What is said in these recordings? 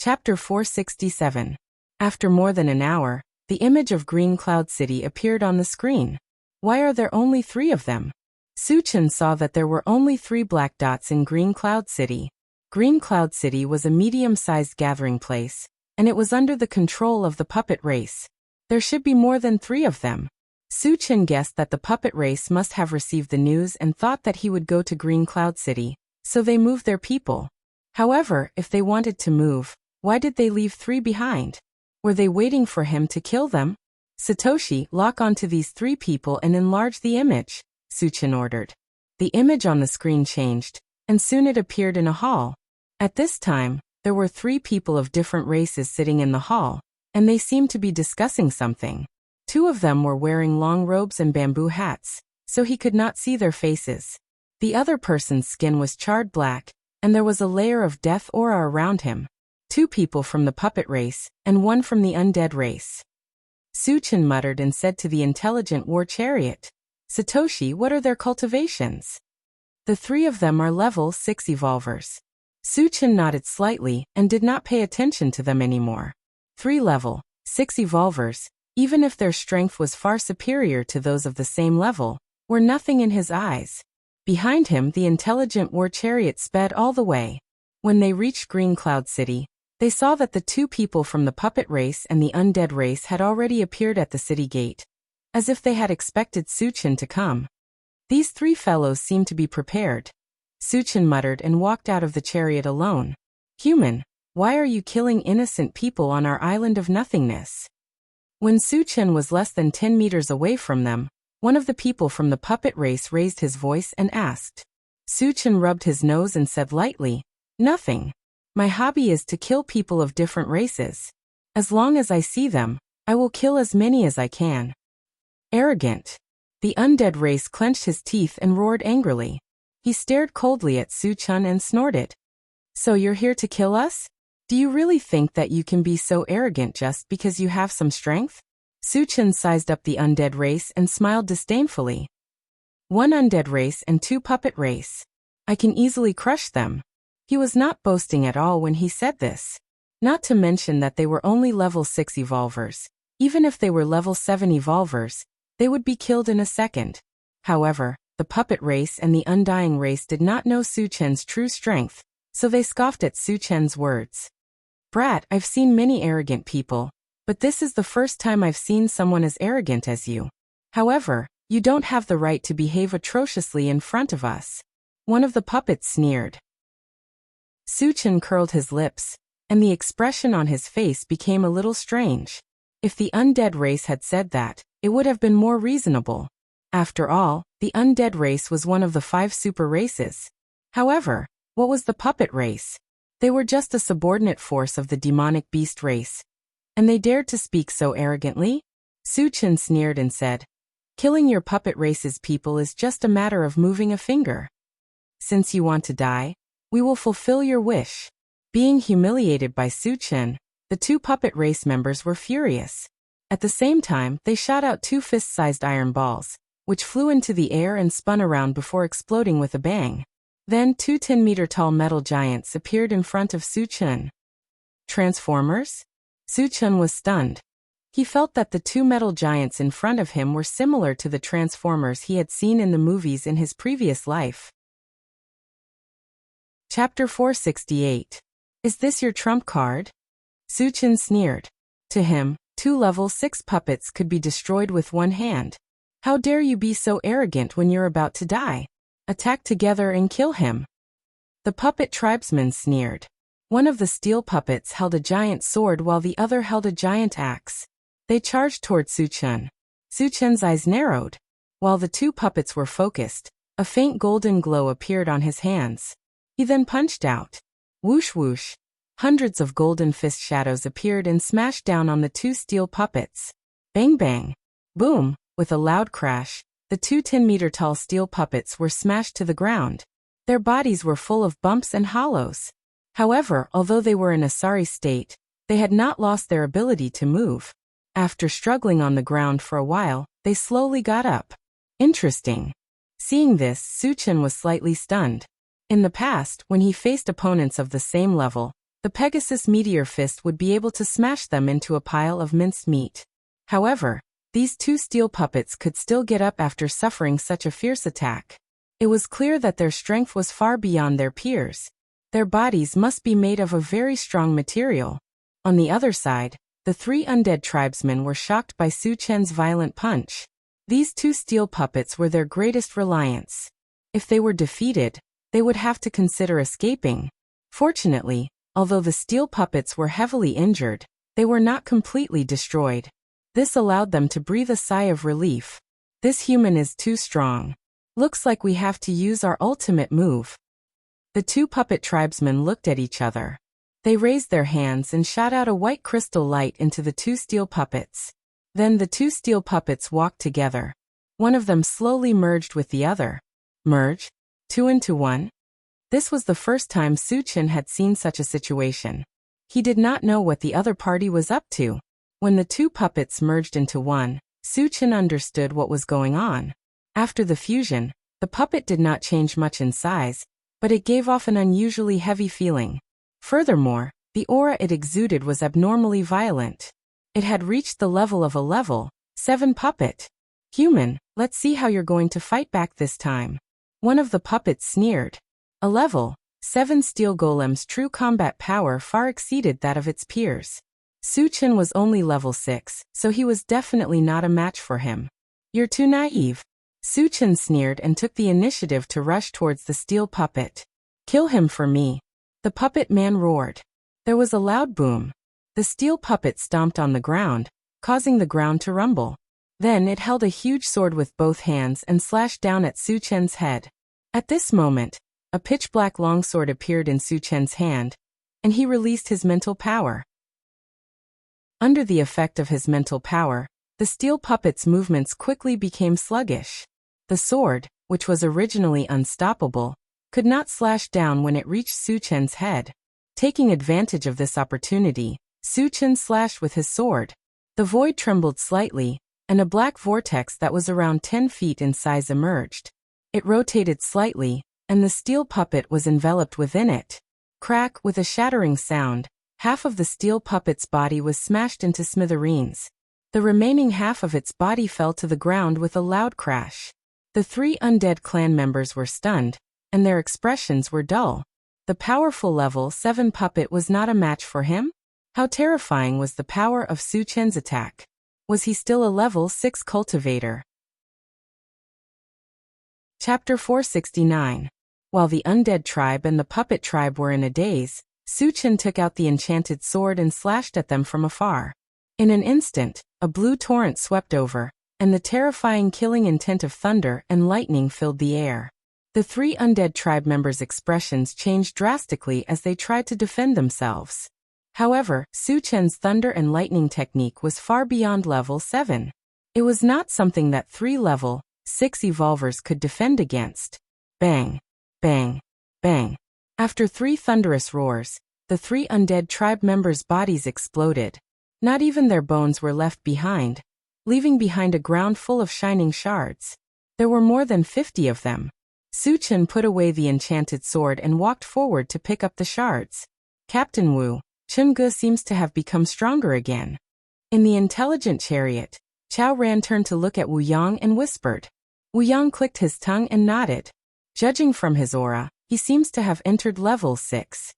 Chapter 467. After more than an hour, the image of Green Cloud City appeared on the screen. Why are there only 3 of them? Suchin saw that there were only 3 black dots in Green Cloud City. Green Cloud City was a medium-sized gathering place, and it was under the control of the puppet race. There should be more than 3 of them. Suchin guessed that the puppet race must have received the news and thought that he would go to Green Cloud City, so they moved their people. However, if they wanted to move, why did they leave 3 behind? Were they waiting for him to kill them? Satoshi, lock onto these 3 people and enlarge the image, Suchin ordered. The image on the screen changed, and soon it appeared in a hall. At this time, there were 3 people of different races sitting in the hall, and they seemed to be discussing something. 2 of them were wearing long robes and bamboo hats, so he could not see their faces. The other person's skin was charred black, and there was a layer of death aura around him. 2 people from the puppet race, and 1 from the undead race. Suchin muttered and said to the intelligent war chariot, Satoshi, what are their cultivations? The 3 of them are level 6 evolvers. Suchin nodded slightly and did not pay attention to them anymore. 3 level 6 evolvers, even if their strength was far superior to those of the same level, were nothing in his eyes. Behind him, the intelligent war chariot sped all the way. When they reached Green Cloud City, they saw that the 2 people from the puppet race and the undead race had already appeared at the city gate, as if they had expected Suchin to come. These 3 fellows seemed to be prepared. Suchin muttered and walked out of the chariot alone. Human, why are you killing innocent people on our island of nothingness? When Suchin was less than 10 meters away from them, one of the people from the puppet race raised his voice and asked. Suchin rubbed his nose and said lightly, Nothing. My hobby is to kill people of different races. As long as I see them, I will kill as many as I can. Arrogant. The undead race clenched his teeth and roared angrily. He stared coldly at Suchin and snorted. So you're here to kill us? Do you really think that you can be so arrogant just because you have some strength? Suchin sized up the undead race and smiled disdainfully. 1 undead race and 2 puppet race. I can easily crush them. He was not boasting at all when he said this. Not to mention that they were only level 6 evolvers. Even if they were level 7 evolvers, they would be killed in a second. However, the puppet race and the undying race did not know Suchin's true strength, so they scoffed at Suchin's words. Brat, I've seen many arrogant people, but this is the first time I've seen someone as arrogant as you. However, you don't have the right to behave atrociously in front of us. One of the puppets sneered. Suchin curled his lips, and the expression on his face became a little strange. If the undead race had said that, it would have been more reasonable. After all, the undead race was one of the 5 super races. However, what was the puppet race? They were just a subordinate force of the demonic beast race. And they dared to speak so arrogantly? Suchin sneered and said, Killing your puppet race's people is just a matter of moving a finger. Since you want to die, we will fulfill your wish. Being humiliated by Suchin, the 2 puppet race members were furious. At the same time, they shot out 2 fist-sized iron balls, which flew into the air and spun around before exploding with a bang. Then 2 10-meter-tall metal giants appeared in front of Suchin. Transformers? Suchin was stunned. He felt that the 2 metal giants in front of him were similar to the Transformers he had seen in the movies in his previous life. Chapter 468. Is this your trump card? Suchin sneered. To him, 2 level 6 puppets could be destroyed with 1 hand. How dare you be so arrogant when you're about to die? Attack together and kill him. The puppet tribesman sneered. One of the steel puppets held a giant sword while the other held a giant axe. They charged toward Suchin. Suchin's eyes narrowed. While the 2 puppets were focused, a faint golden glow appeared on his hands. He then punched out. Whoosh whoosh. Hundreds of golden fist shadows appeared and smashed down on the 2 steel puppets. Bang bang. Boom. With a loud crash, the 2 10-meter-tall steel puppets were smashed to the ground. Their bodies were full of bumps and hollows. However, although they were in a sorry state, they had not lost their ability to move. After struggling on the ground for a while, they slowly got up. Interesting. Seeing this, Suchin was slightly stunned. In the past, when he faced opponents of the same level, the Pegasus Meteor Fist would be able to smash them into a pile of minced meat. However, these two steel puppets could still get up after suffering such a fierce attack. It was clear that their strength was far beyond their peers. Their bodies must be made of a very strong material. On the other side, the three undead tribesmen were shocked by Su Chen's violent punch. These two steel puppets were their greatest reliance. If they were defeated, they would have to consider escaping. Fortunately, although the steel puppets were heavily injured, they were not completely destroyed. This allowed them to breathe a sigh of relief. This human is too strong. Looks like we have to use our ultimate move. The two puppet tribesmen looked at each other. They raised their hands and shot out a white crystal light into the two steel puppets. Then the two steel puppets walked together. One of them slowly merged with the other. Merge? Two into one? This was the first time Su Chen had seen such a situation. He did not know what the other party was up to. When the two puppets merged into one, Su Chen understood what was going on. After the fusion, the puppet did not change much in size, but it gave off an unusually heavy feeling. Furthermore, the aura it exuded was abnormally violent. It had reached the level of a level 7 puppet. Human, let's see how you're going to fight back this time. One of the puppets sneered. A level 7 steel golem's true combat power far exceeded that of its peers. Su Chen was only level 6, so he was definitely not a match for him. You're too naive. Su Chen sneered and took the initiative to rush towards the steel puppet. Kill him for me. The puppet man roared. There was a loud boom. The steel puppet stomped on the ground, causing the ground to rumble. Then it held a huge sword with both hands and slashed down at Su Chen's head. At this moment, a pitch-black longsword appeared in Su Chen's hand, and he released his mental power. Under the effect of his mental power, the steel puppet's movements quickly became sluggish. The sword, which was originally unstoppable, could not slash down when it reached Su Chen's head. Taking advantage of this opportunity, Su Chen slashed with his sword. The void trembled slightly, and a black vortex that was around 10 feet in size emerged. It rotated slightly, and the steel puppet was enveloped within it. Crack, with a shattering sound, half of the steel puppet's body was smashed into smithereens. The remaining half of its body fell to the ground with a loud crash. The 3 undead clan members were stunned, and their expressions were dull. The powerful level 7 puppet was not a match for him? How terrifying was the power of Su Chen's attack? Was he still a level 6 cultivator? Chapter 469. While the undead tribe and the puppet tribe were in a daze, Su Chen took out the enchanted sword and slashed at them from afar. In an instant, a blue torrent swept over, and the terrifying killing intent of thunder and lightning filled the air. The 3 undead tribe members' expressions changed drastically as they tried to defend themselves. However, Su Chen's thunder and lightning technique was far beyond level 7. It was not something that 3 level 6 evolvers could defend against. Bang! Bang! Bang! After 3 thunderous roars, the 3 undead tribe members' bodies exploded. Not even their bones were left behind, leaving behind a ground full of shining shards. There were more than 50 of them. Su Chen put away the enchanted sword and walked forward to pick up the shards. Captain Wu, Chunge seems to have become stronger again. In the intelligent chariot, Chao Ran turned to look at Wu Yang and whispered. Wu Yang clicked his tongue and nodded. Judging from his aura, he seems to have entered level 6.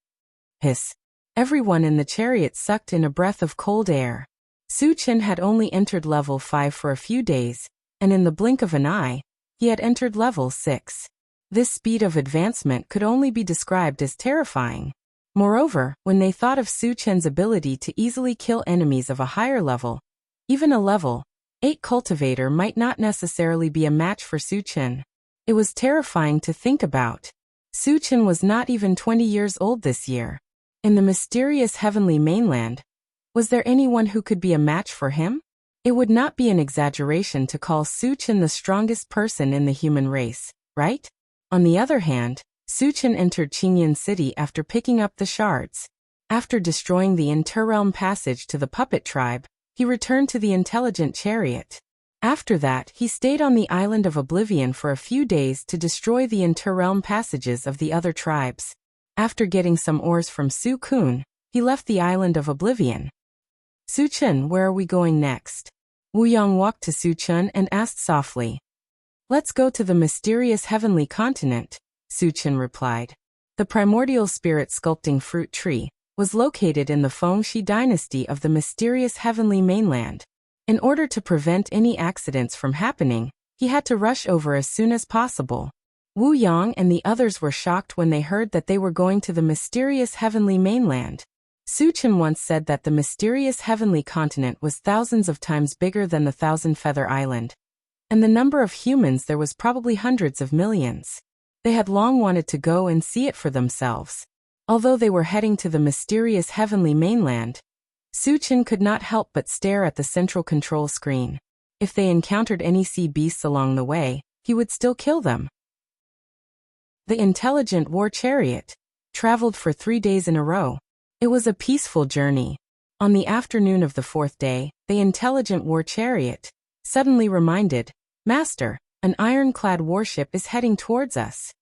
Hiss. Everyone in the chariot sucked in a breath of cold air. Su Chen had only entered level 5 for a few days, and in the blink of an eye, he had entered level 6. This speed of advancement could only be described as terrifying. Moreover, when they thought of Su Chen's ability to easily kill enemies of a higher level, even a level 8 cultivator might not necessarily be a match for Su Chen. It was terrifying to think about. Su Chen was not even 20 years old this year. In the mysterious heavenly mainland, was there anyone who could be a match for him? It would not be an exaggeration to call Su Chen the strongest person in the human race, right? On the other hand, Su Chen entered Qingyan City after picking up the shards. After destroying the interrealm passage to the puppet tribe, he returned to the intelligent chariot. After that, he stayed on the island of Oblivion for a few days to destroy the interrealm passages of the other tribes. After getting some ores from Su Kun, he left the island of oblivion. Su-chun, where are we going next? Wu Yang walked to Su-chun and asked softly. Let's go to the mysterious heavenly continent, Su-chun replied. The primordial spirit sculpting fruit tree was located in the Fengxi dynasty of the mysterious heavenly mainland. In order to prevent any accidents from happening, he had to rush over as soon as possible. Wu Yang and the others were shocked when they heard that they were going to the mysterious heavenly mainland. Su-chun once said that the mysterious heavenly continent was thousands of times bigger than the Thousand Feather Island. And the number of humans there was probably hundreds of millions. They had long wanted to go and see it for themselves. Although they were heading to the mysterious heavenly mainland, Su-chun could not help but stare at the central control screen. If they encountered any sea beasts along the way, he would still kill them. The intelligent war chariot traveled for 3 days in a row. It was a peaceful journey. On the afternoon of the 4th day, the intelligent war chariot suddenly reminded, Master, an ironclad warship is heading towards us.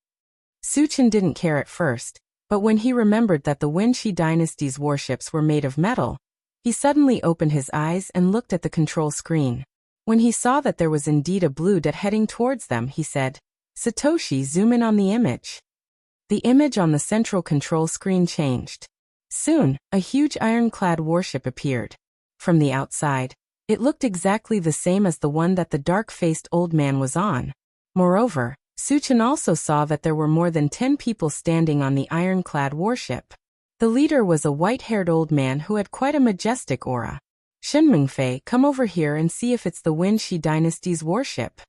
Su-chun didn't care at first, but when he remembered that the Wenxi dynasty's warships were made of metal, he suddenly opened his eyes and looked at the control screen. When he saw that there was indeed a blue dot heading towards them, he said, Satoshi, zoom in on the image. The image on the central control screen changed. Soon, a huge ironclad warship appeared. From the outside, it looked exactly the same as the one that the dark-faced old man was on. Moreover, Su-chun also saw that there were more than 10 people standing on the ironclad warship. The leader was a white-haired old man who had quite a majestic aura. Shen Mingfei, come over here and see if it's the Wenxi dynasty's warship.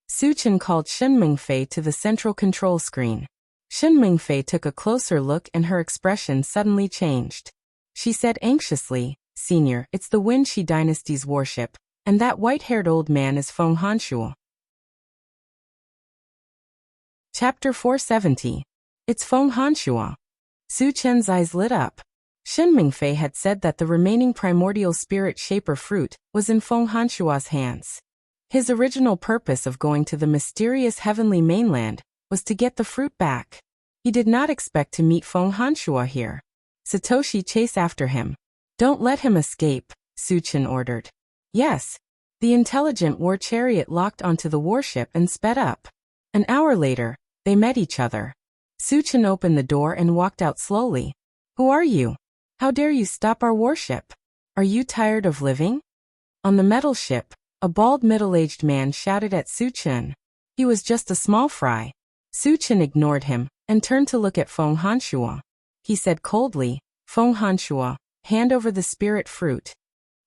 Su-chun called Shen Mingfei to the central control screen. Shen Mingfei took a closer look and her expression suddenly changed. She said anxiously, Senior, it's the Wenxi dynasty's warship, and that white-haired old man is Feng Hanshuo. Chapter 470. It's Feng Hanshuo. Su-chun's eyes lit up. Shen Mingfei had said that the remaining primordial spirit shaper fruit was in Feng Hanshuo's hands. His original purpose of going to the mysterious heavenly mainland was to get the fruit back. He did not expect to meet Feng Hanshuo here. Satoshi, chase after him. Don't let him escape, Su-chun ordered. Yes. The intelligent war chariot locked onto the warship and sped up. An hour later, they met each other. Su-chun opened the door and walked out slowly. Who are you? How dare you stop our warship? Are you tired of living? On the metal ship, a bald middle-aged man shouted at Su-chun. He was just a small fry. Su-chun ignored him and turned to look at Feng Hanshuo. He said coldly, Feng Hanshuo, hand over the spirit fruit.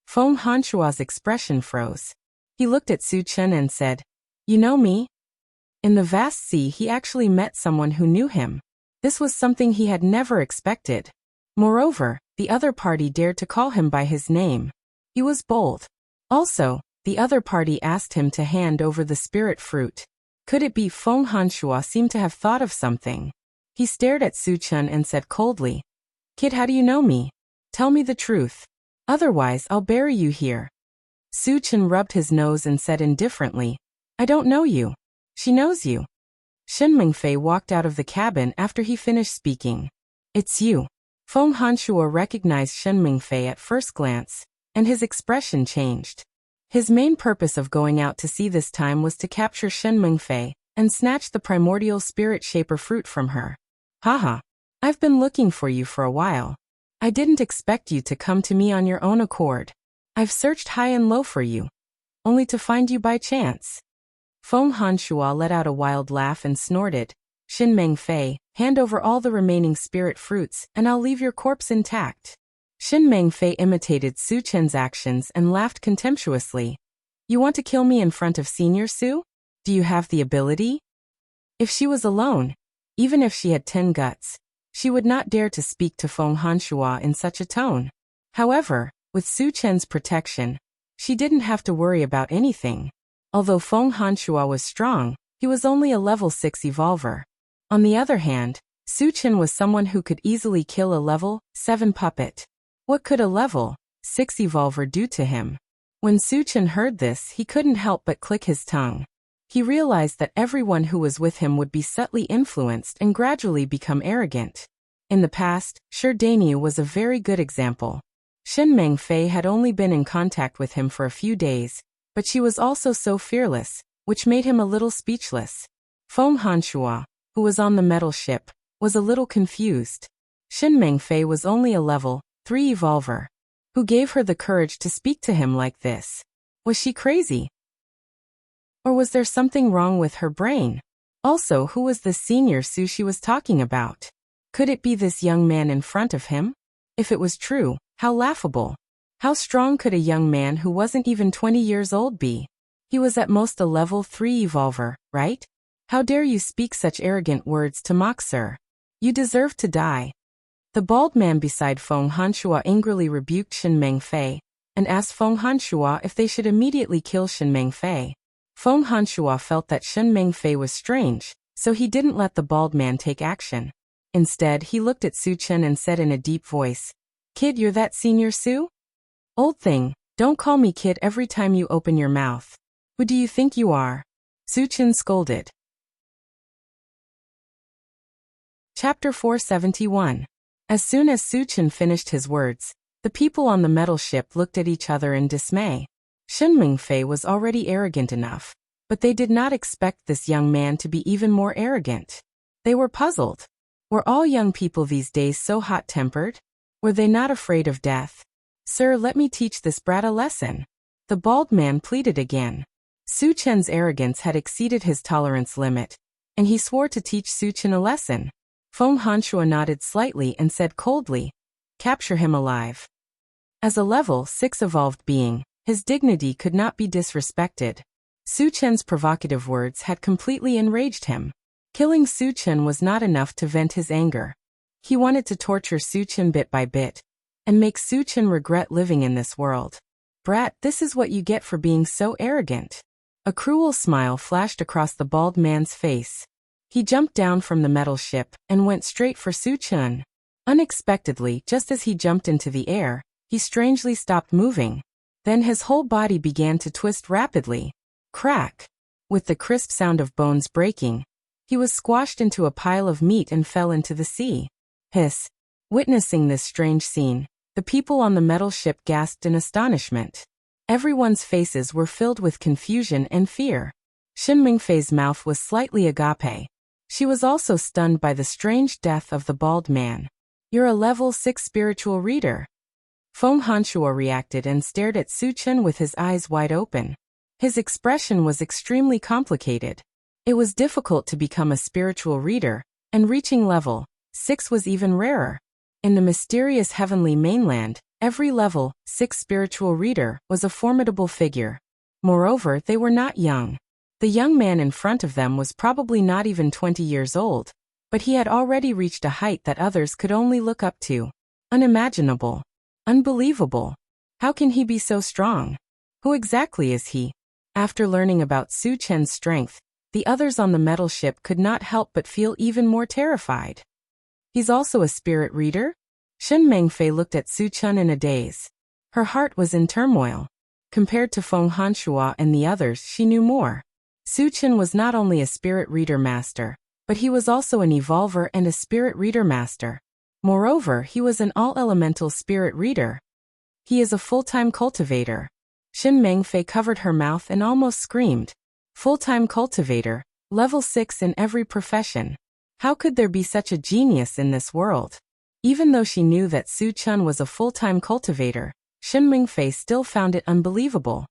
Feng Hanshuo's expression froze. He looked at Su-chun and said, You know me? In the vast sea he actually met someone who knew him. This was something he had never expected. Moreover, the other party dared to call him by his name. He was bold. Also, the other party asked him to hand over the spirit fruit. Could it be Feng Hanshuo seemed to have thought of something? He stared at Su-chun and said coldly, Kid, how do you know me? Tell me the truth. Otherwise, I'll bury you here. Su-chun rubbed his nose and said indifferently, I don't know you. She knows you. Shen Mingfei walked out of the cabin after he finished speaking. It's you. Feng Hanshuo recognized Shen Mingfei at first glance, and his expression changed. His main purpose of going out to sea this time was to capture Shen Mingfei and snatch the primordial spirit shaper fruit from her. Haha. I've been looking for you for a while. I didn't expect you to come to me on your own accord. I've searched high and low for you, only to find you by chance. Feng Hanshuo let out a wild laugh and snorted, Shen Mingfei, hand over all the remaining spirit fruits and I'll leave your corpse intact. Shen Mingfei imitated Su-chun's actions and laughed contemptuously. You want to kill me in front of Senior Su? Do you have the ability? If she was alone, even if she had 10 guts, she would not dare to speak to Feng Hanshuo in such a tone. However, with Su-chun's protection, she didn't have to worry about anything. Although Feng Hanshuo was strong, he was only a level 6 evolver. On the other hand, Su-chun was someone who could easily kill a level 7 puppet. What could a level 6 evolver do to him? When Su-chun heard this, he couldn't help but click his tongue. He realized that everyone who was with him would be subtly influenced and gradually become arrogant. In the past, Shi Dainyu was a very good example. Shen Mengfei had only been in contact with him for a few days, but she was also so fearless, which made him a little speechless. Feng Hanshua, who was on the metal ship, was a little confused. Shen Mengfei was only a level 3 evolver. Who gave her the courage to speak to him like this? Was she crazy? Or was there something wrong with her brain? Also, who was the senior Su she was talking about? Could it be this young man in front of him? If it was true, how laughable. How strong could a young man who wasn't even 20 years old be? He was at most a level 3 evolver, right? How dare you speak such arrogant words to mock, sir? You deserve to die. The bald man beside Feng Hanshua angrily rebuked Shen Mengfei and asked Feng Hanshua if they should immediately kill Shen Mengfei. Feng Hanshua felt that Shen Mengfei was strange, so he didn't let the bald man take action. Instead, he looked at Su Chen and said in a deep voice, "Kid, you're that senior Su? Old thing, don't call me kid every time you open your mouth. Who do you think you are?" Su Chen scolded. Chapter 471. As soon as Su Chen finished his words, the people on the metal ship looked at each other in dismay. Shen Mengfei was already arrogant enough, but they did not expect this young man to be even more arrogant. They were puzzled. Were all young people these days so hot-tempered? Were they not afraid of death? "Sir, let me teach this brat a lesson." The bald man pleaded again. Su Chen's arrogance had exceeded his tolerance limit, and he swore to teach Su Chen a lesson. Feng Hanshua nodded slightly and said coldly, "Capture him alive." As a level 6 evolved being, his dignity could not be disrespected. Su Chen's provocative words had completely enraged him. Killing Su Chen was not enough to vent his anger. He wanted to torture Su Chen bit by bit, and make Su Chen regret living in this world. "Brat, this is what you get for being so arrogant." A cruel smile flashed across the bald man's face. He jumped down from the metal ship and went straight for Su Chen. Unexpectedly, just as he jumped into the air, he strangely stopped moving. Then his whole body began to twist rapidly. Crack! With the crisp sound of bones breaking, he was squashed into a pile of meat and fell into the sea. Hiss! Witnessing this strange scene, the people on the metal ship gasped in astonishment. Everyone's faces were filled with confusion and fear. Shen Mengfei's mouth was slightly agape. She was also stunned by the strange death of the bald man. "You're a level 6 spiritual reader." Feng Hanshua reacted and stared at Su Chen with his eyes wide open. His expression was extremely complicated. It was difficult to become a spiritual reader, and reaching level 6 was even rarer. In the mysterious heavenly mainland, every level 6 spiritual reader was a formidable figure. Moreover, they were not young. The young man in front of them was probably not even 20 years old, but he had already reached a height that others could only look up to. Unimaginable. Unbelievable. How can he be so strong? Who exactly is he? After learning about Su Chen's strength, the others on the metal ship could not help but feel even more terrified. He's also a spirit reader? Shen Mengfei looked at Su Chen in a daze. Her heart was in turmoil. Compared to Feng Hanshua and the others, she knew more. Su Chen was not only a spirit reader master, but he was also an evolver and a spirit reader master. Moreover, he was an all-elemental spirit reader. He is a full-time cultivator. Shen Mengfei covered her mouth and almost screamed. Full-time cultivator, level 6 in every profession. How could there be such a genius in this world? Even though she knew that Su Chen was a full-time cultivator, Shen Mengfei still found it unbelievable.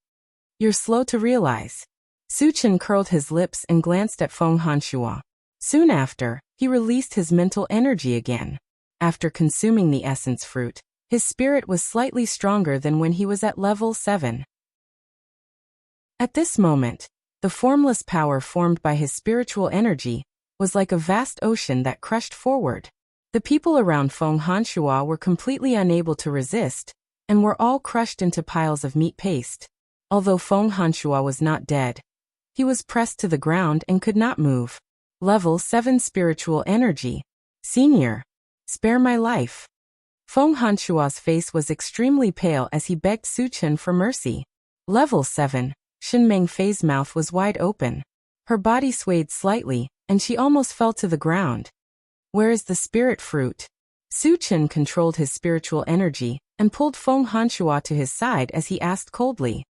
"You're slow to realize." Su Chen curled his lips and glanced at Feng Hanshua. Soon after, he released his mental energy again. After consuming the essence fruit, his spirit was slightly stronger than when he was at level 7. At this moment, the formless power formed by his spiritual energy was like a vast ocean that crushed forward. The people around Feng Hanshua were completely unable to resist, and were all crushed into piles of meat paste. Although Feng Hanshua was not dead, he was pressed to the ground and could not move. Level 7 spiritual energy. Senior. Spare my life. Feng Hanshua's face was extremely pale as he begged Su Chen for mercy. Level 7. Shen Mengfei's mouth was wide open. Her body swayed slightly, and she almost fell to the ground. "Where is the spirit fruit?" Su Chen controlled his spiritual energy and pulled Feng Hanshua to his side as he asked coldly.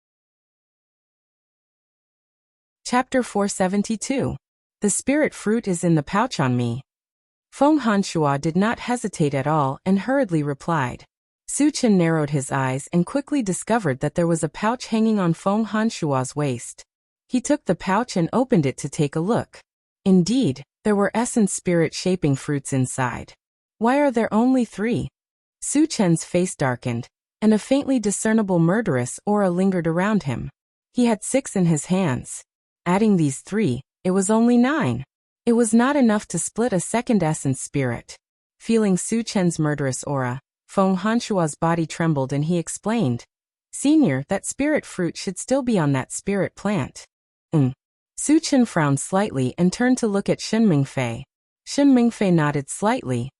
Chapter 472. The spirit fruit is in the pouch on me. Feng Hanshua did not hesitate at all and hurriedly replied. Su Chen narrowed his eyes and quickly discovered that there was a pouch hanging on Feng Hanshua's waist. He took the pouch and opened it to take a look. Indeed, there were essence spirit-shaping fruits inside. Why are there only 3? Su Chen's face darkened, and a faintly discernible murderous aura lingered around him. He had 6 in his hands. Adding these 3, it was only 9. It was not enough to split a second essence spirit. Feeling Su Chen's murderous aura, Feng Hanshua's body trembled and he explained, "Senior, that spirit fruit should still be on that spirit plant." Su Chen frowned slightly and turned to look at Shen Mingfei. Shen Mingfei nodded slightly.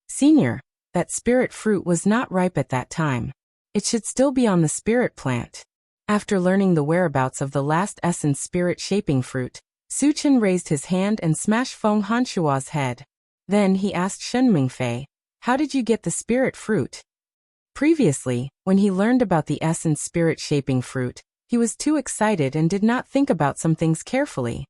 "Senior, that spirit fruit was not ripe at that time. It should still be on the spirit plant." After learning the whereabouts of the last essence spirit-shaping fruit, Su Chen raised his hand and smashed Feng Hanshua's head. Then he asked Shen Mingfei, "How did you get the spirit fruit?" Previously, when he learned about the essence spirit-shaping fruit, he was too excited and did not think about some things carefully.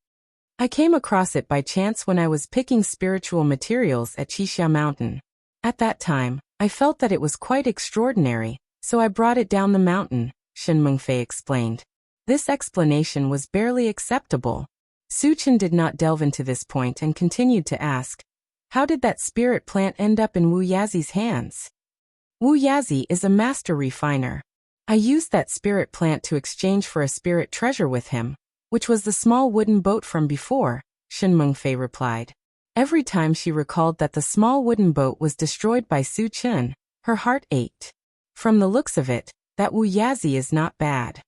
"I came across it by chance when I was picking spiritual materials at Qixia Mountain. At that time, I felt that it was quite extraordinary, so I brought it down the mountain," Shen Mingfei explained. This explanation was barely acceptable. Su Chen did not delve into this point and continued to ask, "How did that spirit plant end up in Wu Yazi's hands?" "Wu Yazi is a master refiner. I used that spirit plant to exchange for a spirit treasure with him, which was the small wooden boat from before," Shen Mingfei replied. Every time she recalled that the small wooden boat was destroyed by Su Chen, her heart ached. From the looks of it, that Wu Yazi is not bad.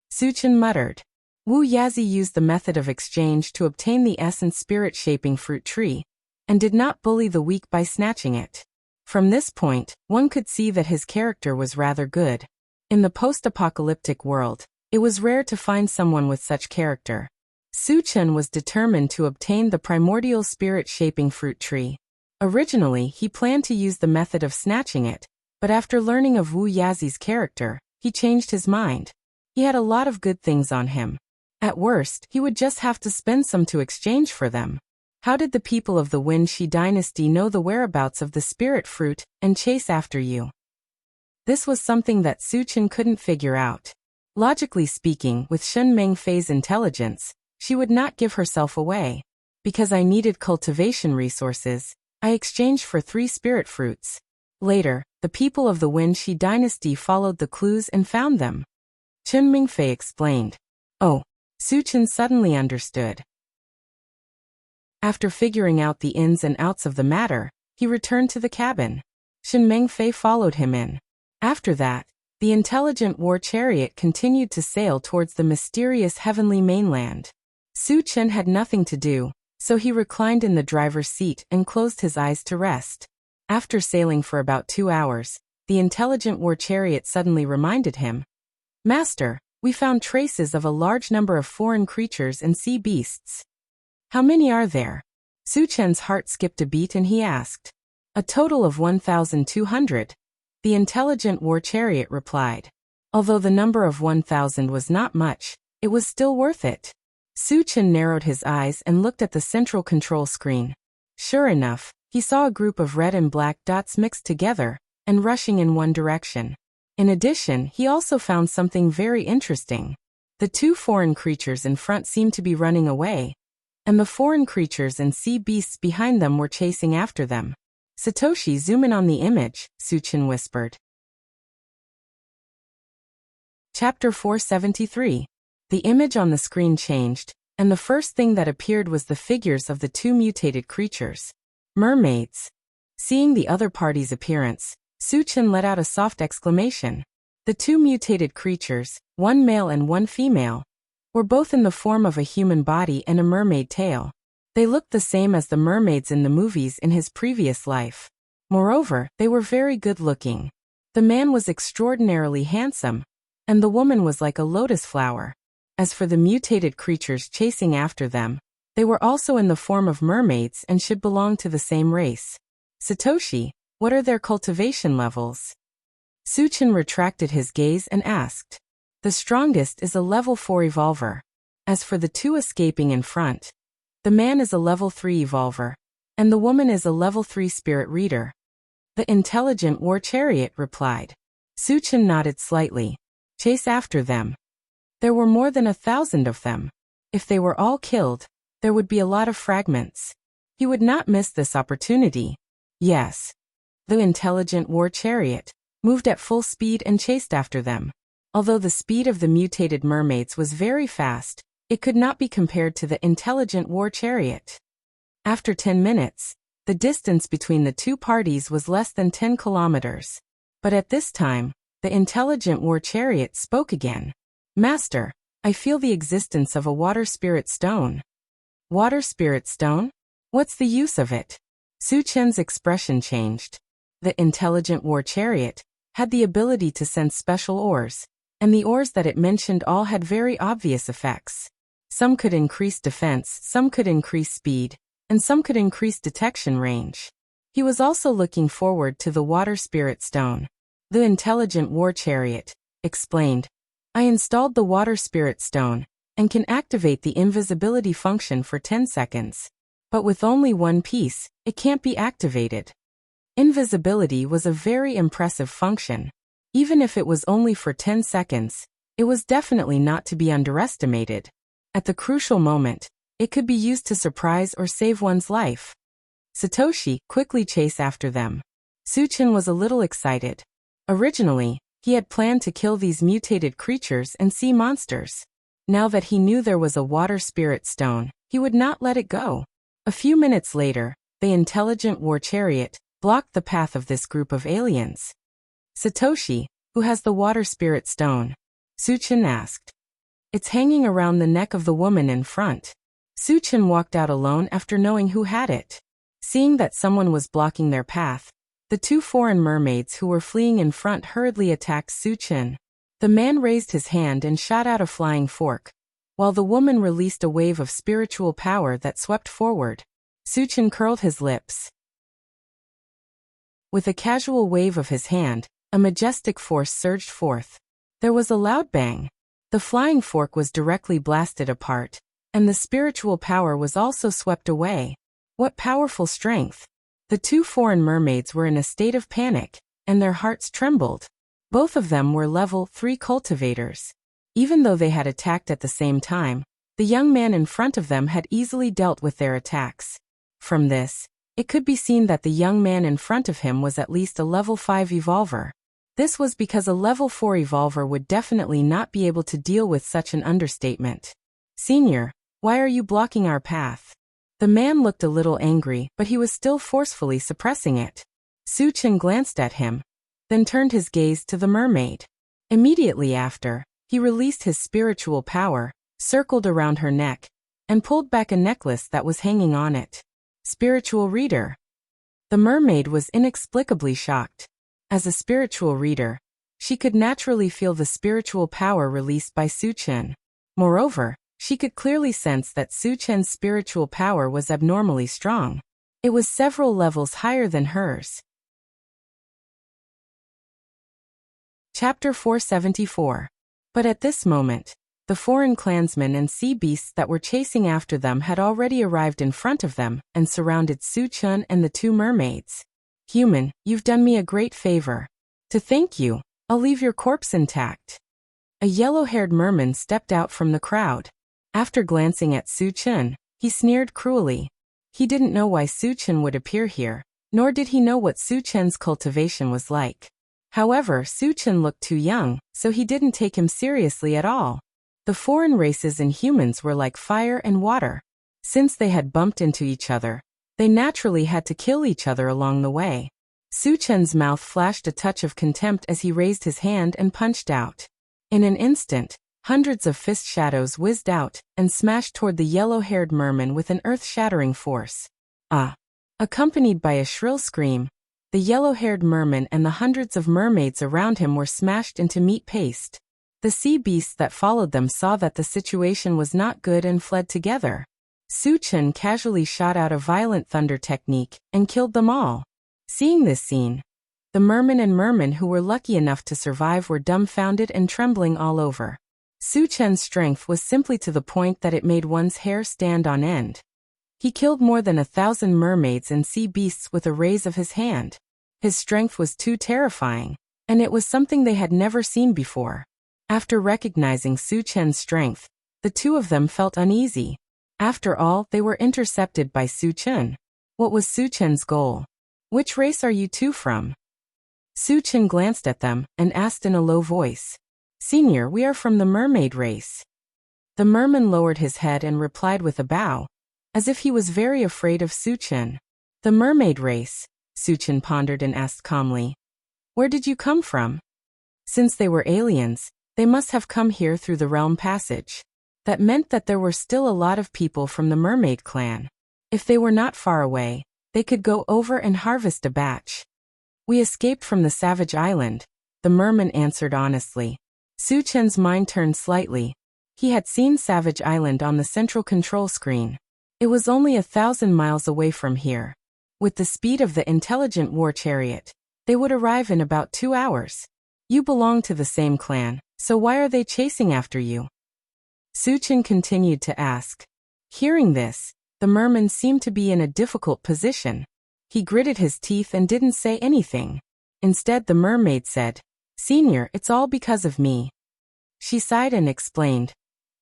Su Chen muttered. Wu Yazi used the method of exchange to obtain the essence spirit-shaping fruit tree, and did not bully the weak by snatching it. From this point, one could see that his character was rather good. In the post-apocalyptic world, it was rare to find someone with such character. Su Chen was determined to obtain the primordial spirit-shaping fruit tree. Originally, he planned to use the method of snatching it, but after learning of Wu Yazi's character, he changed his mind. He had a lot of good things on him. At worst, he would just have to spend some to exchange for them. How did the people of the Wenxi dynasty know the whereabouts of the spirit fruit and chase after you? This was something that Su Chen couldn't figure out. Logically speaking, with Shen Mingfei's intelligence, she would not give herself away. Because I needed cultivation resources, I exchanged for 3 spirit fruits. Later, the people of the Wenxi dynasty followed the clues and found them. Shen Mingfei explained. Oh, Su Chen suddenly understood. After figuring out the ins and outs of the matter, he returned to the cabin. Shen Mingfei followed him in. After that, the intelligent war chariot continued to sail towards the mysterious heavenly mainland. Su Chen had nothing to do, so he reclined in the driver's seat and closed his eyes to rest. After sailing for about 2 hours, the intelligent war chariot suddenly reminded him, "Master, we found traces of a large number of foreign creatures and sea beasts." "How many are there?" Su Chen's heart skipped a beat and he asked. "A total of 1,200. The intelligent war chariot replied. Although the number of 1,000 was not much, it was still worth it. Su Chen narrowed his eyes and looked at the central control screen. Sure enough, he saw a group of red and black dots mixed together and rushing in one direction. In addition, he also found something very interesting. The 2 foreign creatures in front seemed to be running away, and the foreign creatures and sea beasts behind them were chasing after them. "Satoshi, zoom in on the image," Su Chen whispered. Chapter 473. The image on the screen changed, and the first thing that appeared was the figures of the 2 mutated creatures. Mermaids. Seeing the other party's appearance, Su Chen let out a soft exclamation. The 2 mutated creatures, one male and one female, were both in the form of a human body and a mermaid tail. They looked the same as the mermaids in the movies in his previous life. Moreover, they were very good-looking. The man was extraordinarily handsome, and the woman was like a lotus flower. As for the mutated creatures chasing after them, they were also in the form of mermaids and should belong to the same race. "Satoshi, What are their cultivation levels? Suchin retracted his gaze and asked. The strongest is a level 4 evolver. As for the two escaping in front, the man is a level 3 evolver, and the woman is a level 3 spirit reader. The intelligent war chariot replied. Suchin nodded slightly. Chase after them. There were more than 1,000 of them. If they were all killed, there would be a lot of fragments. He would not miss this opportunity. Yes. The intelligent war chariot moved at full speed and chased after them. Although the speed of the mutated mermaids was very fast, it could not be compared to the intelligent war chariot. After 10 minutes, the distance between the two parties was less than 10 kilometers. But at this time, the intelligent war chariot spoke again. Master, I feel the existence of a water spirit stone. Water spirit stone? What's the use of it? Suchin's expression changed. The intelligent war chariot had the ability to sense special ores, and the ores that it mentioned all had very obvious effects. Some could increase defense, some could increase speed, and some could increase detection range. He was also looking forward to the water spirit stone. The intelligent war chariot explained. I installed the water spirit stone and can activate the invisibility function for 10 seconds. But with only one piece, it can't be activated. Invisibility was a very impressive function. Even if it was only for 10 seconds, it was definitely not to be underestimated. At the crucial moment, it could be used to surprise or save one's life. Satoshi quickly chased after them. Suchin was a little excited. Originally, he had planned to kill these mutated creatures and sea monsters. Now that he knew there was a water spirit stone, he would not let it go. A few minutes later, the intelligent war chariot blocked the path of this group of aliens. Satoshi, who has the water spirit stone? Suchin asked. It's hanging around the neck of the woman in front. Suchin walked out alone after knowing who had it. Seeing that someone was blocking their path, the two foreign mermaids who were fleeing in front hurriedly attacked Suchin. The man raised his hand and shot out a flying fork, while the woman released a wave of spiritual power that swept forward. Suchin curled his lips. With a casual wave of his hand, a majestic force surged forth. There was a loud bang. The flying fork was directly blasted apart, and the spiritual power was also swept away. What powerful strength! The two foreign mermaids were in a state of panic, and their hearts trembled. Both of them were level 3 cultivators. Even though they had attacked at the same time, the young man in front of them had easily dealt with their attacks. From this, it could be seen that the young man in front of him was at least a level 5 evolver. This was because a level 4 evolver would definitely not be able to deal with such an understatement. Senior, why are you blocking our path? The man looked a little angry, but he was still forcefully suppressing it. Suchin glanced at him, then turned his gaze to the mermaid. Immediately after, he released his spiritual power, circled around her neck, and pulled back a necklace that was hanging on it. Spiritual reader. The mermaid was inexplicably shocked. As a spiritual reader, she could naturally feel the spiritual power released by Suchin. Moreover, she could clearly sense that Suchin's spiritual power was abnormally strong. It was several levels higher than hers. Chapter 474. But at this moment, the foreign clansmen and sea beasts that were chasing after them had already arrived in front of them and surrounded Suchin and the two mermaids. Human, you've done me a great favor. To thank you, I'll leave your corpse intact. A yellow-haired merman stepped out from the crowd. After glancing at Suchin, he sneered cruelly. He didn't know why Suchin would appear here, nor did he know what Suchin's cultivation was like. However, Suchin looked too young, so he didn't take him seriously at all. The foreign races and humans were like fire and water. Since they had bumped into each other, they naturally had to kill each other along the way. Suchin's mouth flashed a touch of contempt as he raised his hand and punched out. In an instant, hundreds of fist shadows whizzed out and smashed toward the yellow-haired merman with an earth-shattering force. Ah! Accompanied by a shrill scream, the yellow-haired merman and the hundreds of mermaids around him were smashed into meat paste. The sea beasts that followed them saw that the situation was not good and fled together. Suchin casually shot out a violent thunder technique and killed them all. Seeing this scene, the merman and merman who were lucky enough to survive were dumbfounded and trembling all over. Su Chen's strength was simply to the point that it made one's hair stand on end. He killed more than 1,000 mermaids and sea beasts with a raise of his hand. His strength was too terrifying, and it was something they had never seen before. After recognizing Su Chen's strength, the two of them felt uneasy. After all, they were intercepted by Su Chen. What was Su Chen's goal? Which race are you two from? Su Chen glanced at them and asked in a low voice. Senior, we are from the mermaid race. The merman lowered his head and replied with a bow, as if he was very afraid of Su Chen. The mermaid race, Su Chen pondered and asked calmly. Where did you come from? Since they were aliens, they must have come here through the realm passage. That meant that there were still a lot of people from the mermaid clan. If they were not far away, they could go over and harvest a batch. We escaped from the Savage Island, the merman answered honestly. Su Chen's mind turned slightly. He had seen Savage Island on the central control screen. It was only 1,000 miles away from here. With the speed of the intelligent war chariot, they would arrive in about 2 hours. You belong to the same clan, so why are they chasing after you? Su Chen continued to ask. Hearing this, the merman seemed to be in a difficult position. He gritted his teeth and didn't say anything. Instead, the mermaid said, Senior, it's all because of me. She sighed and explained.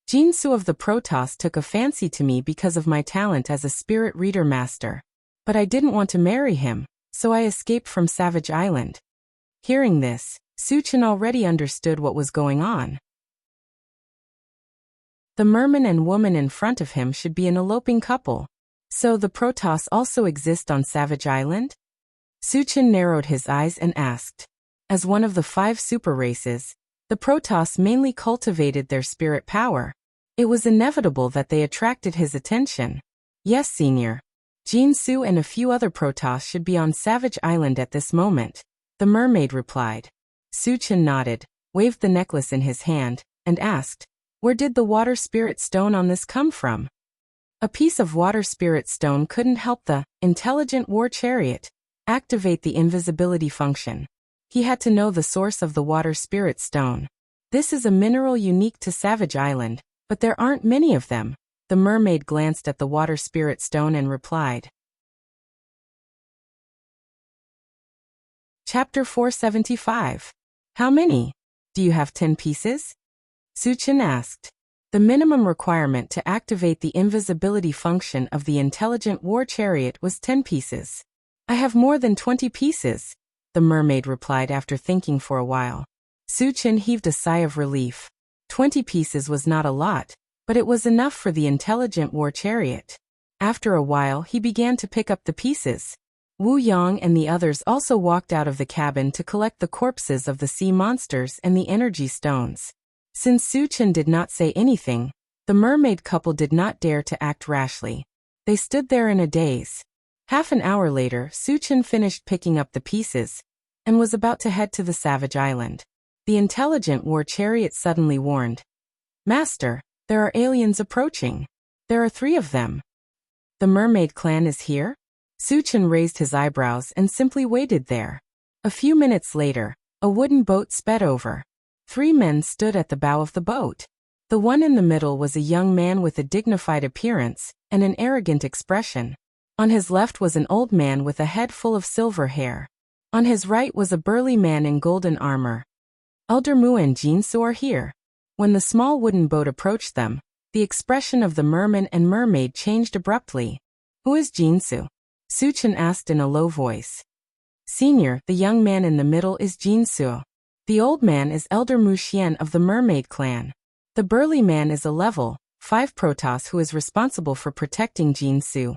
Jinsu of the Protoss took a fancy to me because of my talent as a spirit reader master. But I didn't want to marry him, so I escaped from Savage Island. Hearing this, Su Chen already understood what was going on. The merman and woman in front of him should be an eloping couple. So the Protoss also exist on Savage Island? Su Chen narrowed his eyes and asked. As one of the 5 super races, the Protoss mainly cultivated their spirit power. It was inevitable that they attracted his attention. Yes, Senior. Jinsu and a few other Protoss should be on Savage Island at this moment, the mermaid replied. Su Chen nodded, waved the necklace in his hand, and asked, Where did the water spirit stone on this come from? A piece of water spirit stone couldn't help the intelligent war chariot activate the invisibility function. He had to know the source of the water spirit stone. This is a mineral unique to Savage Island, but there aren't many of them. The mermaid glanced at the water spirit stone and replied. Chapter 475. How many? Do you have 10 pieces? Su Chen asked. The minimum requirement to activate the invisibility function of the intelligent war chariot was 10 pieces. I have more than 20 pieces, the mermaid replied after thinking for a while. Su Chen heaved a sigh of relief. 20 pieces was not a lot, but it was enough for the intelligent war chariot. After a while, he began to pick up the pieces. Wu Yang and the others also walked out of the cabin to collect the corpses of the sea monsters and the energy stones. Since Su Chen did not say anything, the mermaid couple did not dare to act rashly. They stood there in a daze. Half an hour later, Su Chen finished picking up the pieces and was about to head to the Savage Island. The intelligent war chariot suddenly warned. Master, there are aliens approaching. There are 3 of them. The mermaid clan is here? Su Chen raised his eyebrows and simply waited there. A few minutes later, a wooden boat sped over. 3 men stood at the bow of the boat. The one in the middle was a young man with a dignified appearance and an arrogant expression. On his left was an old man with a head full of silver hair. On his right was a burly man in golden armor. Elder Mu and Jinsu are here. When the small wooden boat approached them, the expression of the merman and mermaid changed abruptly. Who is Jinsu? Su Chen asked in a low voice. Senior, the young man in the middle is Jinsu. The old man is Elder Mu Xian of the mermaid clan. The burly man is a level 5 Protoss who is responsible for protecting Jinsu.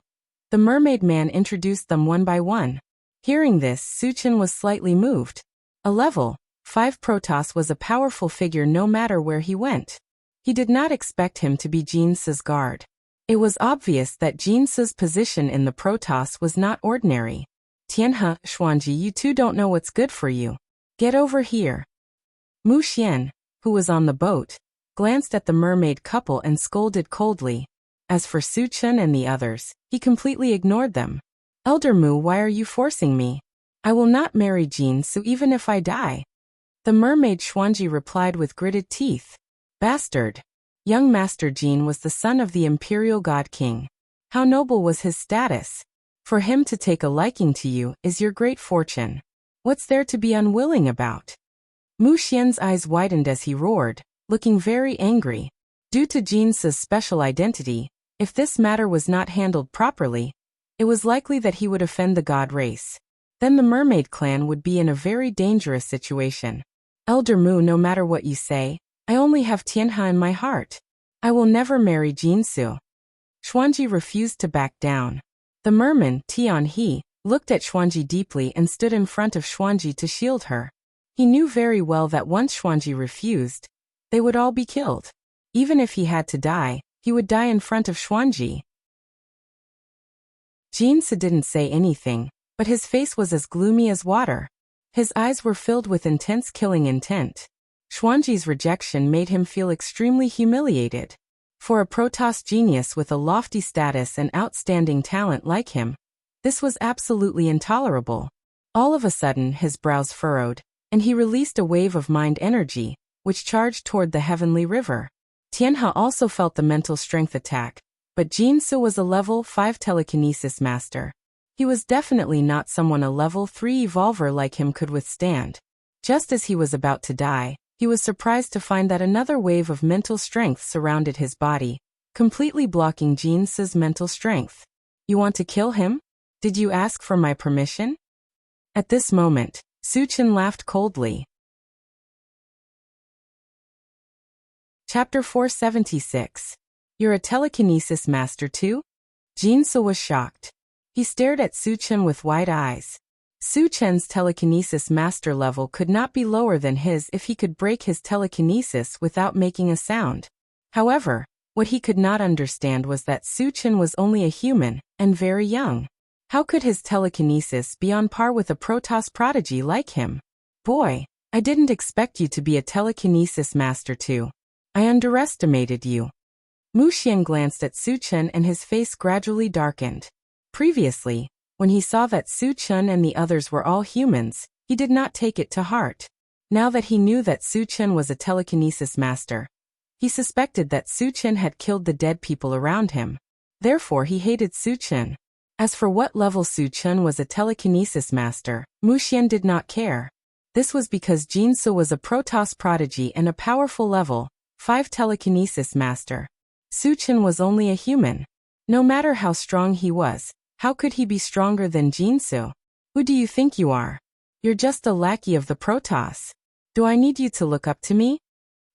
The mermaid man introduced them one by one. Hearing this, Su Chen was slightly moved. A level 5 Protoss was a powerful figure no matter where he went. He did not expect him to be Jinsu's guard. It was obvious that Jinsu's position in the Protoss was not ordinary. Tianhe, Xuanji, you two don't know what's good for you. Get over here. Mu Xian, who was on the boat, glanced at the mermaid couple and scolded coldly. As for Su Chen and the others, he completely ignored them. Elder Mu, why are you forcing me? I will not marry Jinsu even if I die. The mermaid Xuanji replied with gritted teeth. Bastard. Young Master Jin was the son of the imperial god king. How noble was his status? For him to take a liking to you is your great fortune. What's there to be unwilling about? Mu Xian's eyes widened as he roared, looking very angry. Due to Jinsu's special identity, if this matter was not handled properly, it was likely that he would offend the god race. Then the mermaid clan would be in a very dangerous situation. Elder Mu, no matter what you say, I only have Tianhe in my heart. I will never marry Jinsu. Xuanji refused to back down. The merman, Tianhe, looked at Xuanji deeply and stood in front of Xuanji to shield her. He knew very well that once Xuanji refused, they would all be killed. Even if he had to die, he would die in front of Xuanji. Jinsu didn't say anything, but his face was as gloomy as water. His eyes were filled with intense killing intent. Xuanji's rejection made him feel extremely humiliated. For a Protoss genius with a lofty status and outstanding talent like him, this was absolutely intolerable. All of a sudden his brows furrowed, and he released a wave of mind energy, which charged toward the heavenly river. Tianhe also felt the mental strength attack, but Jinsu was a level 5 telekinesis master. He was definitely not someone a level 3 evolver like him could withstand. Just as he was about to die, he was surprised to find that another wave of mental strength surrounded his body, completely blocking Jinsu's mental strength. You want to kill him? Did you ask for my permission? At this moment, Su Chen laughed coldly. Chapter 476. You're a telekinesis master too? Jinsu was shocked. He stared at Su Chen with wide eyes. Su Chen's telekinesis master level could not be lower than his if he could break his telekinesis without making a sound. However, what he could not understand was that Su Chen was only a human, and very young. How could his telekinesis be on par with a Protoss prodigy like him? Boy, I didn't expect you to be a telekinesis master too. I underestimated you. Mu Xian glanced at Su Chen and his face gradually darkened. Previously, when he saw that Su Chen and the others were all humans, he did not take it to heart. Now that he knew that Su Chen was a telekinesis master, he suspected that Su Chen had killed the dead people around him. Therefore he hated Su Chen. As for what level Su Chen was a telekinesis master, Mu Xian did not care. This was because Jinsu was a Protoss prodigy and a powerful level 5 telekinesis master. Su Chen was only a human. No matter how strong he was, how could he be stronger than Jinsu? Who do you think you are? You're just a lackey of the Protoss. Do I need you to look up to me?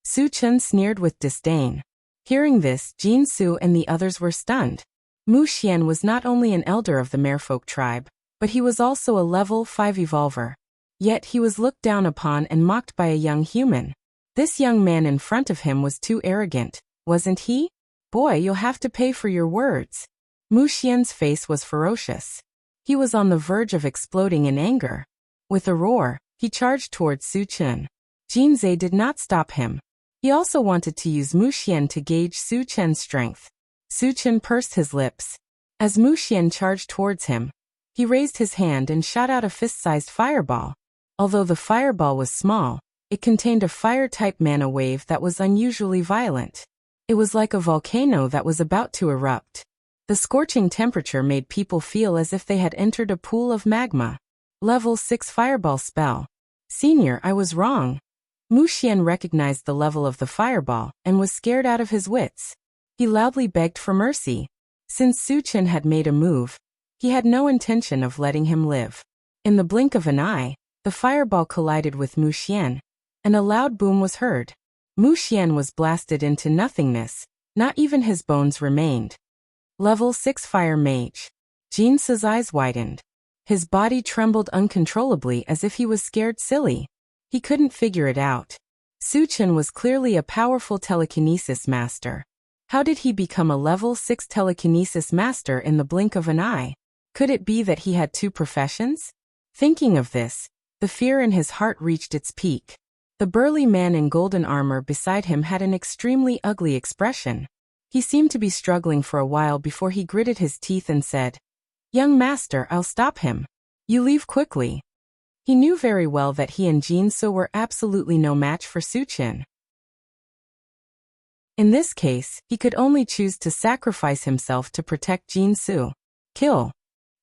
Su Chen sneered with disdain. Hearing this, Jinsu and the others were stunned. Mu Xian was not only an elder of the Merfolk tribe, but he was also a level 5 evolver. Yet he was looked down upon and mocked by a young human. This young man in front of him was too arrogant, wasn't he? Boy, you'll have to pay for your words. Mu Xian's face was ferocious. He was on the verge of exploding in anger. With a roar, he charged towards Su Chen. Jinze did not stop him. He also wanted to use Mu Xian to gauge Su Chen's strength. Su Chen pursed his lips. As Mu Xian charged towards him, he raised his hand and shot out a fist-sized fireball. Although the fireball was small, it contained a fire-type mana wave that was unusually violent. It was like a volcano that was about to erupt. The scorching temperature made people feel as if they had entered a pool of magma. Level 6 fireball spell. Senior, I was wrong. Mu Xian recognized the level of the fireball and was scared out of his wits. He loudly begged for mercy. Since Su Chen had made a move, he had no intention of letting him live. In the blink of an eye, the fireball collided with Mu Xian, and a loud boom was heard. Mu Xian was blasted into nothingness. Not even his bones remained. Level 6 Fire Mage. Jinsu's eyes widened. His body trembled uncontrollably as if he was scared silly. He couldn't figure it out. Su Chen was clearly a powerful telekinesis master. How did he become a level 6 telekinesis master in the blink of an eye? Could it be that he had two professions? Thinking of this, the fear in his heart reached its peak. The burly man in golden armor beside him had an extremely ugly expression. He seemed to be struggling for a while before he gritted his teeth and said, "Young master, I'll stop him. You leave quickly. He knew very well that he and Jin Su were absolutely no match for Suchin. In this case, he could only choose to sacrifice himself to protect Jin Su. Kill.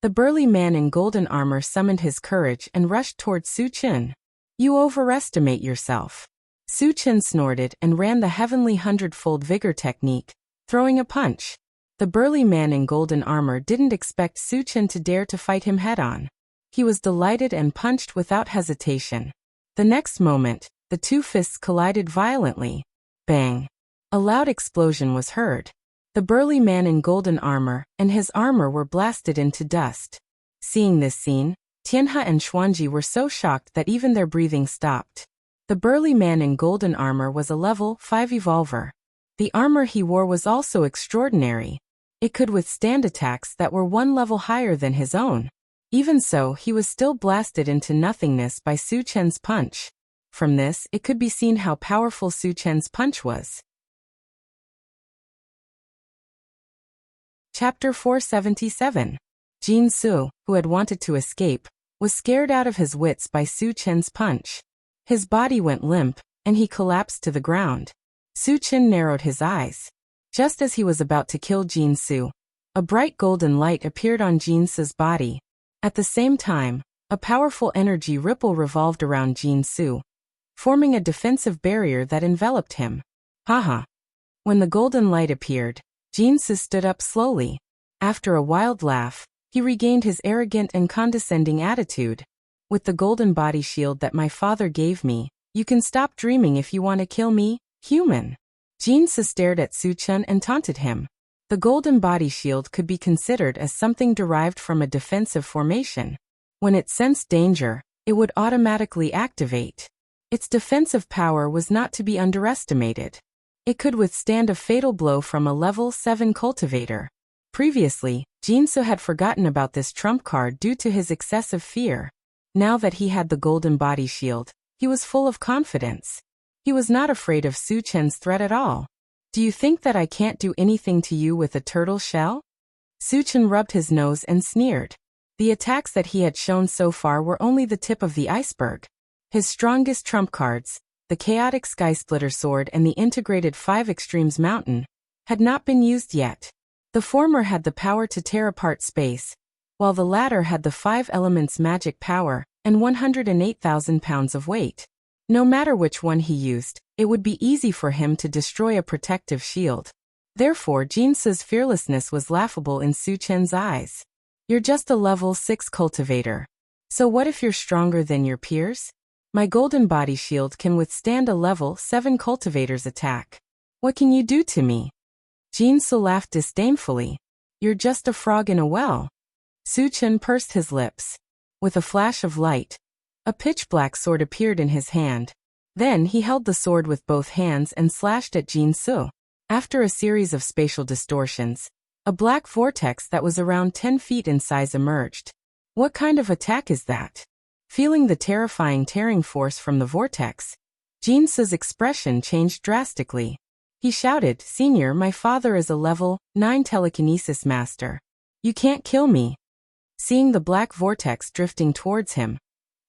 The burly man in golden armor summoned his courage and rushed towards Suchin. You overestimate yourself. Suchin snorted and ran the heavenly hundredfold vigor technique, throwing a punch. The burly man in golden armor didn't expect Suchin to dare to fight him head-on. He was delighted and punched without hesitation. The next moment, the two fists collided violently. Bang! A loud explosion was heard. The burly man in golden armor and his armor were blasted into dust. Seeing this scene, Tianhe and Xuanji were so shocked that even their breathing stopped. The burly man in golden armor was a level 5 evolver. The armor he wore was also extraordinary. It could withstand attacks that were one level higher than his own. Even so, he was still blasted into nothingness by Suchen's punch. From this, it could be seen how powerful Suchen's punch was. Chapter 477. Jin Su, who had wanted to escape, was scared out of his wits by Suchen's punch. His body went limp, and he collapsed to the ground. Suchin narrowed his eyes. Just as he was about to kill Jin Su, a bright golden light appeared on Jin Su's body. At the same time, a powerful energy ripple revolved around Jin Su, forming a defensive barrier that enveloped him. Haha. When the golden light appeared, Jin Su stood up slowly. After a wild laugh, he regained his arrogant and condescending attitude. With the golden body shield that my father gave me, you can stop dreaming if you want to kill me, human. Jin Su stared at Suchin and taunted him. The golden body shield could be considered as something derived from a defensive formation. When it sensed danger, it would automatically activate. Its defensive power was not to be underestimated. It could withstand a fatal blow from a level 7 cultivator. Previously, Jin Su had forgotten about this trump card due to his excessive fear. Now that he had the golden body shield, he was full of confidence. He was not afraid of Suchen's threat at all. Do you think that I can't do anything to you with a turtle shell? Suchin rubbed his nose and sneered. The attacks that he had shown so far were only the tip of the iceberg. His strongest trump cards, the Chaotic Skysplitter Sword and the Integrated 5 Extremes Mountain, had not been used yet. The former had the power to tear apart space, while the latter had the 5 elements magic power and 108,000 pounds of weight. No matter which one he used, it would be easy for him to destroy a protective shield. Therefore, Jin Su's fearlessness was laughable in Suchen's eyes. You're just a level 6 cultivator. So what if you're stronger than your peers? My golden body shield can withstand a level 7 cultivator's attack. What can you do to me? Jin Su laughed disdainfully. You're just a frog in a well. Suchin pursed his lips. With a flash of light, a pitch-black sword appeared in his hand. Then he held the sword with both hands and slashed at Jin Su. After a series of spatial distortions, a black vortex that was around 10 feet in size emerged. What kind of attack is that? Feeling the terrifying tearing force from the vortex, Jin Su's expression changed drastically. He shouted, Senior, my father is a level 9 telekinesis master. You can't kill me. Seeing the black vortex drifting towards him,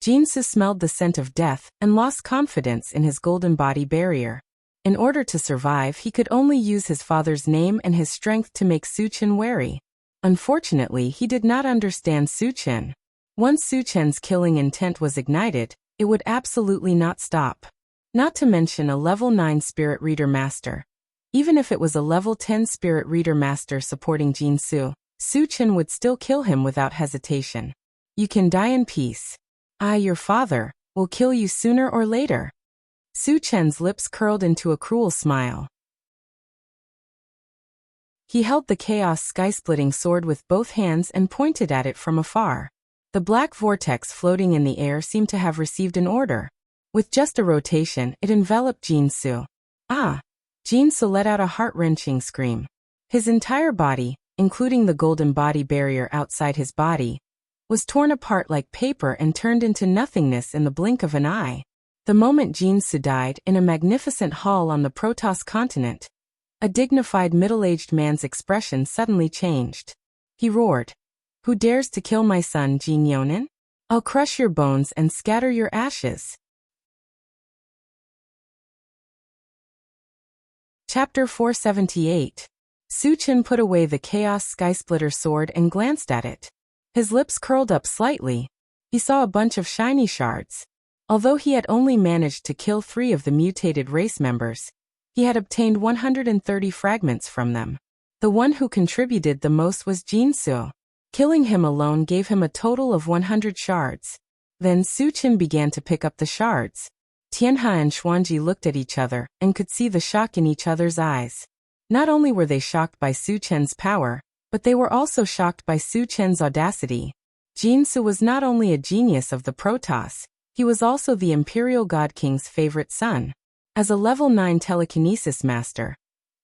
Jin Su smelled the scent of death and lost confidence in his golden body barrier. In order to survive, he could only use his father's name and his strength to make Suchin wary. Unfortunately, he did not understand Suchin. Once Suchin's killing intent was ignited, it would absolutely not stop. Not to mention a level 9 Spirit Reader Master. Even if it was a level 10 Spirit Reader Master supporting Jin Su, Suchin would still kill him without hesitation. You can die in peace. I, your father, will kill you sooner or later. Suchin's lips curled into a cruel smile. He held the Chaos Sky-Splitting Sword with both hands and pointed at it from afar. The black vortex floating in the air seemed to have received an order. With just a rotation, it enveloped Jin Su. Ah! Jin Su let out a heart-wrenching scream. His entire body, including the golden body barrier outside his body, was torn apart like paper and turned into nothingness in the blink of an eye. The moment Jin Su died in a magnificent hall on the Protoss continent, a dignified middle-aged man's expression suddenly changed. He roared. Who dares to kill my son Jin Yonan? I'll crush your bones and scatter your ashes. Chapter 478. Suchin put away the Chaos Skysplitter sword and glanced at it. His lips curled up slightly. He saw a bunch of shiny shards. Although he had only managed to kill 3 of the mutated race members, he had obtained 130 fragments from them. The one who contributed the most was Jinsu. Killing him alone gave him a total of 100 shards. Then Suchin began to pick up the shards. Tianhe and Xuanji looked at each other and could see the shock in each other's eyes. Not only were they shocked by Suchen's power, but they were also shocked by Suchen's audacity. Jinsu was not only a genius of the Protoss, he was also the Imperial God King's favorite son. As a level 9 telekinesis master,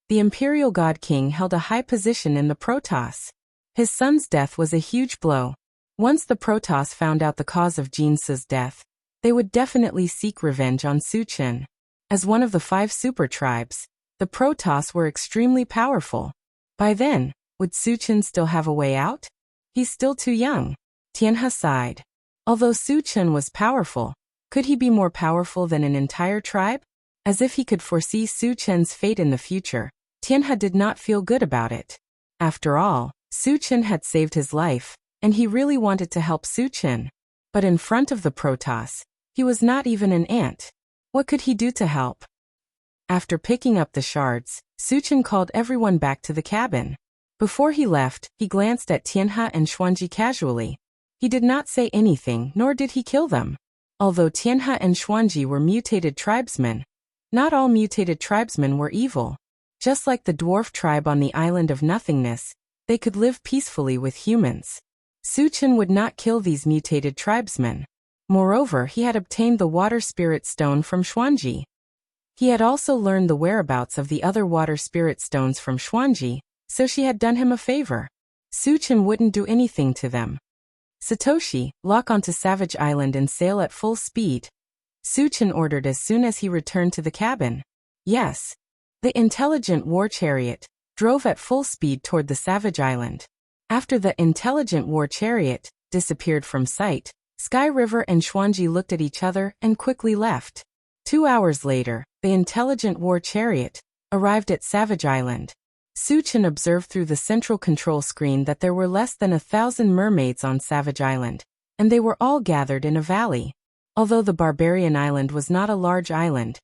the Imperial God King held a high position in the Protoss. His son's death was a huge blow. Once the Protoss found out the cause of Jinsu's death, they would definitely seek revenge on Suchin. As one of the 5 super tribes, the Protoss were extremely powerful. By then, would Suchin still have a way out? He's still too young. Tianhe sighed. Although Suchin was powerful, could he be more powerful than an entire tribe? As if he could foresee Suchin's fate in the future, Tianhe did not feel good about it. After all, Suchin had saved his life, and he really wanted to help Suchin. But in front of the Protoss, he was not even an ant. What could he do to help? After picking up the shards, Suchin called everyone back to the cabin. Before he left, he glanced at Tianhe and Xuanji casually. He did not say anything, nor did he kill them. Although Tianhe and Xuanji were mutated tribesmen, not all mutated tribesmen were evil. Just like the dwarf tribe on the island of nothingness, they could live peacefully with humans. Suchin would not kill these mutated tribesmen. Moreover, he had obtained the water spirit stone from Xuanji. He had also learned the whereabouts of the other water spirit stones from Xuanji, so she had done him a favor. Suchin wouldn't do anything to them. Satoshi, lock onto Savage Island and sail at full speed, Suchin ordered as soon as he returned to the cabin. Yes. The intelligent war chariot drove at full speed toward the Savage Island. After the intelligent war chariot disappeared from sight, Sky River and Xuanji looked at each other and quickly left. 2 hours later, the intelligent war chariot arrived at Savage Island. Suchin observed through the central control screen that there were less than 1,000 mermaids on Savage Island, and they were all gathered in a valley. Although the Barbarian Island was not a large island,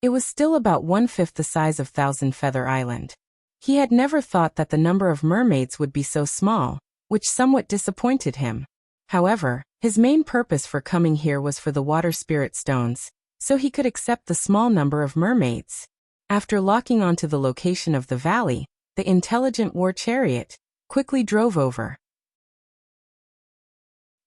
it was still about 1/5 the size of Thousand Feather Island. He had never thought that the number of mermaids would be so small, which somewhat disappointed him. However, his main purpose for coming here was for the water spirit stones, so he could accept the small number of mermaids. After locking onto the location of the valley, the intelligent war chariot quickly drove over.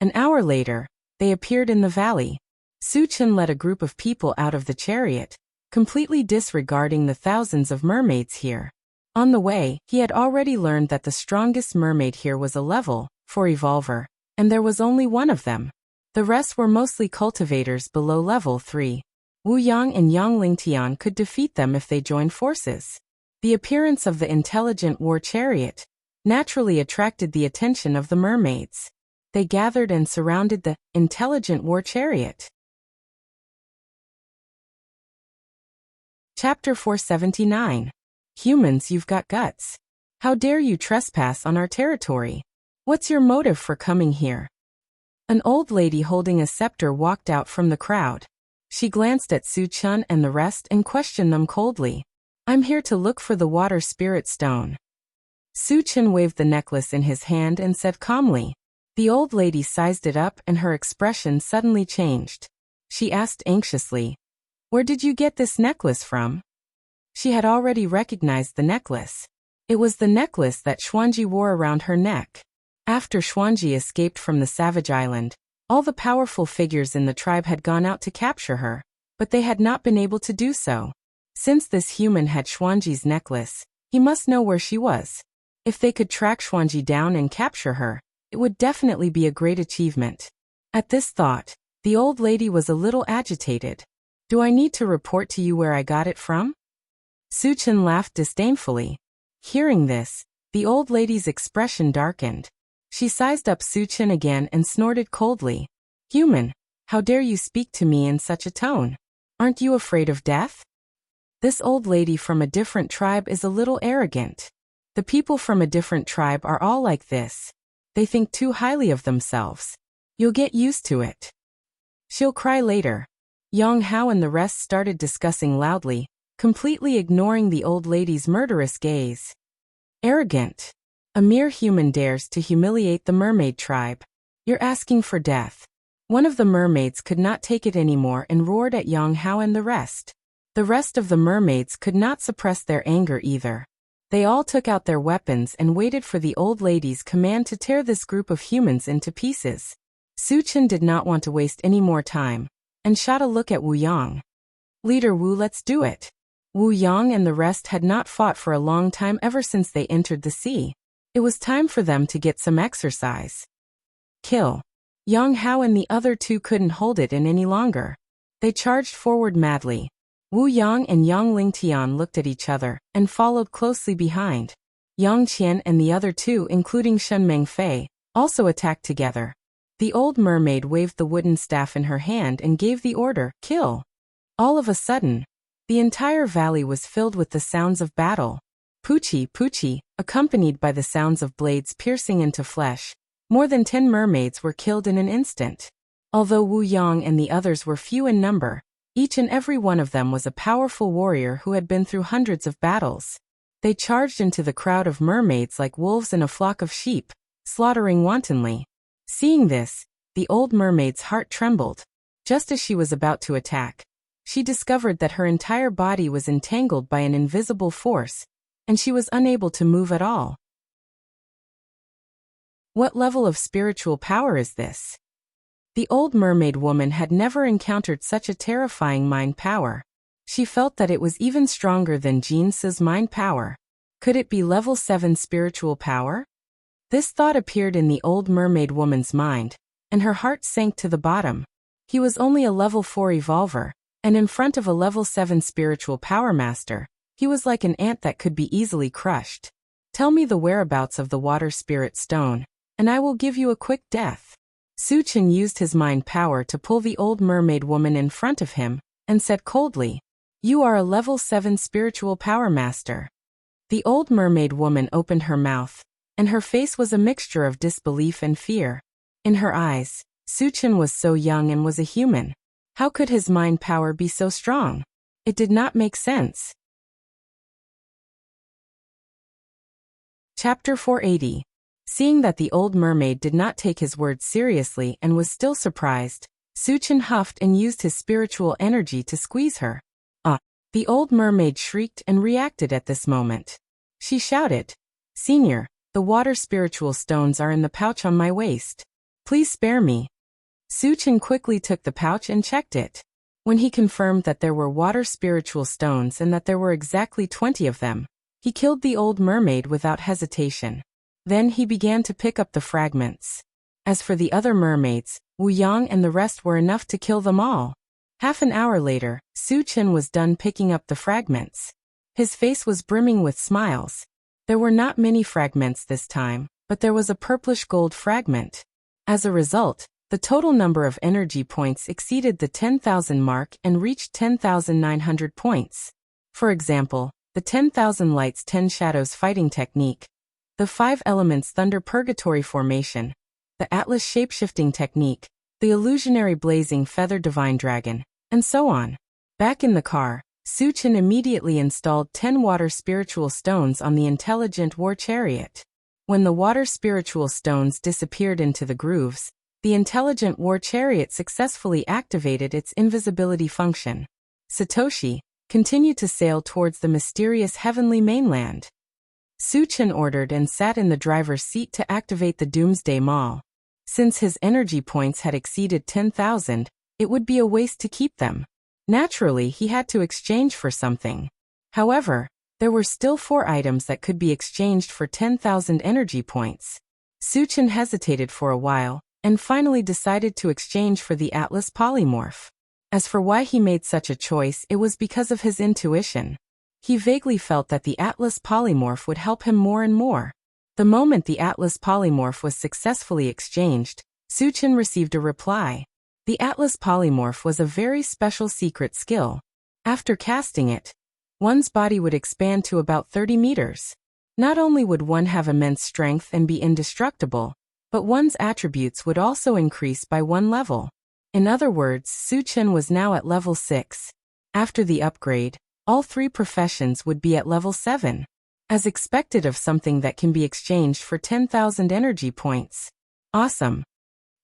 An hour later, they appeared in the valley. Suchin led a group of people out of the chariot, completely disregarding the thousands of mermaids here. On the way, he had already learned that the strongest mermaid here was a level 4 evolver, and there was only one of them. The rest were mostly cultivators below level 3. Wu Yang and Yang Lingtian could defeat them if they joined forces. The appearance of the intelligent war chariot naturally attracted the attention of the mermaids. They gathered and surrounded the intelligent war chariot. Chapter 479. Humans, you've got guts. How dare you trespass on our territory? What's your motive for coming here? An old lady holding a scepter walked out from the crowd. She glanced at Suchin and the rest and questioned them coldly. I'm here to look for the water spirit stone. Suchin waved the necklace in his hand and said calmly. The old lady sized it up and her expression suddenly changed. She asked anxiously, "Where did you get this necklace from?" She had already recognized the necklace. It was the necklace that Xuanji wore around her neck. After Xuanji escaped from the Savage Island, all the powerful figures in the tribe had gone out to capture her, but they had not been able to do so. Since this human had Xuanji's necklace, he must know where she was. If they could track Xuanji down and capture her, it would definitely be a great achievement. At this thought, the old lady was a little agitated. Do I need to report to you where I got it from? Suchin laughed disdainfully. Hearing this, the old lady's expression darkened. She sized up Suchin again and snorted coldly. Human, how dare you speak to me in such a tone? Aren't you afraid of death? This old lady from a different tribe is a little arrogant. The people from a different tribe are all like this. They think too highly of themselves. You'll get used to it. She'll cry later. Yang Hao and the rest started discussing loudly, completely ignoring the old lady's murderous gaze. Arrogant. A mere human dares to humiliate the mermaid tribe. You're asking for death. One of the mermaids could not take it anymore and roared at Yang Hao and the rest. The rest of the mermaids could not suppress their anger either. They all took out their weapons and waited for the old lady's command to tear this group of humans into pieces. Su Chen did not want to waste any more time, and shot a look at Wu Yang. Leader Wu, let's do it. Wu Yang and the rest had not fought for a long time ever since they entered the sea. It was time for them to get some exercise. Kill. Yang Hao and the other two couldn't hold it in any longer. They charged forward madly. Wu Yang and Yang Lingtian looked at each other and followed closely behind. Yang Qian and the other two, including Shen Mengfei, also attacked together. The old mermaid waved the wooden staff in her hand and gave the order, kill. All of a sudden, the entire valley was filled with the sounds of battle. Poochie, poochie, accompanied by the sounds of blades piercing into flesh. More than 10 mermaids were killed in an instant. Although Wu Yang and the others were few in number, each and every one of them was a powerful warrior who had been through hundreds of battles. They charged into the crowd of mermaids like wolves in a flock of sheep, slaughtering wantonly. Seeing this, the old mermaid's heart trembled. Just as she was about to attack, she discovered that her entire body was entangled by an invisible force, and she was unable to move at all. What level of spiritual power is this? The old mermaid woman had never encountered such a terrifying mind power. She felt that it was even stronger than Jin Si's mind power. Could it be level 7 spiritual power? This thought appeared in the old mermaid woman's mind, and her heart sank to the bottom. He was only a level 4 evolver, and in front of a level 7 spiritual power master, he was like an ant that could be easily crushed. Tell me the whereabouts of the water spirit stone, and I will give you a quick death. Su Chen used his mind power to pull the old mermaid woman in front of him, and said coldly, "You are a level 7 spiritual power master." The old mermaid woman opened her mouth, and her face was a mixture of disbelief and fear. In her eyes, Su Chen was so young and was a human. How could his mind power be so strong? It did not make sense. Chapter 480. Seeing that the old mermaid did not take his words seriously and was still surprised, Su Chen huffed and used his spiritual energy to squeeze her. The old mermaid shrieked and reacted at this moment. She shouted, "Senior, the water spiritual stones are in the pouch on my waist. Please spare me." Su Chen quickly took the pouch and checked it. When he confirmed that there were water spiritual stones and that there were exactly 20 of them, he killed the old mermaid without hesitation. Then he began to pick up the fragments. As for the other mermaids, Wu Yang and the rest were enough to kill them all. Half an hour later, Su Chen was done picking up the fragments. His face was brimming with smiles. There were not many fragments this time, but there was a purplish gold fragment. As a result, the total number of energy points exceeded the 10,000 mark and reached 10,900 points. For example, the 10,000 lights 10 shadows fighting technique, the 5 elements thunder purgatory formation, the Atlas shapeshifting technique, the illusionary blazing feather divine dragon, and so on. Back in the car, Su Chen immediately installed 10 water spiritual stones on the intelligent war chariot. When the water spiritual stones disappeared into the grooves, the intelligent war chariot successfully activated its invisibility function. Satoshi, continue to sail towards the mysterious heavenly mainland. Su Chen ordered and sat in the driver's seat to activate the Doomsday Mall. Since his energy points had exceeded 10,000, it would be a waste to keep them. Naturally, he had to exchange for something. However, there were still 4 items that could be exchanged for 10,000 energy points. Su Chen hesitated for a while, and finally decided to exchange for the Atlas polymorph. As for why he made such a choice, it was because of his intuition. He vaguely felt that the Atlas polymorph would help him more and more. The moment the Atlas polymorph was successfully exchanged, Su Chen received a reply. The Atlas Polymorph was a very special secret skill. After casting it, one's body would expand to about 30 meters. Not only would one have immense strength and be indestructible, but one's attributes would also increase by one level. In other words, Su-Chen was now at level 6. After the upgrade, all 3 professions would be at level 7. As expected of something that can be exchanged for 10,000 energy points. Awesome.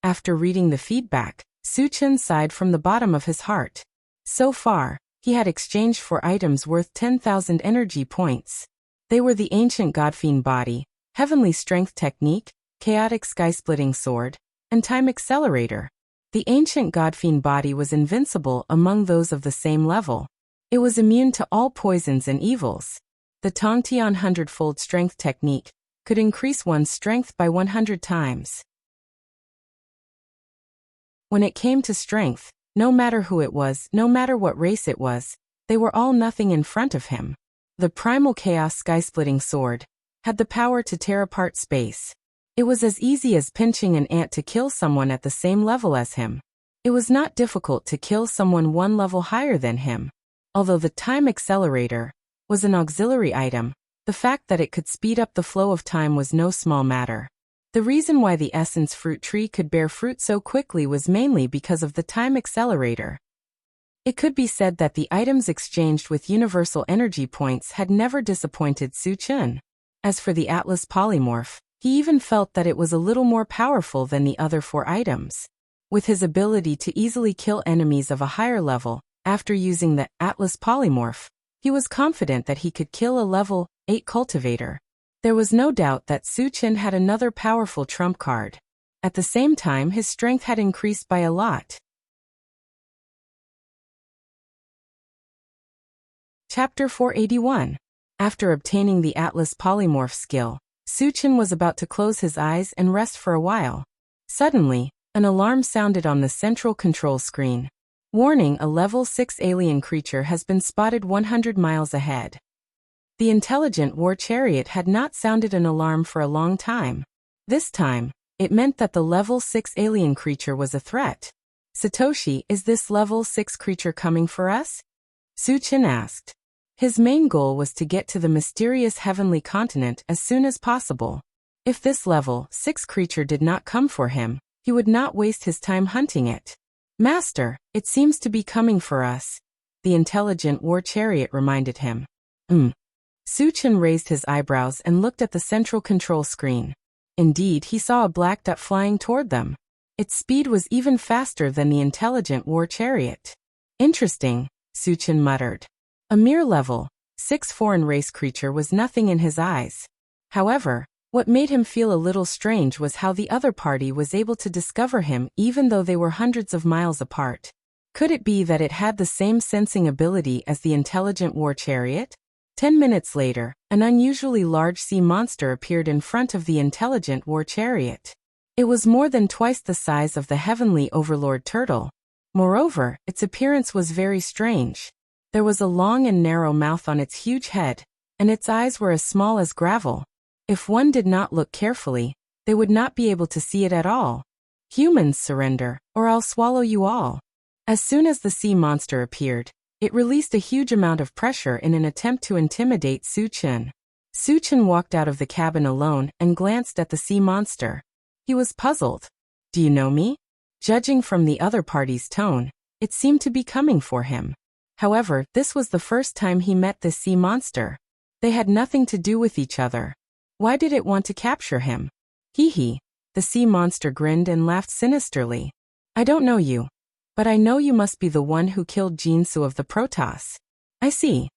After reading the feedback, Su-Chen sighed from the bottom of his heart. So far, he had exchanged for items worth 10,000 energy points. They were the Ancient Godfiend Body, Heavenly Strength Technique, Chaotic Sky-Splitting Sword, and Time Accelerator. The Ancient Godfiend Body was invincible among those of the same level. It was immune to all poisons and evils. The Tongtian 100-fold Strength Technique could increase one's strength by 100 times. When it came to strength, no matter who it was, no matter what race it was, they were all nothing in front of him. The Primal Chaos Sky-Splitting Sword had the power to tear apart space. It was as easy as pinching an ant to kill someone at the same level as him. It was not difficult to kill someone one level higher than him. Although the Time Accelerator was an auxiliary item, the fact that it could speed up the flow of time was no small matter. The reason why the Essence Fruit Tree could bear fruit so quickly was mainly because of the Time Accelerator. It could be said that the items exchanged with universal energy points had never disappointed Su-Chen. As for the Atlas Polymorph, he even felt that it was a little more powerful than the other 4 items. With his ability to easily kill enemies of a higher level, after using the Atlas Polymorph, he was confident that he could kill a level 8 cultivator. There was no doubt that Su-Chen had another powerful trump card. At the same time, his strength had increased by a lot. Chapter 481. After obtaining the Atlas Polymorph skill, Su-Chen was about to close his eyes and rest for a while. Suddenly, an alarm sounded on the central control screen. Warning: a level 6 alien creature has been spotted 100 miles ahead. The intelligent war chariot had not sounded an alarm for a long time. This time, it meant that the level 6 alien creature was a threat. Satoshi, is this level 6 creature coming for us? Su-Chen asked. His main goal was to get to the mysterious heavenly continent as soon as possible. If this level 6 creature did not come for him, he would not waste his time hunting it. Master, it seems to be coming for us, the intelligent war chariot reminded him. Su-Chen raised his eyebrows and looked at the central control screen. Indeed, he saw a black dot flying toward them. Its speed was even faster than the intelligent war chariot. Interesting, Su-Chen muttered. A mere level 6 foreign race creature was nothing in his eyes. However, what made him feel a little strange was how the other party was able to discover him even though they were hundreds of miles apart. Could it be that it had the same sensing ability as the intelligent war chariot? 10 minutes later, an unusually large sea monster appeared in front of the intelligent war chariot. It was more than twice the size of the heavenly overlord turtle. Moreover, its appearance was very strange. There was a long and narrow mouth on its huge head, and its eyes were as small as gravel. If one did not look carefully, they would not be able to see it at all. Humans, surrender, or I'll swallow you all. As soon as the sea monster appeared, it released a huge amount of pressure in an attempt to intimidate Su-Chen. Su-Chen walked out of the cabin alone and glanced at the sea monster. He was puzzled. Do you know me? Judging from the other party's tone, it seemed to be coming for him. However, this was the first time he met this sea monster. They had nothing to do with each other. Why did it want to capture him? Hee. The sea monster grinned and laughed sinisterly. I don't know you, but I know you must be the one who killed Jinsu of the Protoss. I see.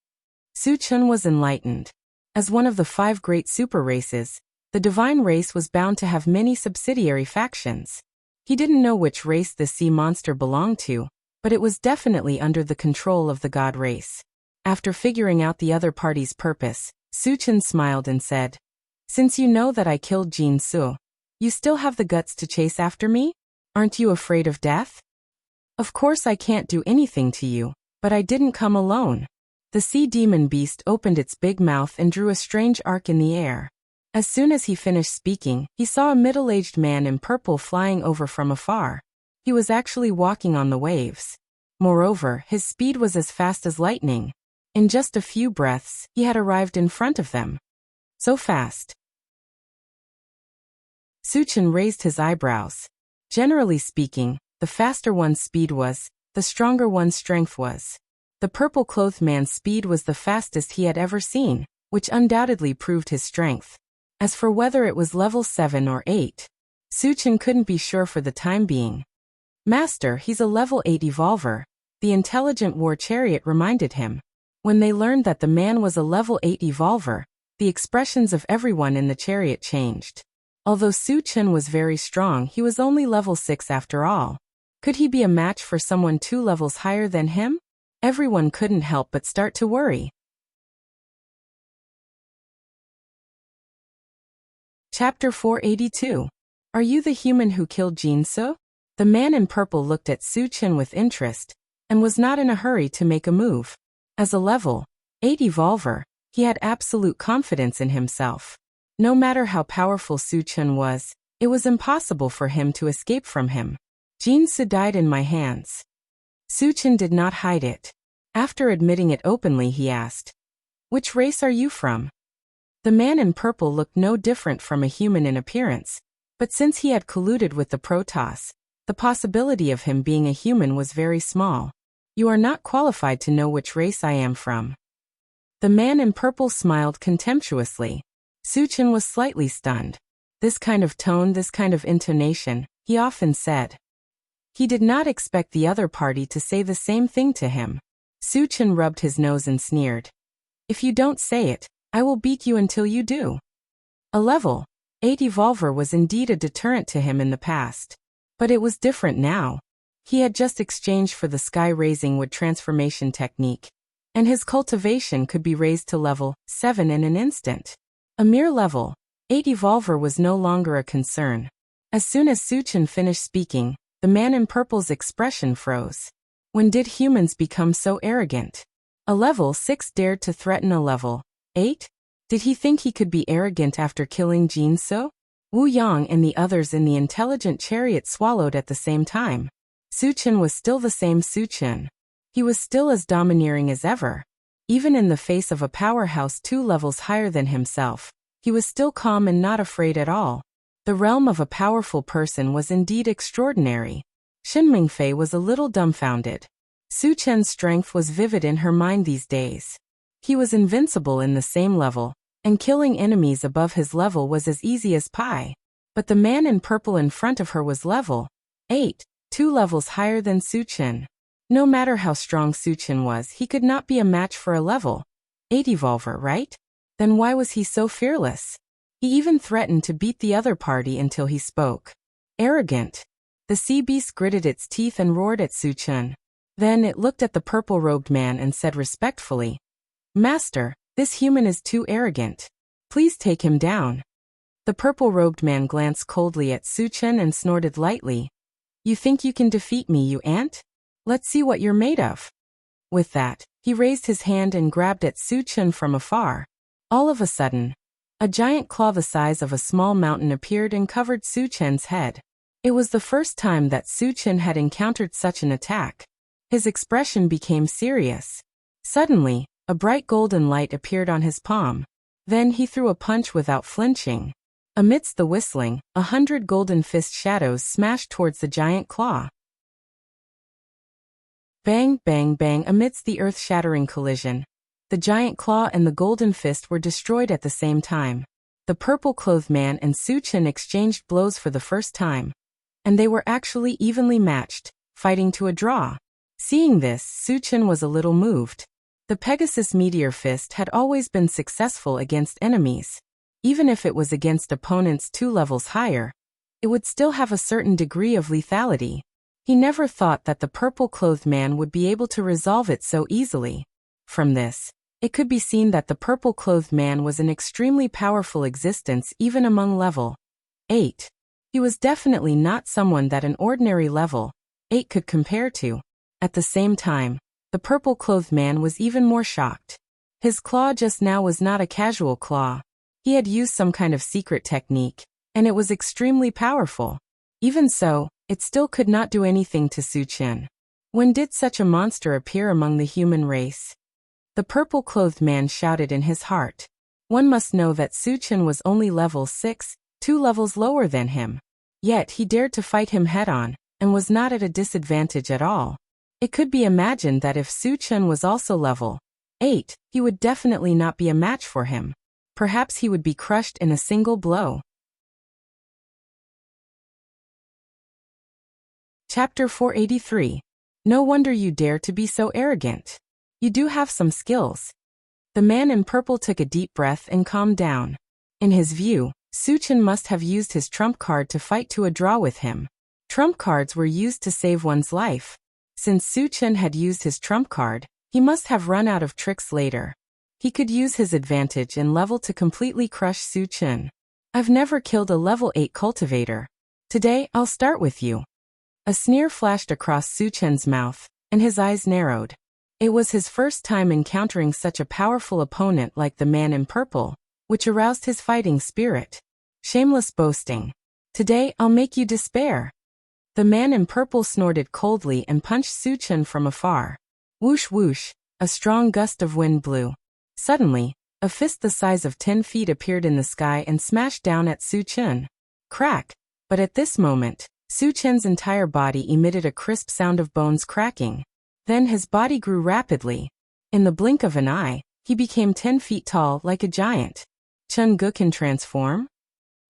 Su-Chen was enlightened. As one of the 5 great super races, the divine race was bound to have many subsidiary factions. He didn't know which race the sea monster belonged to, but it was definitely under the control of the god race. After figuring out the other party's purpose, Su-Chen smiled and said, Since you know that I killed Jinsu, you still have the guts to chase after me? Aren't you afraid of death? Of course I can't do anything to you, but I didn't come alone. The sea demon beast opened its big mouth and drew a strange arc in the air. As soon as he finished speaking, he saw a middle-aged man in purple flying over from afar. He was actually walking on the waves. Moreover, his speed was as fast as lightning. In just a few breaths, he had arrived in front of them. So fast. Suchin raised his eyebrows. Generally speaking, the faster one's speed was, the stronger one's strength was. The purple-clothed man's speed was the fastest he had ever seen, which undoubtedly proved his strength. As for whether it was level 7 or 8, Suchin couldn't be sure for the time being. Master, he's a level 8 evolver, the intelligent war chariot reminded him. When they learned that the man was a level 8 evolver, the expressions of everyone in the chariot changed. Although Suchin was very strong, he was only level 6 after all. Could he be a match for someone 2 levels higher than him? Everyone couldn't help but start to worry. Chapter 482. Are you the human who killed Jinsu? The man in purple looked at Suchin with interest, and was not in a hurry to make a move. As a level 8 evolver, he had absolute confidence in himself. No matter how powerful Suchin was, it was impossible for him to escape from him. Jinsu died in my hands. Suchin did not hide it. After admitting it openly, he asked, "Which race are you from?" The man in purple looked no different from a human in appearance, but since he had colluded with the Protoss, the possibility of him being a human was very small. You are not qualified to know which race I am from. The man in purple smiled contemptuously. Suchin was slightly stunned. This kind of tone, this kind of intonation, he often said. He did not expect the other party to say the same thing to him. Suchin rubbed his nose and sneered. If you don't say it, I will beat you until you do. A level 8 evolver was indeed a deterrent to him in the past. But it was different now. He had just exchanged for the sky-raising wood transformation technique, and his cultivation could be raised to level 7 in an instant. A mere level 8 evolver was no longer a concern. As soon as Suchin finished speaking, the man in purple's expression froze. When did humans become so arrogant? A level 6 dared to threaten a level 8? Did he think he could be arrogant after killing Jinsu? Wu Yang and the others in the intelligent chariot swallowed at the same time. Suchin was still the same Suchin. He was still as domineering as ever. Even in the face of a powerhouse 2 levels higher than himself, he was still calm and not afraid at all. The realm of a powerful person was indeed extraordinary. Shin Mingfei was a little dumbfounded. Suchin's strength was vivid in her mind these days. He was invincible in the same level, and killing enemies above his level was as easy as pie. But the man in purple in front of her was level 8, 2 levels higher than Suchin. No matter how strong Suchin was, he could not be a match for a level 8 evolver, right? Then why was he so fearless? He even threatened to beat the other party until he spoke. Arrogant. The sea beast gritted its teeth and roared at Suchin. Then it looked at the purple-robed man and said respectfully, "Master, this human is too arrogant. Please take him down." The purple-robed man glanced coldly at Suchin and snorted lightly. "You think you can defeat me, you ant? Let's see what you're made of." With that, he raised his hand and grabbed at Suchin from afar. All of a sudden, a giant claw the size of a small mountain appeared and covered Suchin's head. It was the first time that Suchin had encountered such an attack. His expression became serious. Suddenly, a bright golden light appeared on his palm. Then he threw a punch without flinching. Amidst the whistling, 100 golden fist shadows smashed towards the giant claw. Bang, bang, bang. Amidst the earth-shattering collision, the giant claw and the golden fist were destroyed at the same time. The purple-clothed man and Suchin exchanged blows for the first time. And they were actually evenly matched, fighting to a draw. Seeing this, Suchin was a little moved. The Pegasus Meteor Fist had always been successful against enemies. Even if it was against opponents 2 levels higher, it would still have a certain degree of lethality. He never thought that the purple-clothed man would be able to resolve it so easily. From this, it could be seen that the purple-clothed man was an extremely powerful existence even among level 8. He was definitely not someone that an ordinary level 8 could compare to. At the same time, the purple-clothed man was even more shocked. His claw just now was not a casual claw. He had used some kind of secret technique, and it was extremely powerful. Even so, it still could not do anything to Su Chen. When did such a monster appear among the human race? The purple-clothed man shouted in his heart. One must know that Su Chen was only level 6, 2 levels lower than him. Yet he dared to fight him head-on, and was not at a disadvantage at all. It could be imagined that if Su Chen was also level 8, he would definitely not be a match for him. Perhaps he would be crushed in a single blow. Chapter 483. No wonder you dare to be so arrogant. You do have some skills. The man in purple took a deep breath and calmed down. In his view, Su Chen must have used his trump card to fight to a draw with him. Trump cards were used to save one's life. Since Su Chen had used his trump card, he must have run out of tricks later. He could use his advantage in level to completely crush Su Chen. I've never killed a level 8 cultivator. Today, I'll start with you. A sneer flashed across Su Chen's mouth, and his eyes narrowed. It was his first time encountering such a powerful opponent like the man in purple, which aroused his fighting spirit. Shameless boasting. Today, I'll make you despair. The man in purple snorted coldly and punched Su Chen from afar. Whoosh whoosh, a strong gust of wind blew. Suddenly, a fist the size of 10 feet appeared in the sky and smashed down at Su Chen. Crack! But at this moment, Su Chen's entire body emitted a crisp sound of bones cracking. Then his body grew rapidly. In the blink of an eye, he became 10 feet tall like a giant. Chen Gu can transform?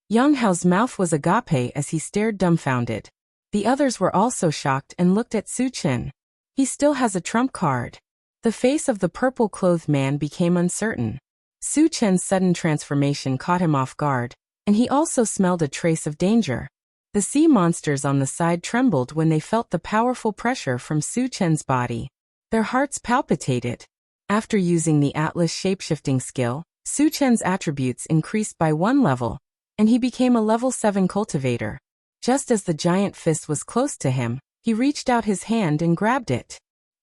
Yang Hao's mouth was agape as he stared dumbfounded. The others were also shocked and looked at Su Chen. He still has a trump card. The face of the purple-clothed man became uncertain. Su Chen's sudden transformation caught him off guard, and he also smelled a trace of danger. The sea monsters on the side trembled when they felt the powerful pressure from Su Chen's body. Their hearts palpitated. After using the Atlas shapeshifting skill, Su Chen's attributes increased by 1 level, and he became a level 7 cultivator. Just as the giant fist was close to him, he reached out his hand and grabbed it.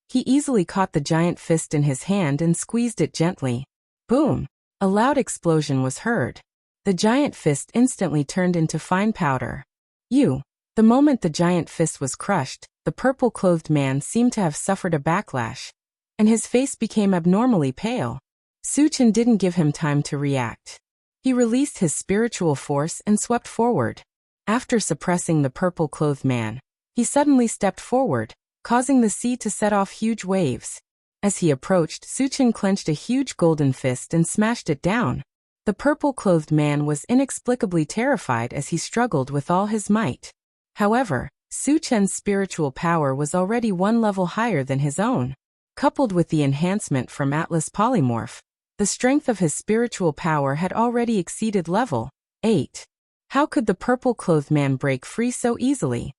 He easily caught the giant fist in his hand and squeezed it gently. Boom! A loud explosion was heard. The giant fist instantly turned into fine powder. The moment the giant fist was crushed, the purple-clothed man seemed to have suffered a backlash, and his face became abnormally pale. Su Chen didn't give him time to react. He released his spiritual force and swept forward. After suppressing the purple-clothed man, he suddenly stepped forward, causing the sea to set off huge waves. As he approached, Su Chen clenched a huge golden fist and smashed it down. The purple-clothed man was inexplicably terrified as he struggled with all his might. However, Su Chen's spiritual power was already 1 level higher than his own. Coupled with the enhancement from Atlas Polymorph, the strength of his spiritual power had already exceeded level 8. How could the purple-clothed man break free so easily?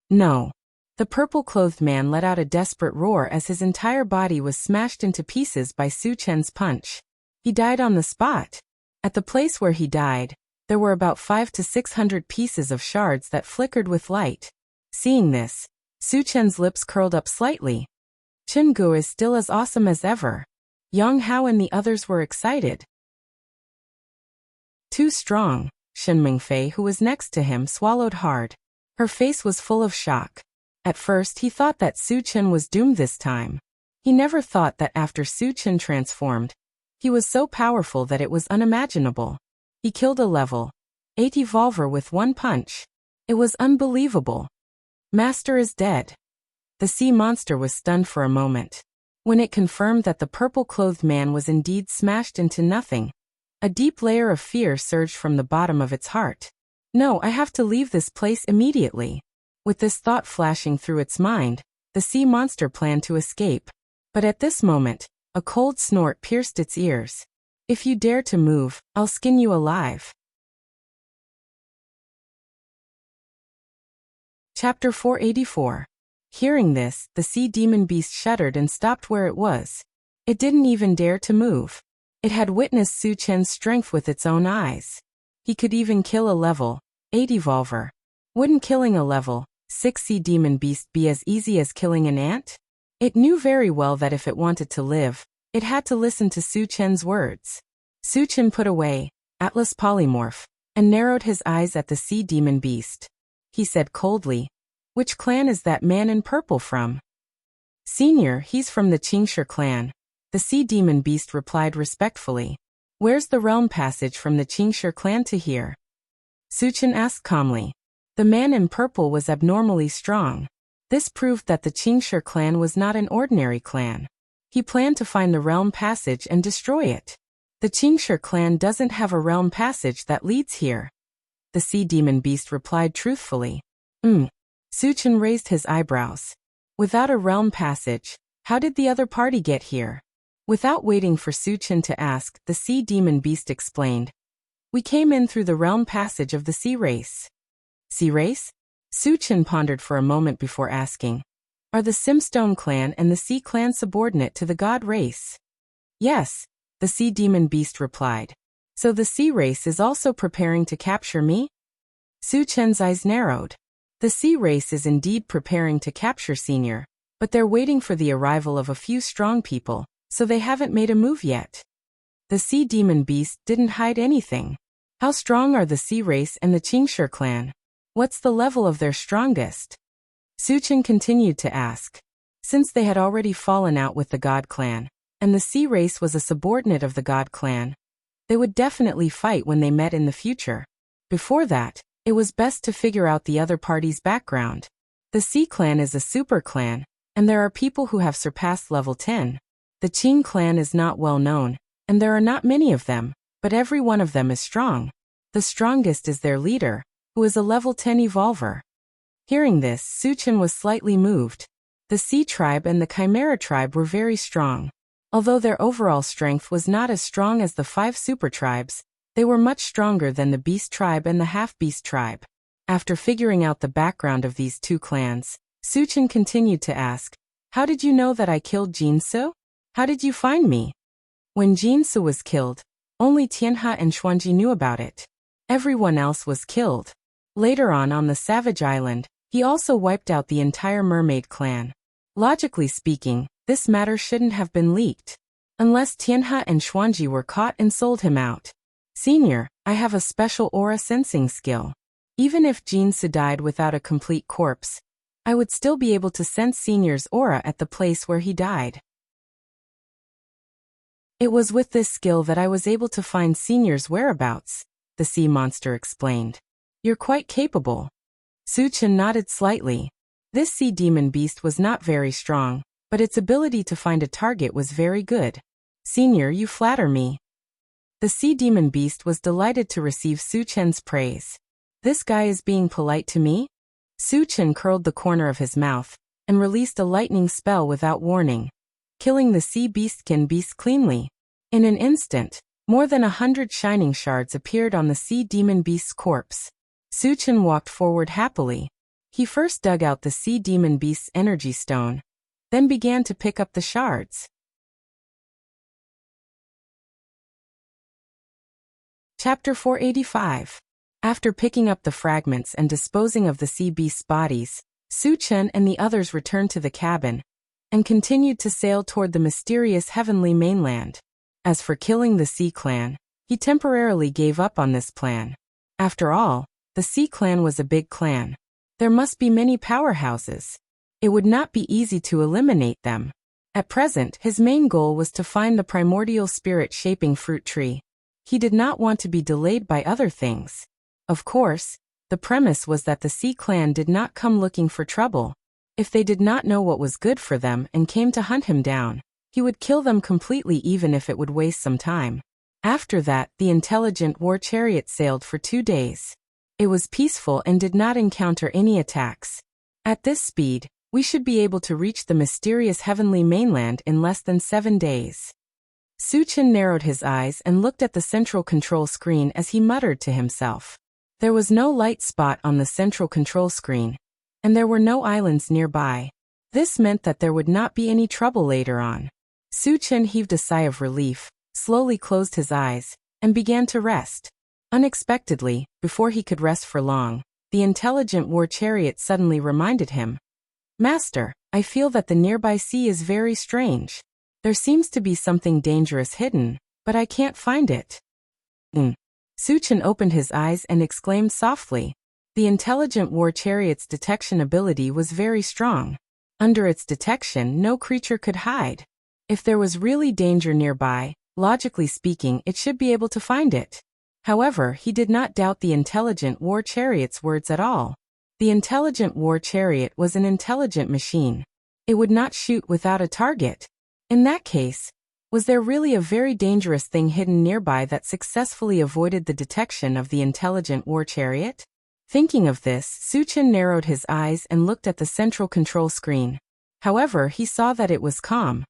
No. The purple-clothed man let out a desperate roar as his entire body was smashed into pieces by Su Chen's punch. He died on the spot. At the place where he died, there were about 500 to 600 pieces of shards that flickered with light. Seeing this, Su Chen's lips curled up slightly. Chen Gu is still as awesome as ever. Yang Hao and the others were excited. Too strong. Shen Mingfei, who was next to him, swallowed hard. Her face was full of shock. At first he thought that Su Chen was doomed this time. He never thought that after Su Chen transformed, he was so powerful that it was unimaginable. He killed a level 8 evolver with 1 punch. It was unbelievable. Master is dead. The sea monster was stunned for a moment. When it confirmed that the purple-clothed man was indeed smashed into nothing, a deep layer of fear surged from the bottom of its heart. No, I have to leave this place immediately. With this thought flashing through its mind, the sea monster planned to escape. But at this moment, a cold snort pierced its ears. If you dare to move, I'll skin you alive. Chapter 484. Hearing this, the sea demon beast shuddered and stopped where it was. It didn't even dare to move. It had witnessed Su Chen's strength with its own eyes. He could even kill a level 8 evolver. Wouldn't killing a level 6 sea demon beast be as easy as killing an ant? It knew very well that if it wanted to live, it had to listen to Su Chen's words. Su Chen put away Atlas Polymorph and narrowed his eyes at the sea demon beast. He said coldly, Which clan is that man in purple from? Senior, he's from the Qingshi clan. The sea demon beast replied respectfully. Where's the realm passage from the Qingshi clan to here? Suchen asked calmly. The man in purple was abnormally strong. This proved that the Qingshi clan was not an ordinary clan. He planned to find the realm passage and destroy it. The Qingshi clan doesn't have a realm passage that leads here. The sea demon beast replied truthfully. Suchen raised his eyebrows. Without a realm passage, how did the other party get here? Without waiting for Suchen to ask, the sea demon beast explained. We came in through the realm passage of the sea race. Sea race? Suchen pondered for a moment before asking. Are the Simstone clan and the sea clan subordinate to the god race? Yes, the sea demon beast replied. So the sea race is also preparing to capture me? Suchen's eyes narrowed. The sea race is indeed preparing to capture Senior, but they're waiting for the arrival of a few strong people, so they haven't made a move yet. The sea demon beast didn't hide anything. How strong are the sea race and the Qingshi clan? What's the level of their strongest? Suchen continued to ask. Since they had already fallen out with the god clan, and the sea race was a subordinate of the god clan, they would definitely fight when they met in the future. Before that, it was best to figure out the other party's background. The Sea clan is a super clan, and there are people who have surpassed level 10. The Qing clan is not well known, and there are not many of them, but every one of them is strong. The strongest is their leader, who is a level 10 evolver. Hearing this, Suchen was slightly moved. The Sea tribe and the Chimera tribe were very strong. Although their overall strength was not as strong as the 5 super tribes, they were much stronger than the Beast tribe and the Half-Beast tribe. After figuring out the background of these two clans, Suchen continued to ask, how did you know that I killed Jinsu? How did you find me? When Jinsu was killed, only Tianhe and Xuanji knew about it. Everyone else was killed. Later on the Savage Island, he also wiped out the entire Mermaid clan. Logically speaking, this matter shouldn't have been leaked. Unless Tianhe and Xuanji were caught and sold him out. Senior, I have a special aura sensing skill. Even if Jinsu died without a complete corpse, I would still be able to sense Senior's aura at the place where he died. It was with this skill that I was able to find Senior's whereabouts, the sea monster explained. You're quite capable. Suchen nodded slightly. This sea demon beast was not very strong, but its ability to find a target was very good. Senior, you flatter me. The sea demon beast was delighted to receive Suchen's praise. This guy is being polite to me? Suchen curled the corner of his mouth and released a lightning spell without warning, killing the sea beastkin beast cleanly. In an instant, more than 100 shining shards appeared on the sea demon beast's corpse. Suchen walked forward happily. He first dug out the sea demon beast's energy stone, then began to pick up the shards. Chapter 485. After picking up the fragments and disposing of the sea beast's bodies, Suchen and the others returned to the cabin and continued to sail toward the mysterious heavenly mainland. As for killing the Sea clan, he temporarily gave up on this plan. After all, the Sea clan was a big clan. There must be many powerhouses. It would not be easy to eliminate them. At present, his main goal was to find the primordial spirit-shaping fruit tree. He did not want to be delayed by other things. Of course, the premise was that the Sea clan did not come looking for trouble. If they did not know what was good for them and came to hunt him down, he would kill them completely even if it would waste some time. After that, the intelligent war chariot sailed for 2 days. It was peaceful and did not encounter any attacks. At this speed, we should be able to reach the mysterious heavenly mainland in less than 7 days. Suchen narrowed his eyes and looked at the central control screen as he muttered to himself. There was no light spot on the central control screen, and there were no islands nearby. This meant that there would not be any trouble later on. Suchen heaved a sigh of relief, slowly closed his eyes, and began to rest. Unexpectedly, before he could rest for long, the intelligent war chariot suddenly reminded him. Master, I feel that the nearby sea is very strange. There seems to be something dangerous hidden, but I can't find it. Suchen opened his eyes and exclaimed softly. The intelligent war chariot's detection ability was very strong. Under its detection, no creature could hide. If there was really danger nearby, logically speaking, it should be able to find it. However, he did not doubt the intelligent war chariot's words at all. The intelligent war chariot was an intelligent machine. It would not shoot without a target. In that case, was there really a very dangerous thing hidden nearby that successfully avoided the detection of the intelligent war chariot? Thinking of this, Suchin narrowed his eyes and looked at the central control screen. However, he saw that it was calm.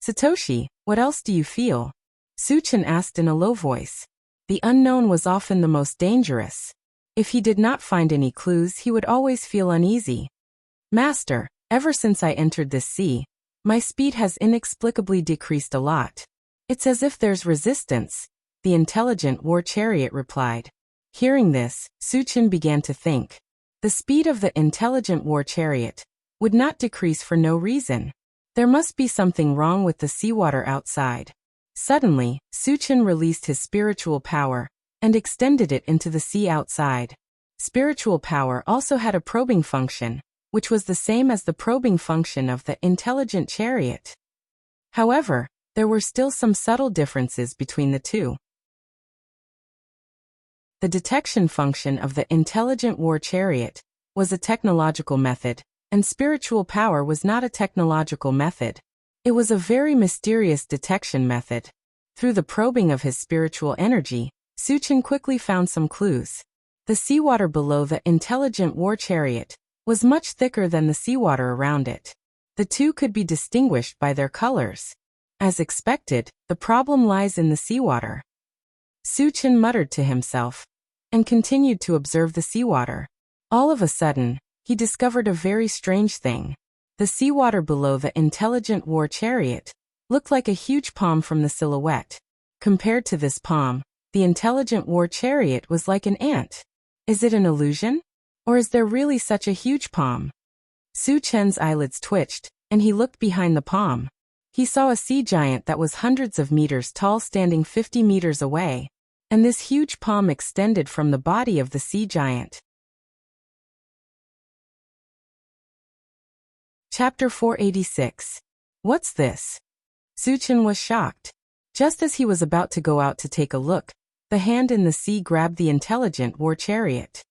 Satoshi, what else do you feel? Suchin asked in a low voice. The unknown was often the most dangerous. If he did not find any clues, he would always feel uneasy. Master, ever since I entered this sea, my speed has inexplicably decreased a lot. It's as if there's resistance, the intelligent war chariot replied. Hearing this, Suchin began to think. The speed of the intelligent war chariot would not decrease for no reason. There must be something wrong with the seawater outside. Suddenly, Suchin released his spiritual power and extended it into the sea outside. Spiritual power also had a probing function, which was the same as the probing function of the intelligent chariot. However, there were still some subtle differences between the two. The detection function of the intelligent war chariot was a technological method, and spiritual power was not a technological method. It was a very mysterious detection method. Through the probing of his spiritual energy, Suchin quickly found some clues. The seawater below the intelligent war chariot was much thicker than the seawater around it. The two could be distinguished by their colors. As expected, the problem lies in the seawater. Suchin muttered to himself and continued to observe the seawater. All of a sudden, he discovered a very strange thing. The seawater below the intelligent war chariot looked like a huge palm from the silhouette. Compared to this palm, the intelligent war chariot was like an ant. Is it an illusion? Or is there really such a huge palm? Suchin's eyelids twitched, and he looked behind the palm. He saw a sea giant that was hundreds of meters tall standing 50 meters away, and this huge palm extended from the body of the sea giant. Chapter 486. What's this? Suchin was shocked. Just as he was about to go out to take a look, the hand in the sea grabbed the intelligent war chariot.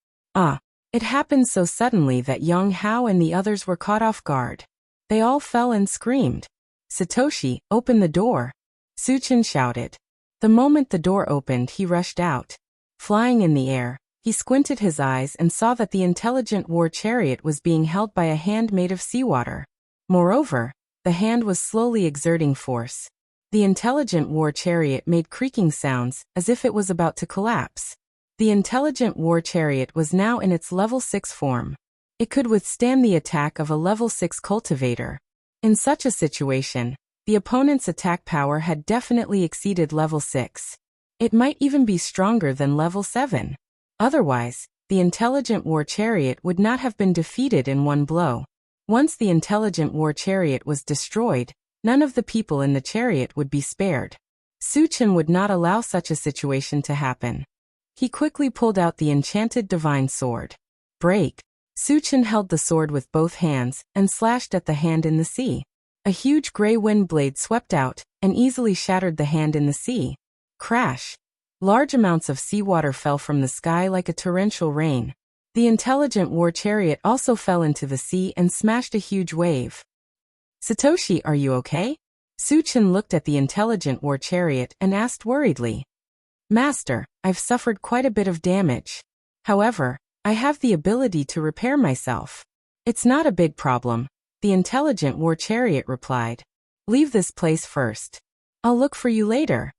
It happened so suddenly that Yang Hao and the others were caught off guard. They all fell and screamed. Satoshi, open the door! Suchin shouted. The moment the door opened, he rushed out. Flying in the air, he squinted his eyes and saw that the intelligent war chariot was being held by a hand made of seawater. Moreover, the hand was slowly exerting force. The intelligent war chariot made creaking sounds, as if it was about to collapse. The intelligent war chariot was now in its level 6 form. It could withstand the attack of a level 6 cultivator. In such a situation, the opponent's attack power had definitely exceeded level 6. It might even be stronger than level 7. Otherwise, the intelligent war chariot would not have been defeated in one blow. Once the intelligent war chariot was destroyed, none of the people in the chariot would be spared. Suchin would not allow such a situation to happen. He quickly pulled out the enchanted divine sword. Break! Suchin held the sword with both hands and slashed at the hand in the sea. A huge gray wind blade swept out and easily shattered the hand in the sea. Crash! Large amounts of seawater fell from the sky like a torrential rain. The intelligent war chariot also fell into the sea and smashed a huge wave. Satoshi, are you okay? Suchin looked at the intelligent war chariot and asked worriedly. Master, I've suffered quite a bit of damage. However, I have the ability to repair myself. It's not a big problem, the intelligent war chariot replied. Leave this place first. I'll look for you later.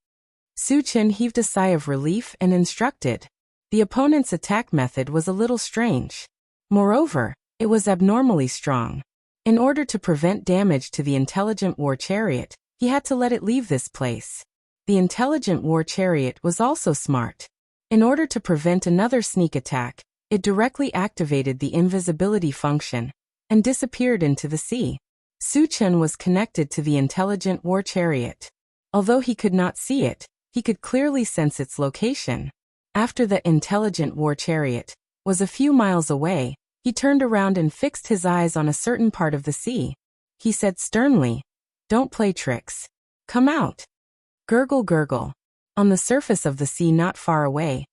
Suchin heaved a sigh of relief and instructed. The opponent's attack method was a little strange. Moreover, it was abnormally strong. In order to prevent damage to the intelligent war chariot, he had to let it leave this place. The intelligent war chariot was also smart. In order to prevent another sneak attack, it directly activated the invisibility function and disappeared into the sea. Suchin was connected to the intelligent war chariot. Although he could not see it, he could clearly sense its location. After the intelligent war chariot was a few miles away, he turned around and fixed his eyes on a certain part of the sea. He said sternly, "Don't play tricks. Come out." Gurgle gurgle. On the surface of the sea not far away,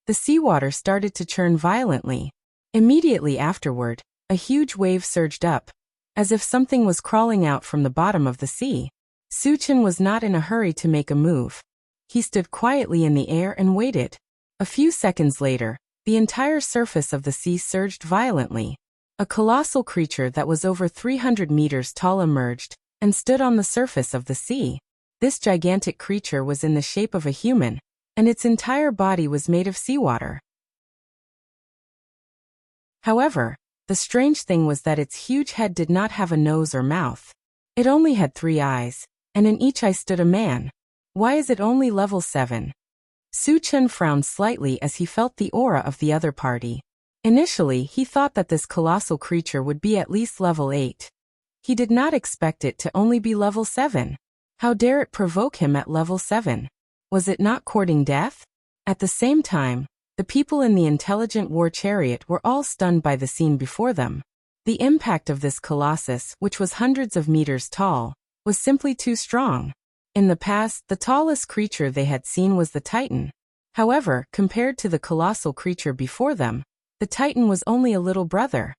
the seawater started to churn violently. Immediately afterward, a huge wave surged up, as if something was crawling out from the bottom of the sea. Suchin was not in a hurry to make a move. He stood quietly in the air and waited. A few seconds later, the entire surface of the sea surged violently. A colossal creature that was over 300 meters tall emerged and stood on the surface of the sea. This gigantic creature was in the shape of a human, and its entire body was made of seawater. However, the strange thing was that its huge head did not have a nose or mouth. It only had 3 eyes, and in each eye stood a man. Why is it only level 7? Suchin frowned slightly as he felt the aura of the other party. Initially, he thought that this colossal creature would be at least level 8. He did not expect it to only be level 7. How dare it provoke him at level 7? Was it not courting death? At the same time, the people in the intelligent war chariot were all stunned by the scene before them. The impact of this colossus, which was hundreds of meters tall, was simply too strong. In the past, the tallest creature they had seen was the Titan. However, compared to the colossal creature before them, the Titan was only a little brother.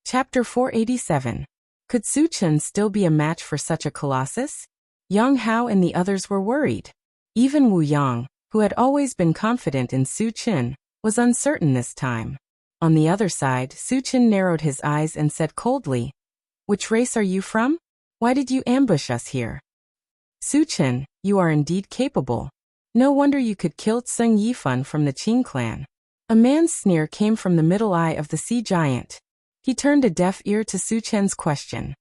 Chapter 487. Could Suchin still be a match for such a colossus? Yang Hao and the others were worried. Even Wu Yang, who had always been confident in Suchin, was uncertain this time. On the other side, Suchin narrowed his eyes and said coldly, "Which race are you from? Why did you ambush us here?" "Suchin, you are indeed capable. No wonder you could kill Tseng Yifan from the Qing clan." A man's sneer came from the middle eye of the sea giant. He turned a deaf ear to Suchin's question.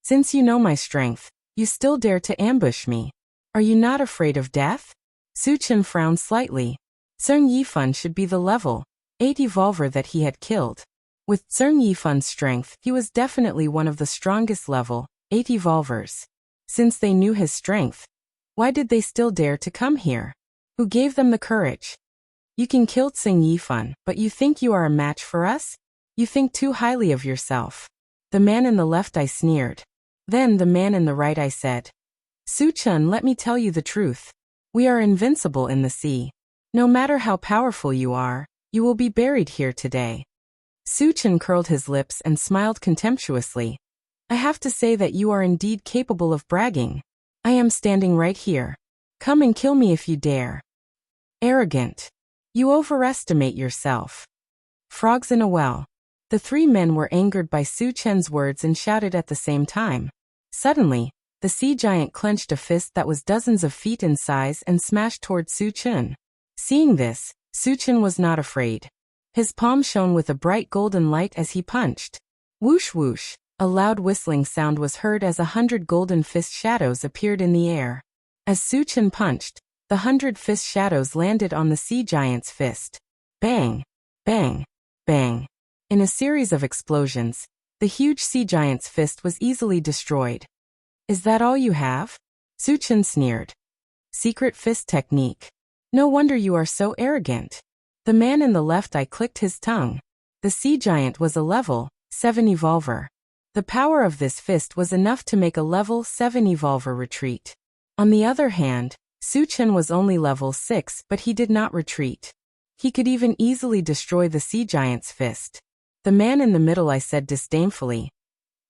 "Since you know my strength, you still dare to ambush me. Are you not afraid of death?" Suchin frowned slightly. Tseng Yifan should be the level 8 evolver that he had killed. With Tseng Yifan's strength, he was definitely one of the strongest level 8 evolvers. Since they knew his strength, why did they still dare to come here? Who gave them the courage? "You can kill Tseng Yifan, but you think you are a match for us? You think too highly of yourself." The man in the left eye sneered. Then the man in the right eye said, "Suchin, let me tell you the truth. We are invincible in the sea. No matter how powerful you are, you will be buried here today." Suchin curled his lips and smiled contemptuously. "I have to say that you are indeed capable of bragging. I am standing right here. Come and kill me if you dare." "Arrogant. You overestimate yourself." Frogs in a well. The 3 men were angered by Suchin's words and shouted at the same time. Suddenly, the sea giant clenched a fist that was dozens of feet in size and smashed toward Suchin. Seeing this, Suchin was not afraid. His palm shone with a bright golden light as he punched. Whoosh whoosh, a loud whistling sound was heard as 100 golden fist shadows appeared in the air. As Suchin punched, the 100 fist shadows landed on the sea giant's fist. Bang! Bang! Bang! In a series of explosions, the huge sea giant's fist was easily destroyed. "Is that all you have?" Suchin sneered. "Secret fist technique. No wonder you are so arrogant." The man in the left eye clicked his tongue. The sea giant was a level 7 evolver. The power of this fist was enough to make a level 7 evolver retreat. On the other hand, Suchin was only level 6, but he did not retreat. He could even easily destroy the sea giant's fist. The man in the middle eye said disdainfully,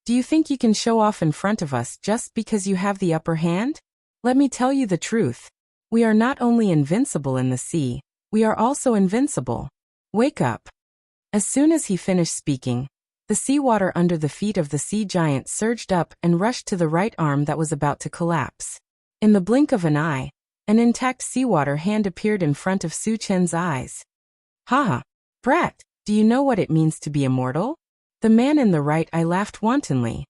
"Do you think you can show off in front of us just because you have the upper hand? Let me tell you the truth. We are not only invincible in the sea, we are also invincible. Wake up." As soon as he finished speaking, the seawater under the feet of the sea giant surged up and rushed to the right arm that was about to collapse. In the blink of an eye, an intact seawater hand appeared in front of Suchin's eyes. "Ha! Brat, do you know what it means to be immortal?" The man in the right eye laughed wantonly.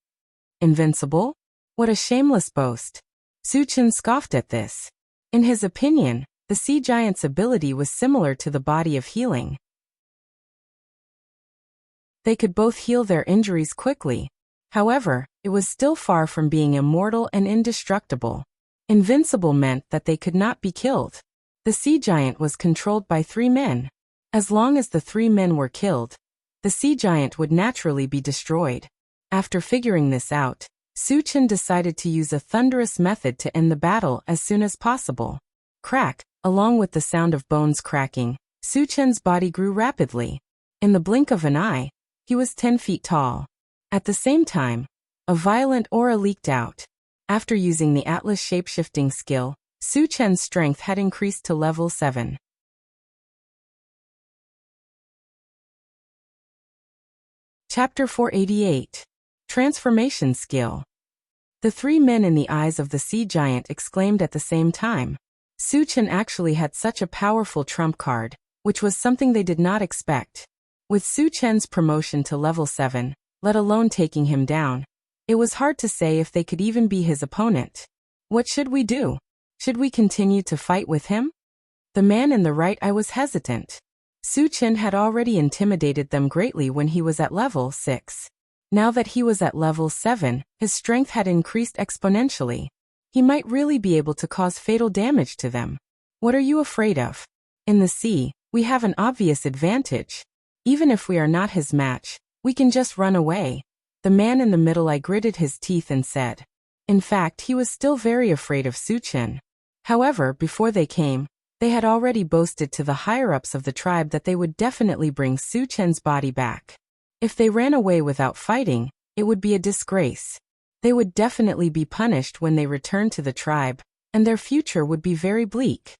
"Invincible? What a shameless boast." Suchin scoffed at this. In his opinion, the sea giant's ability was similar to the body of healing. They could both heal their injuries quickly. However, it was still far from being immortal and indestructible. Invincible meant that they could not be killed. The sea giant was controlled by 3 men. As long as the 3 men were killed, the sea giant would naturally be destroyed. After figuring this out, Su Chen decided to use a thunderous method to end the battle as soon as possible. Crack, along with the sound of bones cracking, Su Chen's body grew rapidly. In the blink of an eye, he was 10 feet tall. At the same time, a violent aura leaked out. After using the Atlas shapeshifting skill, Su Chen's strength had increased to level 7. Chapter 488. Transformation Skill. The 3 men in the eyes of the sea giant exclaimed at the same time. Su Chen actually had such a powerful trump card, which was something they did not expect. With Su Chen's promotion to level 7, let alone taking him down, it was hard to say if they could even be his opponent. What should we do? Should we continue to fight with him? The man in the right eye was hesitant. Su Chen had already intimidated them greatly when he was at level 6. Now that he was at level 7, his strength had increased exponentially. He might really be able to cause fatal damage to them. What are you afraid of? In the sea, we have an obvious advantage. Even if we are not his match, we can just run away. The man in the middle eye gritted his teeth and said. In fact, he was still very afraid of Su Chen. However, before they came, they had already boasted to the higher-ups of the tribe that they would definitely bring Su Chen's body back. If they ran away without fighting, it would be a disgrace. They would definitely be punished when they returned to the tribe, and their future would be very bleak.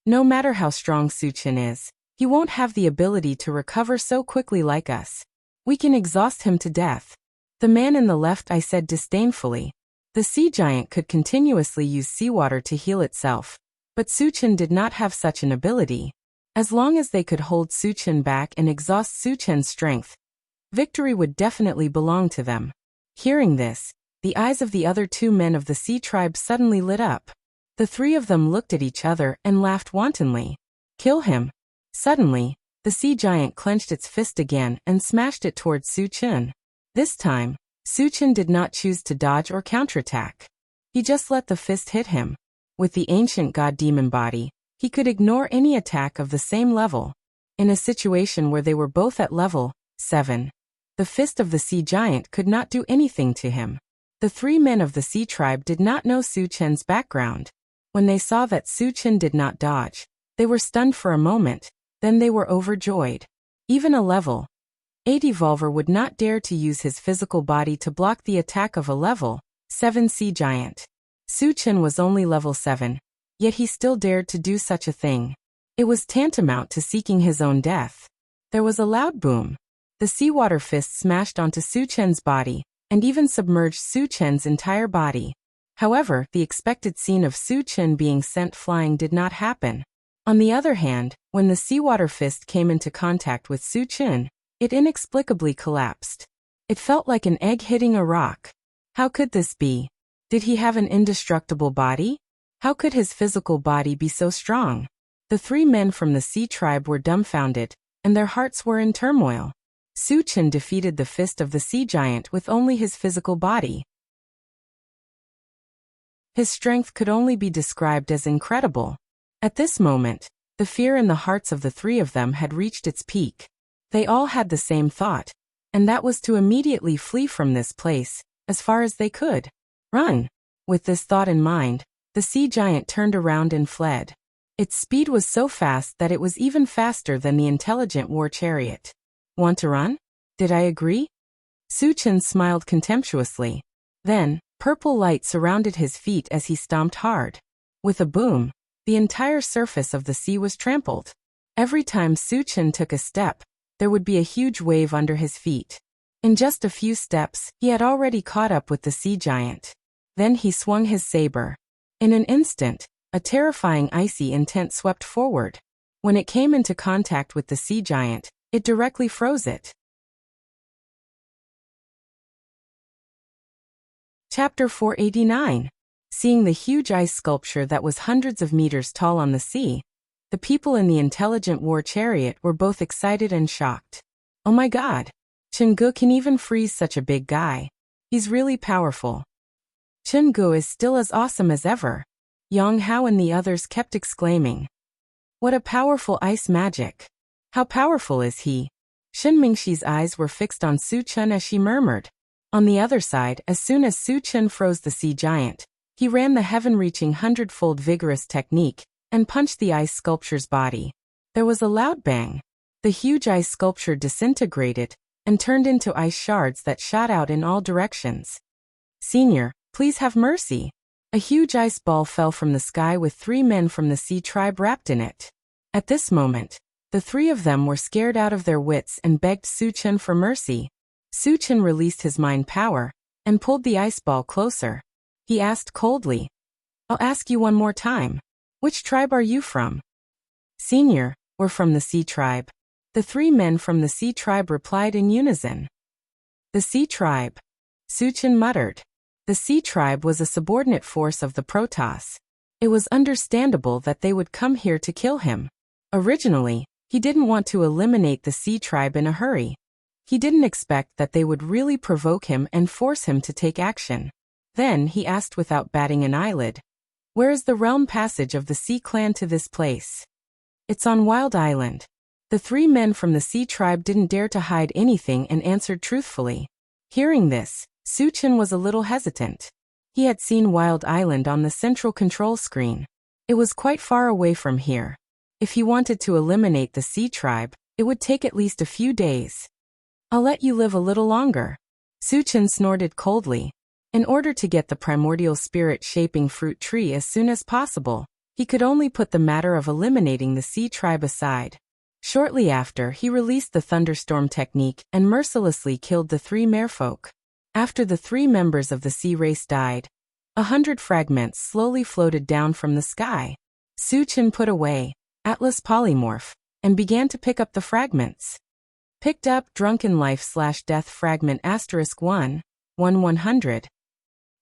No matter how strong Su Chen is, he won't have the ability to recover so quickly like us. We can exhaust him to death. The man in the left eye said disdainfully. The sea giant could continuously use seawater to heal itself, but Su Chen did not have such an ability. As long as they could hold Su Chen back and exhaust Su Chen's strength, victory would definitely belong to them. Hearing this, the eyes of the other 2 men of the sea tribe suddenly lit up. The 3 of them looked at each other and laughed wantonly. Kill him. Suddenly, the sea giant clenched its fist again and smashed it towards Su Chen. This time, Su Chen did not choose to dodge or counterattack. He just let the fist hit him. With the ancient god demon body, he could ignore any attack of the same level. In a situation where they were both at level 7, the fist of the sea giant could not do anything to him. The 3 men of the sea tribe did not know Su Chen's background. When they saw that Su Chen did not dodge, they were stunned for a moment, then they were overjoyed. Even a level 8 evolver would not dare to use his physical body to block the attack of a level 7 sea giant. Su Chen was only level 7, yet he still dared to do such a thing. It was tantamount to seeking his own death. There was a loud boom. The seawater fist smashed onto Su Chen's body, and even submerged Su Chen's entire body. However, the expected scene of Su Chen being sent flying did not happen. On the other hand, when the seawater fist came into contact with Su Chen, it inexplicably collapsed. It felt like an egg hitting a rock. How could this be? Did he have an indestructible body? How could his physical body be so strong? The 3 men from the sea tribe were dumbfounded, and their hearts were in turmoil. Su Chen defeated the fist of the sea giant with only his physical body. His strength could only be described as incredible. At this moment, the fear in the hearts of the 3 of them had reached its peak. They all had the same thought, and that was to immediately flee from this place, as far as they could. Run! With this thought in mind, the sea giant turned around and fled. Its speed was so fast that it was even faster than the intelligent war chariot. Want to run? Did I agree? Su Chen smiled contemptuously. Then, purple light surrounded his feet as he stomped hard. With a boom, the entire surface of the sea was trampled. Every time Su Chen took a step, there would be a huge wave under his feet. In just a few steps, he had already caught up with the sea giant. Then he swung his saber. In an instant, a terrifying icy intent swept forward. When it came into contact with the sea giant, it directly froze it. Chapter 489. Seeing the huge ice sculpture that was hundreds of meters tall on the sea, the people in the intelligent war chariot were both excited and shocked. Oh my god! Chungu can even freeze such a big guy. He's really powerful. Chungu is still as awesome as ever. Yang Hao and the others kept exclaiming. What a powerful ice magic! How powerful is he? Shen Mingxi's eyes were fixed on Su Chen as she murmured. On the other side, as soon as Su Chen froze the sea giant, he ran the heaven-reaching hundredfold vigorous technique and punched the ice sculpture's body. There was a loud bang. The huge ice sculpture disintegrated and turned into ice shards that shot out in all directions. Senior, please have mercy. A huge ice ball fell from the sky with 3 men from the sea tribe wrapped in it. At this moment, the 3 of them were scared out of their wits and begged Su Chen for mercy. Su Chen released his mind power and pulled the ice ball closer. He asked coldly, I'll ask you one more time. Which tribe are you from? Senior, we're from the sea tribe. The 3 men from the sea tribe replied in unison. The sea tribe. Su Chen muttered. The sea tribe was a subordinate force of the Protoss. It was understandable that they would come here to kill him. Originally, he didn't want to eliminate the sea tribe in a hurry. He didn't expect that they would really provoke him and force him to take action. Then he asked without batting an eyelid, Where is the realm passage of the Sea Clan to this place? It's on Wild Island. The 3 men from the sea tribe didn't dare to hide anything and answered truthfully. Hearing this, Su Chen was a little hesitant. He had seen Wild Island on the central control screen. It was quite far away from here. If he wanted to eliminate the sea tribe, it would take at least a few days. I'll let you live a little longer. Su Chen snorted coldly. In order to get the primordial spirit-shaping fruit tree as soon as possible, he could only put the matter of eliminating the sea tribe aside. Shortly after, he released the thunderstorm technique and mercilessly killed the 3 merfolk. After the 3 members of the sea race died, 100 fragments slowly floated down from the sky. Su Chen put away Atlas Polymorph and began to pick up the fragments. Picked up Drunken Life/Death Fragment *1, 100.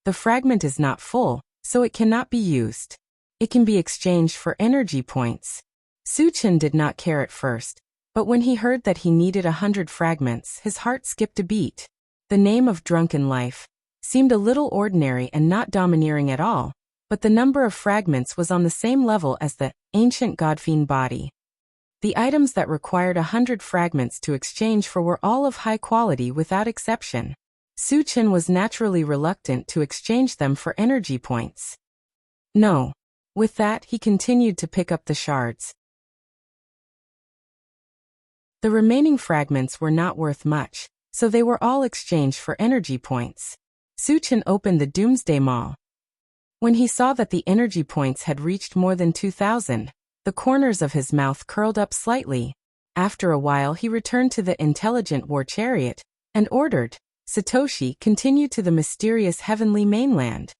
The fragment is not full, so it cannot be used. It can be exchanged for energy points. Su Chen did not care at first, but when he heard that he needed 100 fragments, his heart skipped a beat. The name of Drunken Life seemed a little ordinary and not domineering at all, but the number of fragments was on the same level as the ancient Godfiend body. The items that required 100 fragments to exchange for were all of high quality without exception. Su Chen was naturally reluctant to exchange them for energy points. No. With that, he continued to pick up the shards. The remaining fragments were not worth much, so they were all exchanged for energy points. Su Chen opened the Doomsday Maul. When he saw that the energy points had reached more than 2,000, the corners of his mouth curled up slightly. After a while he returned to the intelligent war chariot, and ordered, Satoshi, continue to the mysterious heavenly mainland.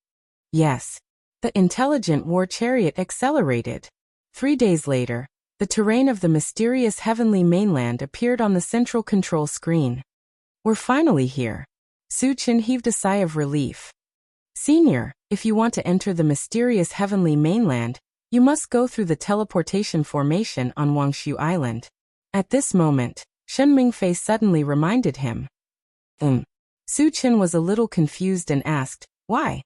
Yes. The intelligent war chariot accelerated. 3 days later, the terrain of the mysterious heavenly mainland appeared on the central control screen. We're finally here. Su Chen heaved a sigh of relief. Senior, if you want to enter the mysterious heavenly mainland, you must go through the teleportation formation on Wangshu Island. At this moment, Shen Mingfei suddenly reminded him. Su Chen was a little confused and asked, why?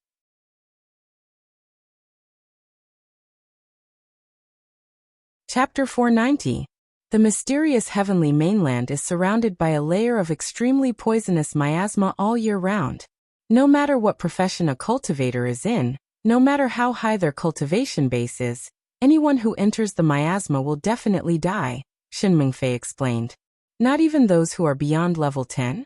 Chapter 490. The mysterious heavenly mainland is surrounded by a layer of extremely poisonous miasma all year round. No matter what profession a cultivator is in, no matter how high their cultivation base is, anyone who enters the miasma will definitely die, Shen Mingfei explained. Not even those who are beyond level 10?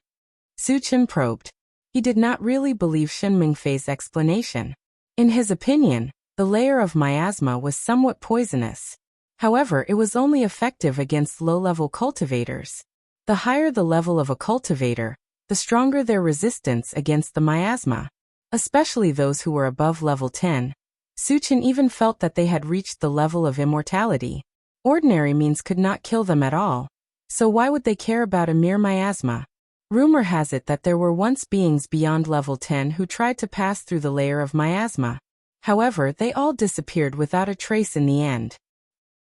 Su Chen probed. He did not really believe Shen Mingfei's explanation. In his opinion, the layer of miasma was somewhat poisonous. However, it was only effective against low-level cultivators. The higher the level of a cultivator, the stronger their resistance against the miasma. Especially those who were above level 10. Su Chen even felt that they had reached the level of immortality. Ordinary means could not kill them at all. So why would they care about a mere miasma? Rumor has it that there were once beings beyond level 10 who tried to pass through the layer of miasma. However, they all disappeared without a trace in the end.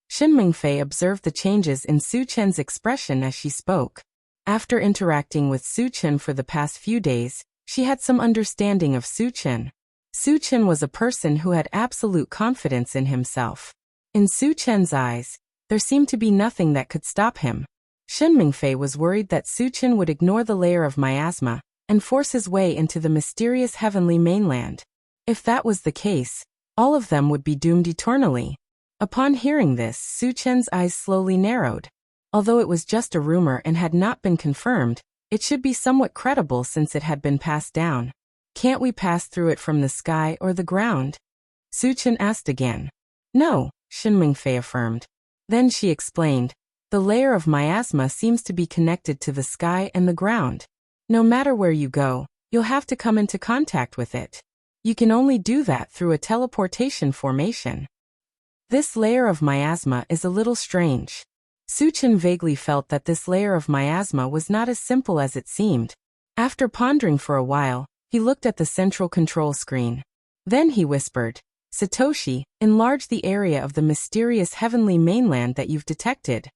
Shen Mingfei observed the changes in Su Chen's expression as she spoke. After interacting with Su Chen for the past few days, she had some understanding of Su Chen. Su Chen was a person who had absolute confidence in himself. In Su Chen's eyes, there seemed to be nothing that could stop him. Shen Mingfei was worried that Su Chen would ignore the layer of miasma and force his way into the mysterious heavenly mainland. If that was the case, all of them would be doomed eternally. Upon hearing this, Su Chen's eyes slowly narrowed. Although it was just a rumor and had not been confirmed, it should be somewhat credible since it had been passed down. Can't we pass through it from the sky or the ground? Su Chen asked again. No, Shen Mingfei affirmed. Then she explained, the layer of miasma seems to be connected to the sky and the ground. No matter where you go, you'll have to come into contact with it. You can only do that through a teleportation formation. This layer of miasma is a little strange. Su Chen vaguely felt that this layer of miasma was not as simple as it seemed. After pondering for a while, he looked at the central control screen. Then he whispered, Satoshi, enlarge the area of the mysterious heavenly mainland that you've detected.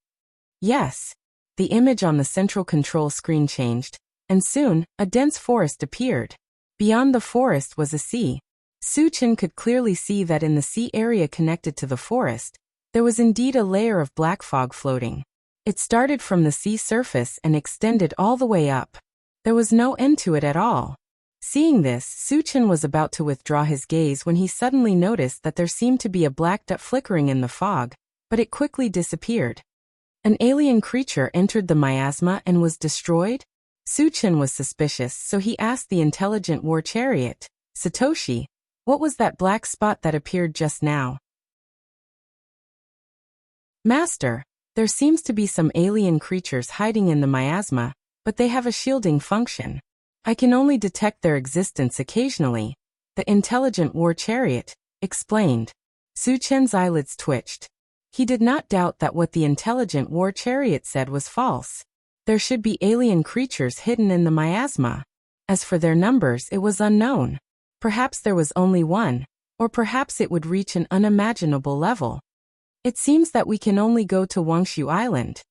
Yes. The image on the central control screen changed, and soon, a dense forest appeared. Beyond the forest was a sea. Su Chen could clearly see that in the sea area connected to the forest, there was indeed a layer of black fog floating. It started from the sea surface and extended all the way up. There was no end to it at all. Seeing this, Su Chen was about to withdraw his gaze when he suddenly noticed that there seemed to be a black dot flickering in the fog, but it quickly disappeared. An alien creature entered the miasma and was destroyed? Su Chen was suspicious, so he asked the intelligent war chariot, Satoshi, what was that black spot that appeared just now? Master, there seems to be some alien creatures hiding in the miasma, but they have a shielding function. I can only detect their existence occasionally, the intelligent war chariot explained. Su Chen's eyelids twitched. He did not doubt that what the intelligent war chariot said was false. There should be alien creatures hidden in the miasma. As for their numbers, it was unknown. Perhaps there was only one, or perhaps it would reach an unimaginable level. It seems that we can only go to Wangshu Island.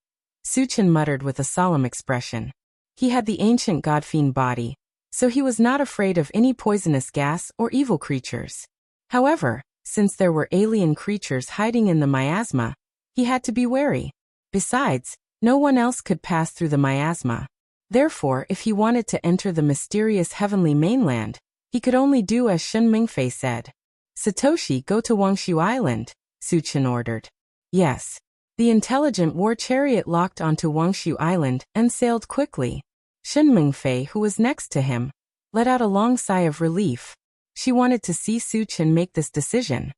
Su Chen muttered with a solemn expression. He had the ancient god-fiend body, so he was not afraid of any poisonous gas or evil creatures. However, since there were alien creatures hiding in the miasma, he had to be wary. Besides, no one else could pass through the miasma. Therefore, if he wanted to enter the mysterious heavenly mainland, he could only do as Shen Mingfei said. Satoshi, go to Wangshu Island, Su Chen ordered. Yes. The intelligent war chariot locked onto Wangshu Island and sailed quickly. Shen Mingfei, who was next to him, let out a long sigh of relief. She wanted to see Su Chen make this decision.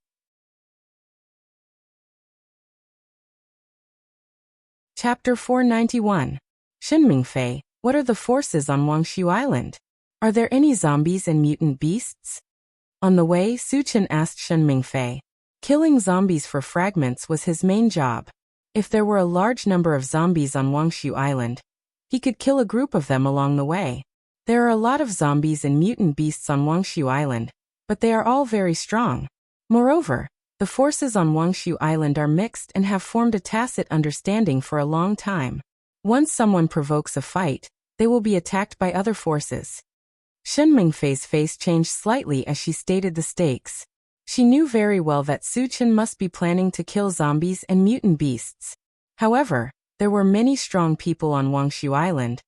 Chapter 491. Shen Mingfei, what are the forces on Wangshu Island? Are there any zombies and mutant beasts? On the way, Su Chen asked Shen Mingfei. Killing zombies for fragments was his main job. If there were a large number of zombies on Wangshu Island, he could kill a group of them along the way. There are a lot of zombies and mutant beasts on Wangshu Island, but they are all very strong. Moreover, the forces on Wangshu Island are mixed and have formed a tacit understanding for a long time. Once someone provokes a fight, they will be attacked by other forces. Shen Mingfei's face changed slightly as she stated the stakes. She knew very well that Su Chen must be planning to kill zombies and mutant beasts. However, there were many strong people on Wangshu Island,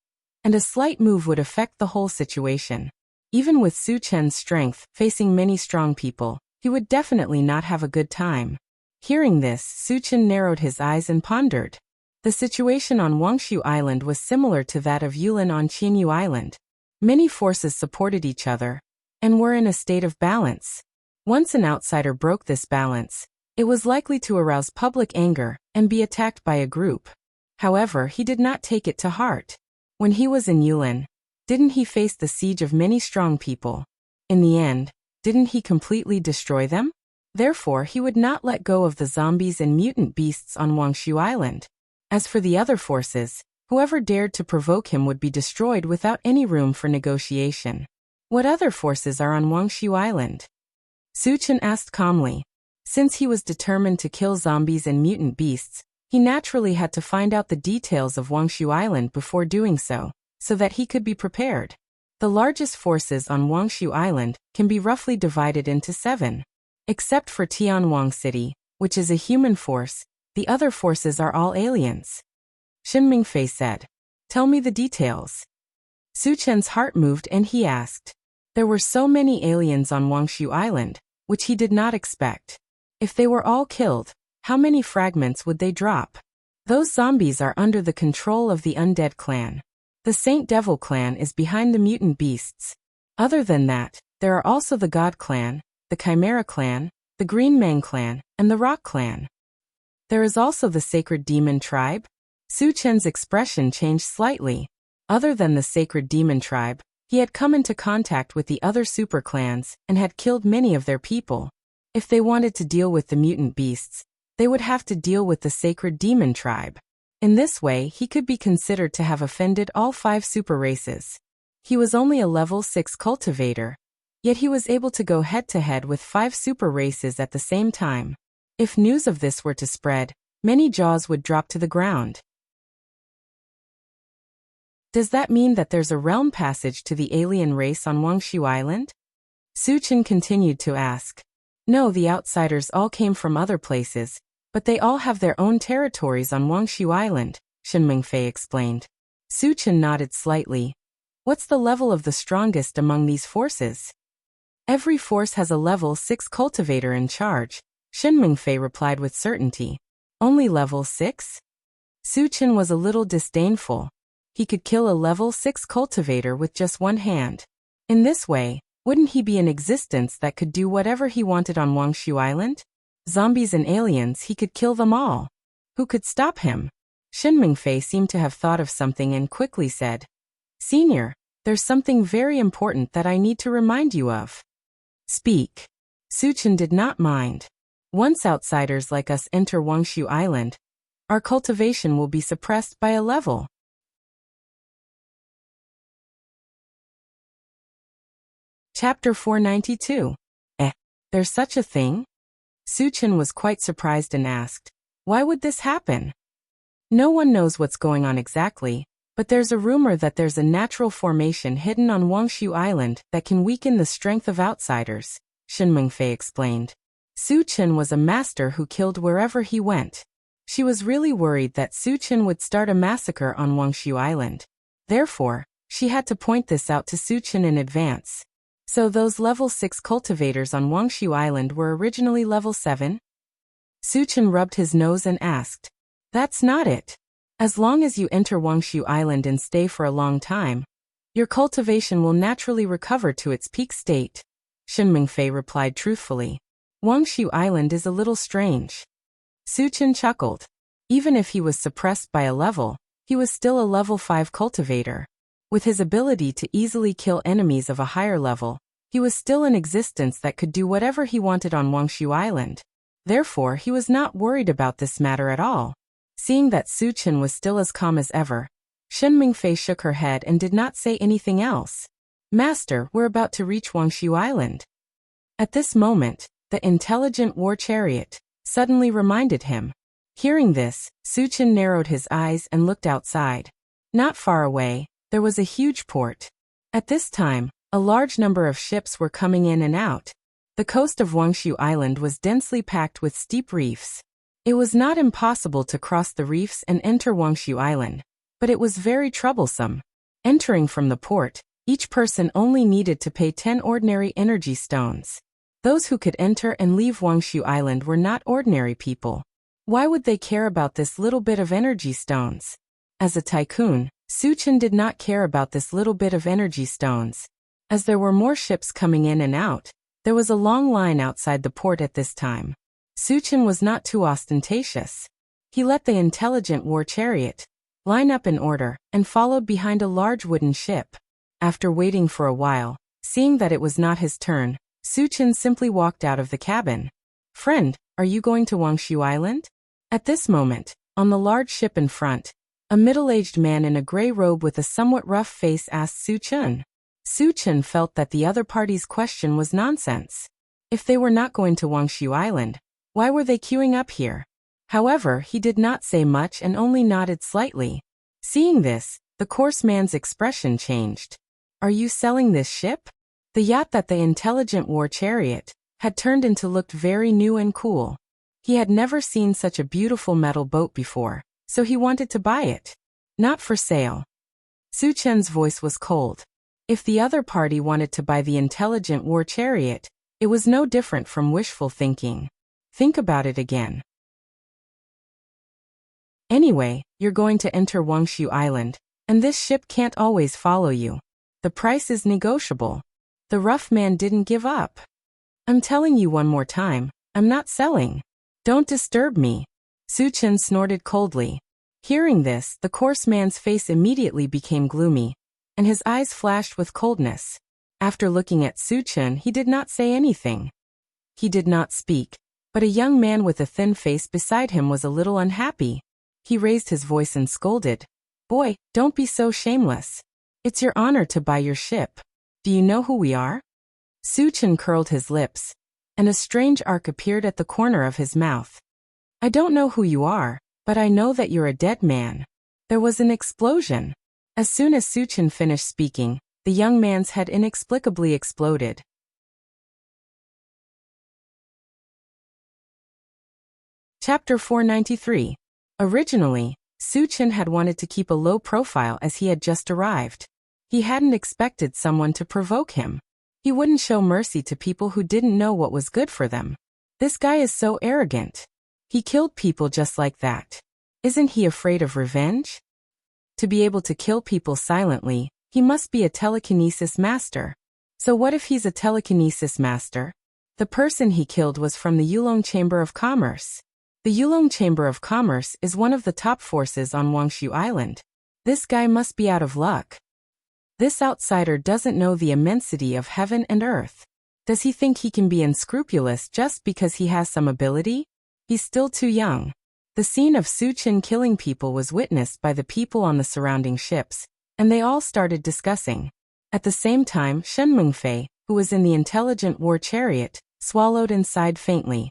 and a slight move would affect the whole situation. Even with Su Chen's strength, facing many strong people, he would definitely not have a good time. Hearing this, Su Chen narrowed his eyes and pondered. The situation on Wangshu Island was similar to that of Yulin on Qinyu Island. Many forces supported each other, and were in a state of balance. Once an outsider broke this balance, it was likely to arouse public anger and be attacked by a group. However, he did not take it to heart. When he was in Yulin, didn't he face the siege of many strong people? In the end, didn't he completely destroy them? Therefore, he would not let go of the zombies and mutant beasts on Wangshu Island. As for the other forces, whoever dared to provoke him would be destroyed without any room for negotiation. What other forces are on Wangshu Island? Su Chen asked calmly. Since he was determined to kill zombies and mutant beasts, he naturally had to find out the details of Wangshu Island before doing so that he could be prepared. The largest forces on Wangshu Island can be roughly divided into 7. Except for Tianwang City, which is a human force, the other forces are all aliens. Shen Mingfei said. Tell me the details. Su Chen's heart moved and he asked. There were so many aliens on Wangshu Island, which he did not expect. If they were all killed, how many fragments would they drop? Those zombies are under the control of the Undead Clan. The Saint Devil Clan is behind the mutant beasts. Other than that, there are also the God Clan, the Chimera Clan, the Green Man Clan, and the Rock Clan. There is also the Sacred Demon Tribe. Su Chen's expression changed slightly. Other than the Sacred Demon Tribe, he had come into contact with the other super clans and had killed many of their people. If they wanted to deal with the mutant beasts, they would have to deal with the Sacred Demon Tribe. In this way, he could be considered to have offended all 5 super races. He was only a level 6 cultivator, yet he was able to go head-to-head with 5 super races at the same time. If news of this were to spread, many jaws would drop to the ground. Does that mean that there's a realm passage to the alien race on Wangshu Island? Su Chen continued to ask. No, the outsiders all came from other places, but they all have their own territories on Wangshu Island, Shen Mingfei explained. Su Chen nodded slightly. What's the level of the strongest among these forces? Every force has a level 6 cultivator in charge, Shen Mingfei replied with certainty. Only level 6? Su Chen was a little disdainful. He could kill a level 6 cultivator with just one hand. In this way, wouldn't he be in existence that could do whatever he wanted on Wangshu Island? Zombies and aliens, he could kill them all. Who could stop him? Shen Mingfei seemed to have thought of something and quickly said, Senior, there's something very important that I need to remind you of. Speak. Su Chen did not mind. Once outsiders like us enter Wangshu Island, our cultivation will be suppressed by a level. Chapter 492. There's such a thing? Su Chen was quite surprised and asked, why would this happen? No one knows what's going on exactly, but there's a rumor that there's a natural formation hidden on Wangshu Island that can weaken the strength of outsiders, Shen Mingfei explained. Su Chen was a master who killed wherever he went. She was really worried that Su Chen would start a massacre on Wangshu Island. Therefore, she had to point this out to Su Chen in advance. So those level 6 cultivators on Wangshu Island were originally level 7? Su Chen rubbed his nose and asked. That's not it. As long as you enter Wangshu Island and stay for a long time, your cultivation will naturally recover to its peak state, Shen Mingfei replied truthfully. Wangshu Island is a little strange. Su Chen chuckled. Even if he was suppressed by a level, he was still a level 5 cultivator. With his ability to easily kill enemies of a higher level, he was still in existence that could do whatever he wanted on Wangshu Island. Therefore, he was not worried about this matter at all. Seeing that Su Chen was still as calm as ever, Shen Mingfei shook her head and did not say anything else. Master, we're about to reach Wangshu Island. At this moment, the intelligent war chariot suddenly reminded him. Hearing this, Su Chen narrowed his eyes and looked outside. Not far away, there was a huge port. At this time, a large number of ships were coming in and out. The coast of Wangshu Island was densely packed with steep reefs. It was not impossible to cross the reefs and enter Wangshu Island, but it was very troublesome. Entering from the port, each person only needed to pay 10 ordinary energy stones. Those who could enter and leave Wangshu Island were not ordinary people. Why would they care about this little bit of energy stones? As a tycoon, Su Chen did not care about this little bit of energy stones. As there were more ships coming in and out, there was a long line outside the port at this time. Su Chen was not too ostentatious. He let the intelligent war chariot line up in order and followed behind a large wooden ship. After waiting for a while, seeing that it was not his turn, Su Chen simply walked out of the cabin. Friend, are you going to Wangshu Island? At this moment, on the large ship in front, a middle-aged man in a gray robe with a somewhat rough face asked Su Chen. Su Chen felt that the other party's question was nonsense. If they were not going to Wangshu Island, why were they queuing up here? However, he did not say much and only nodded slightly. Seeing this, the coarse man's expression changed. Are you selling this ship? The yacht that the intelligent war chariot had turned into looked very new and cool. He had never seen such a beautiful metal boat before, so he wanted to buy it. Not for sale. Su Chen's voice was cold. If the other party wanted to buy the intelligent war chariot, it was no different from wishful thinking. Think about it again. Anyway, you're going to enter Wangshu Island, and this ship can't always follow you. The price is negotiable. The rough man didn't give up. I'm telling you one more time, I'm not selling. Don't disturb me. Su Chen snorted coldly. Hearing this, the coarse man's face immediately became gloomy, and his eyes flashed with coldness. After looking at Su Chen, he did not say anything. He did not speak, but a young man with a thin face beside him was a little unhappy. He raised his voice and scolded. Boy, don't be so shameless. It's your honor to buy your ship. Do you know who we are? Su Chen curled his lips, and a strange arc appeared at the corner of his mouth. I don't know who you are, but I know that you're a dead man. There was an explosion. As soon as Su Chen finished speaking, the young man's head inexplicably exploded. Chapter 493. Originally, Su Chen had wanted to keep a low profile as he had just arrived. He hadn't expected someone to provoke him. He wouldn't show mercy to people who didn't know what was good for them. This guy is so arrogant. He killed people just like that. Isn't he afraid of revenge? To be able to kill people silently, he must be a telekinesis master. So what if he's a telekinesis master? The person he killed was from the Yulong Chamber of Commerce. The Yulong Chamber of Commerce is one of the top forces on Wangshu Island. This guy must be out of luck. This outsider doesn't know the immensity of heaven and earth. Does he think he can be unscrupulous just because he has some ability? He's still too young. The scene of Su Chen killing people was witnessed by the people on the surrounding ships, and they all started discussing. At the same time, Shen Mengfei, who was in the intelligent war chariot, swallowed and sighed faintly.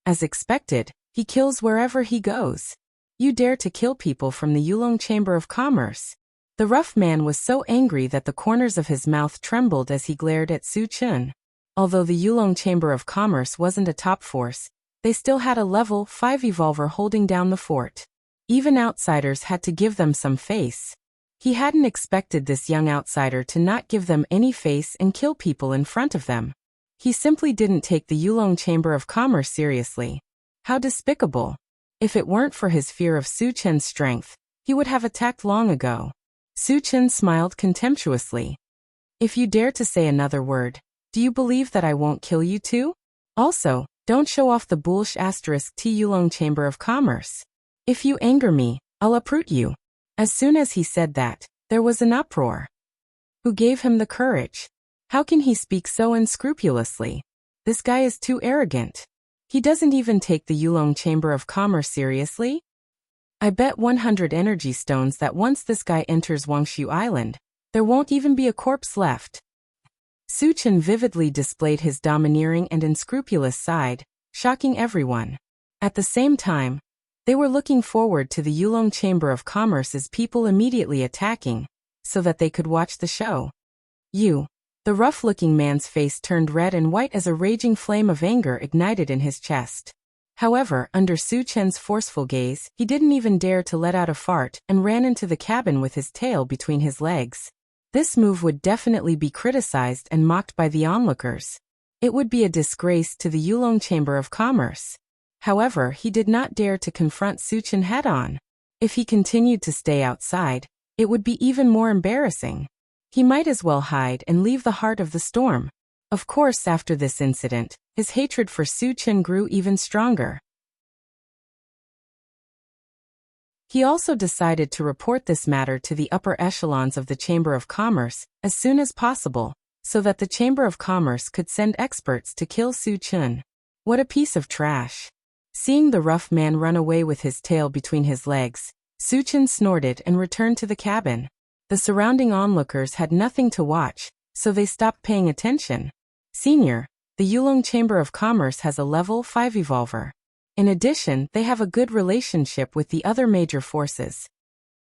As expected, he kills wherever he goes. You dare to kill people from the Yulong Chamber of Commerce? The rough man was so angry that the corners of his mouth trembled as he glared at Su Chen. Although the Yulong Chamber of Commerce wasn't a top force, they still had a level 5 evolver holding down the fort. Even outsiders had to give them some face. He hadn't expected this young outsider to not give them any face and kill people in front of them. He simply didn't take the Yulong Chamber of Commerce seriously. How despicable. If it weren't for his fear of Su Chen's strength, he would have attacked long ago. Su Chen smiled contemptuously. If you dare to say another word, do you believe that I won't kill you too? Also, don't show off the bullsh *T Yulong Chamber of Commerce. If you anger me, I'll uproot you. As soon as he said that, there was an uproar. Who gave him the courage? How can he speak so unscrupulously? This guy is too arrogant. He doesn't even take the Yulong Chamber of Commerce seriously? I bet 100 energy stones that once this guy enters Wangshu Island, there won't even be a corpse left. Su Chen vividly displayed his domineering and unscrupulous side, shocking everyone. At the same time, they were looking forward to the Yulong Chamber of Commerce's people immediately attacking, so that they could watch the show. The rough-looking man's face turned red and white as a raging flame of anger ignited in his chest. However, under Su Chen's forceful gaze, he didn't even dare to let out a fart and ran into the cabin with his tail between his legs. This move would definitely be criticized and mocked by the onlookers. It would be a disgrace to the Yulong Chamber of Commerce. However, he did not dare to confront Su Chen head-on. If he continued to stay outside, it would be even more embarrassing. He might as well hide and leave the heart of the storm. Of course, after this incident, his hatred for Su Chen grew even stronger. He also decided to report this matter to the upper echelons of the Chamber of Commerce as soon as possible, so that the Chamber of Commerce could send experts to kill Su Chen. What a piece of trash. Seeing the rough man run away with his tail between his legs, Su Chen snorted and returned to the cabin. The surrounding onlookers had nothing to watch, so they stopped paying attention. Senior, the Yulong Chamber of Commerce has a level 5 evolver. In addition, they have a good relationship with the other major forces.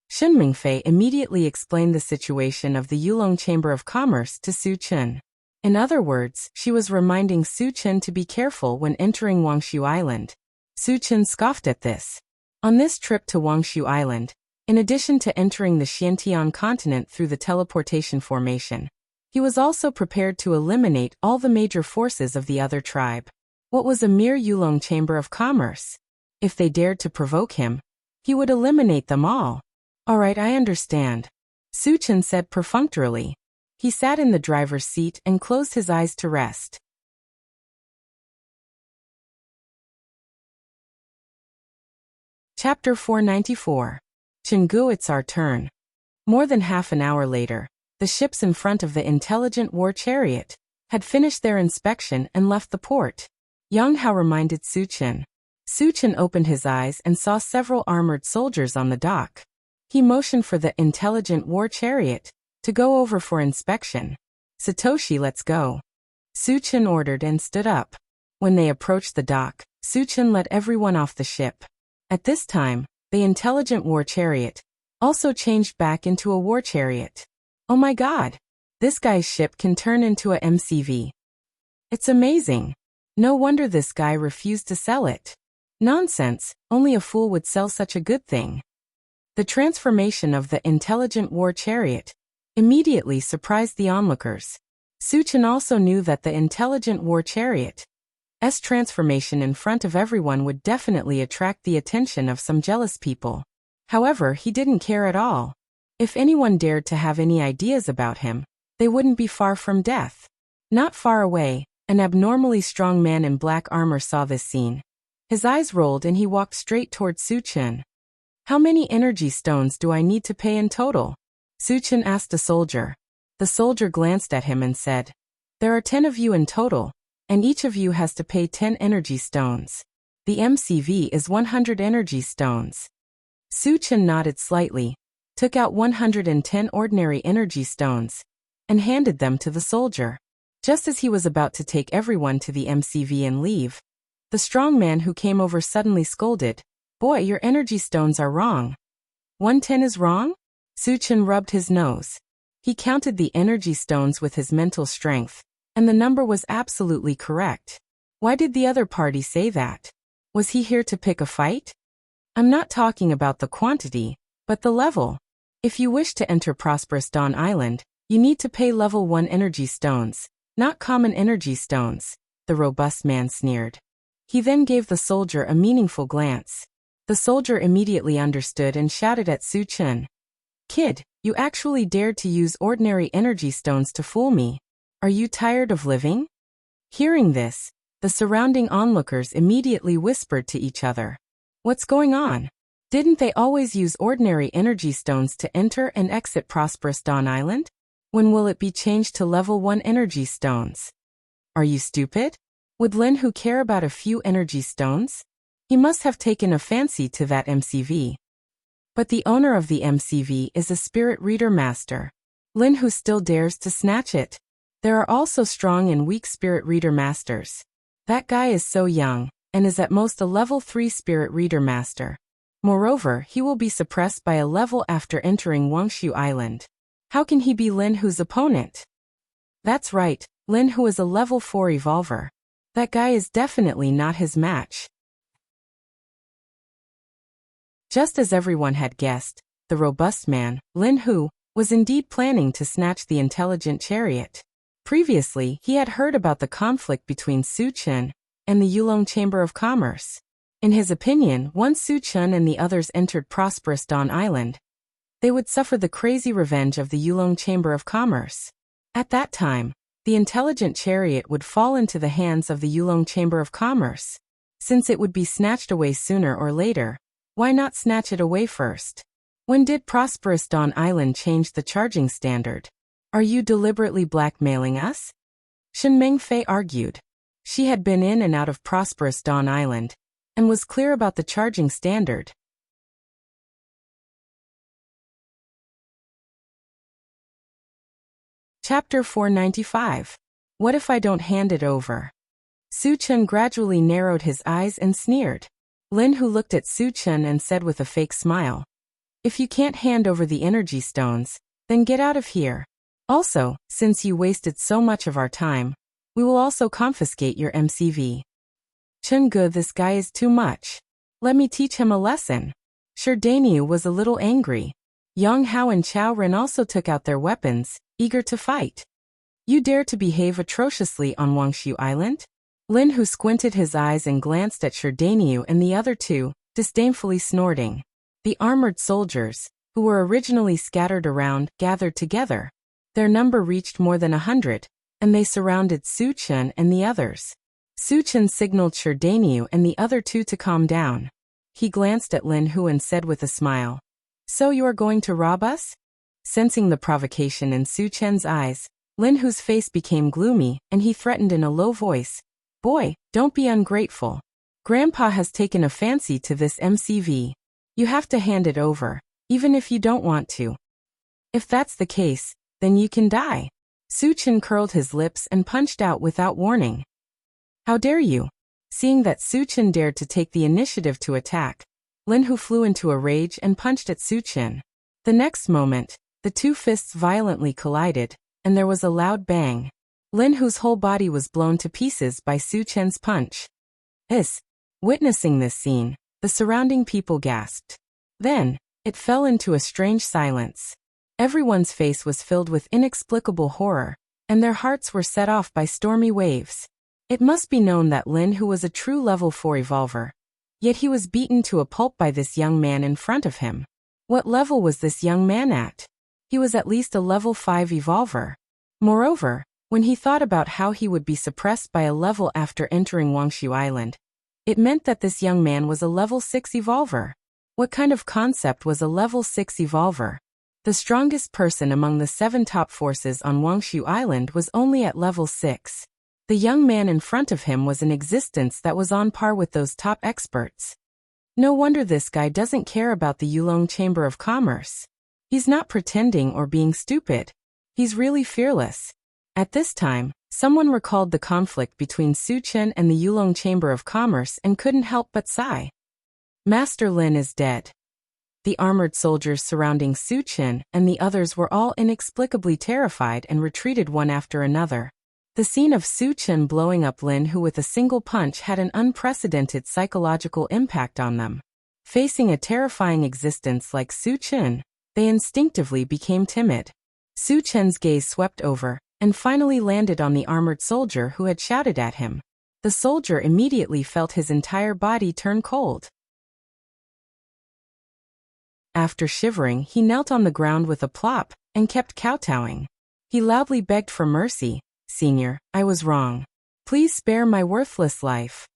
Shen Mingfei immediately explained the situation of the Yulong Chamber of Commerce to Su Chen. In other words, she was reminding Su Chen to be careful when entering Wangshu Island. Su Chen scoffed at this. On this trip to Wangshu Island, in addition to entering the Xiantian continent through the teleportation formation, he was also prepared to eliminate all the major forces of the other tribe. What was a mere Yulong Chamber of Commerce? If they dared to provoke him, he would eliminate them all. All right, I understand, Su Chen said perfunctorily. He sat in the driver's seat and closed his eyes to rest. Chapter 494. Chenggu, it's our turn. More than half an hour later, the ships in front of the intelligent war chariot had finished their inspection and left the port. Yang Hao reminded Su Chen. Su Chen opened his eyes and saw several armored soldiers on the dock. He motioned for the intelligent war chariot to go over for inspection. Satoshi, let's go, Su Chen ordered and stood up. When they approached the dock, Su Chen let everyone off the ship. At this time, the intelligent war chariot also changed back into a war chariot. Oh my god! This guy's ship can turn into a MCV. It's amazing. No wonder this guy refused to sell it. Nonsense, only a fool would sell such a good thing. The transformation of the intelligent war chariot immediately surprised the onlookers. Su Chen also knew that the intelligent war chariot's transformation in front of everyone would definitely attract the attention of some jealous people. However, he didn't care at all. If anyone dared to have any ideas about him, they wouldn't be far from death. Not far away, an abnormally strong man in black armor saw this scene. His eyes rolled and he walked straight toward Su Chen. How many energy stones do I need to pay in total? Su Chen asked a soldier. The soldier glanced at him and said, there are 10 of you in total, and each of you has to pay 10 energy stones. The MCV is 100 energy stones. Su Chen nodded slightly, took out 110 ordinary energy stones, and handed them to the soldier. Just as he was about to take everyone to the MCV and leave, the strong man who came over suddenly scolded, boy, your energy stones are wrong. 110 is wrong? Su Chen rubbed his nose. He counted the energy stones with his mental strength, and the number was absolutely correct. Why did the other party say that? Was he here to pick a fight? I'm not talking about the quantity, but the level. If you wish to enter Prosperous Dawn Island, you need to pay level 1 energy stones, not common energy stones, the robust man sneered. He then gave the soldier a meaningful glance. The soldier immediately understood and shouted at Su Chen. Kid, you actually dared to use ordinary energy stones to fool me. Are you tired of living? Hearing this, the surrounding onlookers immediately whispered to each other. What's going on? Didn't they always use ordinary energy stones to enter and exit Prosperous Dawn Island? When will it be changed to level 1 energy stones? Are you stupid? Would Lin Hu care about a few energy stones? He must have taken a fancy to that MCV. But the owner of the MCV is a spirit reader master. Lin Hu still dares to snatch it. There are also strong and weak spirit reader masters. That guy is so young, and is at most a level 3 spirit reader master. Moreover, he will be suppressed by a level after entering Wangshu Island. How can he be Lin Hu's opponent? That's right, Lin Hu is a level 4 evolver. That guy is definitely not his match. Just as everyone had guessed, the robust man, Lin Hu, was indeed planning to snatch the intelligent chariot. Previously, he had heard about the conflict between Su Chen and the Yulong Chamber of Commerce. In his opinion, once Su Chen and the others entered Prosperous Dawn Island, they would suffer the crazy revenge of the Yulong Chamber of Commerce. At that time, the intelligent chariot would fall into the hands of the Yulong Chamber of Commerce. Since it would be snatched away sooner or later, why not snatch it away first? When did Prosperous Dawn Island change the charging standard? Are you deliberately blackmailing us? Shen Mingfei argued. She had been in and out of Prosperous Dawn Island, and was clear about the charging standard. Chapter 495. What if I don't hand it over? Su Chen gradually narrowed his eyes and sneered. Lin Hu looked at Su Chen and said with a fake smile. If you can't hand over the energy stones, then get out of here. Also, since you wasted so much of our time, we will also confiscate your MCV. Chungu, this guy is too much. Let me teach him a lesson. Sherdaniu was a little angry. Yang Hao and Chao Ren also took out their weapons, eager to fight. You dare to behave atrociously on Wangshu Island? Lin Hu squinted his eyes and glanced at Sherdaniu and the other two, disdainfully snorting. The armored soldiers, who were originally scattered around, gathered together. Their number reached more than 100, and they surrounded Su Chen and the others. Su Chen signaled Sherdaniu and the other two to calm down. He glanced at Lin Hu and said with a smile, "So you are going to rob us?" Sensing the provocation in Su Chen's eyes, Lin Hu's face became gloomy, and he threatened in a low voice, "Boy, don't be ungrateful. Grandpa has taken a fancy to this MCV. You have to hand it over, even if you don't want to. If that's the case, then you can die." Su Chen curled his lips and punched out without warning. "How dare you?" Seeing that Su Chen dared to take the initiative to attack, Lin Hu flew into a rage and punched at Su Chen. The next moment, the two fists violently collided, and there was a loud bang. Lin Hu's whole body was blown to pieces by Su Chen's punch. Witnessing this scene, the surrounding people gasped. Then, it fell into a strange silence. Everyone's face was filled with inexplicable horror, and their hearts were set off by stormy waves. It must be known that Lin Hu was a true level 4 evolver. Yet he was beaten to a pulp by this young man in front of him. What level was this young man at? He was at least a level 5 evolver. Moreover, when he thought about how he would be suppressed by a level after entering Wangshu Island, it meant that this young man was a level 6 evolver. What kind of concept was a level 6 evolver? The strongest person among the 7 top forces on Wangshu Island was only at level 6. The young man in front of him was an existence that was on par with those top experts. No wonder this guy doesn't care about the Yulong Chamber of Commerce. He's not pretending or being stupid. He's really fearless. At this time, someone recalled the conflict between Su Chen and the Yulong Chamber of Commerce and couldn't help but sigh. Master Lin is dead. The armored soldiers surrounding Su Chen and the others were all inexplicably terrified and retreated one after another. The scene of Su Chen blowing up Lin Hu with a single punch had an unprecedented psychological impact on them. Facing a terrifying existence like Su Chen, they instinctively became timid. Su Chen's gaze swept over, and finally landed on the armored soldier who had shouted at him. The soldier immediately felt his entire body turn cold. After shivering, he knelt on the ground with a plop, and kept kowtowing. He loudly begged for mercy. "Senior, I was wrong. Please spare my worthless life."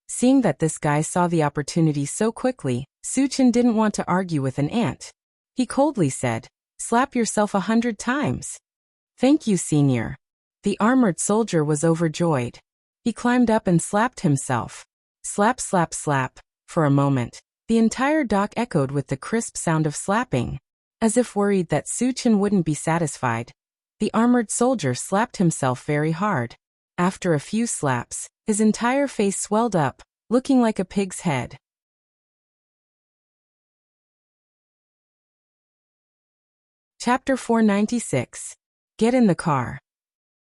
Seeing that this guy saw the opportunity so quickly, Su Chen didn't want to argue with an ant. He coldly said, "Slap yourself 100 times. "Thank you, Senior." The armored soldier was overjoyed. He climbed up and slapped himself. Slap, slap, slap. For a moment, the entire dock echoed with the crisp sound of slapping. As if worried that Su Chen wouldn't be satisfied, the armored soldier slapped himself very hard. After a few slaps, his entire face swelled up, looking like a pig's head. Chapter 496. Get in the car.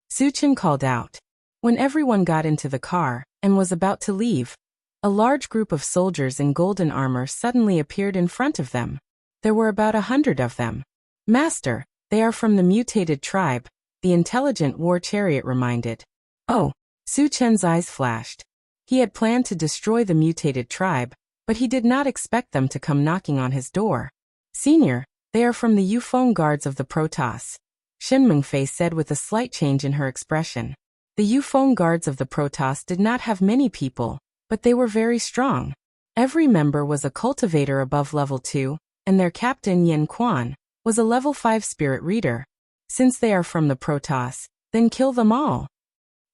Su Chen called out. When everyone got into the car, and was about to leave, a large group of soldiers in golden armor suddenly appeared in front of them. There were about 100 of them. "Master, they are from the mutated tribe," the intelligent war chariot reminded. Oh, Su Chen's eyes flashed. He had planned to destroy the mutated tribe, but he did not expect them to come knocking on his door. "Senior, they are from the Yufeng guards of the Protoss," Shen Mengfei said with a slight change in her expression. The Yufeng guards of the Protoss did not have many people, but they were very strong. Every member was a cultivator above level 2, and their captain Yen Quan was a level 5 spirit reader. Since they are from the Protoss, then kill them all.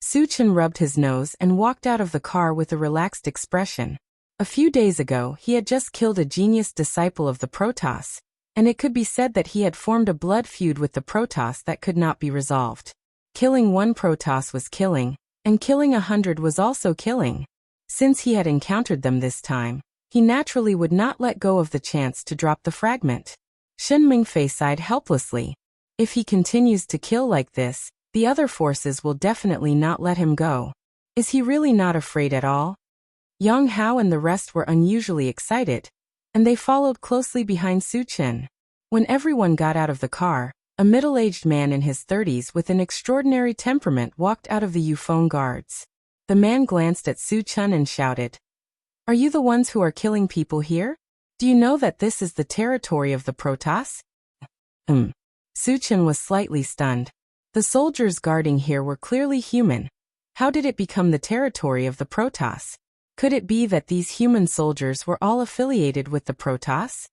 Su Chen rubbed his nose and walked out of the car with a relaxed expression. A few days ago, he had just killed a genius disciple of the Protoss, and it could be said that he had formed a blood feud with the Protoss that could not be resolved. Killing one Protoss was killing, and killing 100 was also killing. Since he had encountered them this time, He naturally would not let go of the chance to drop the fragment. Shen Mingfei sighed helplessly. If he continues to kill like this, the other forces will definitely not let him go. Is he really not afraid at all? Yang Hao and the rest were unusually excited, and they followed closely behind Su Chen. When everyone got out of the car, a middle-aged man in his 30s with an extraordinary temperament walked out of the Yufeng guards. The man glanced at Su Chen and shouted, "Are you the ones who are killing people here? Do you know that this is the territory of the Protoss?" Su Chen was slightly stunned. The soldiers guarding here were clearly human. How did it become the territory of the Protoss? Could it be that these human soldiers were all affiliated with the Protoss?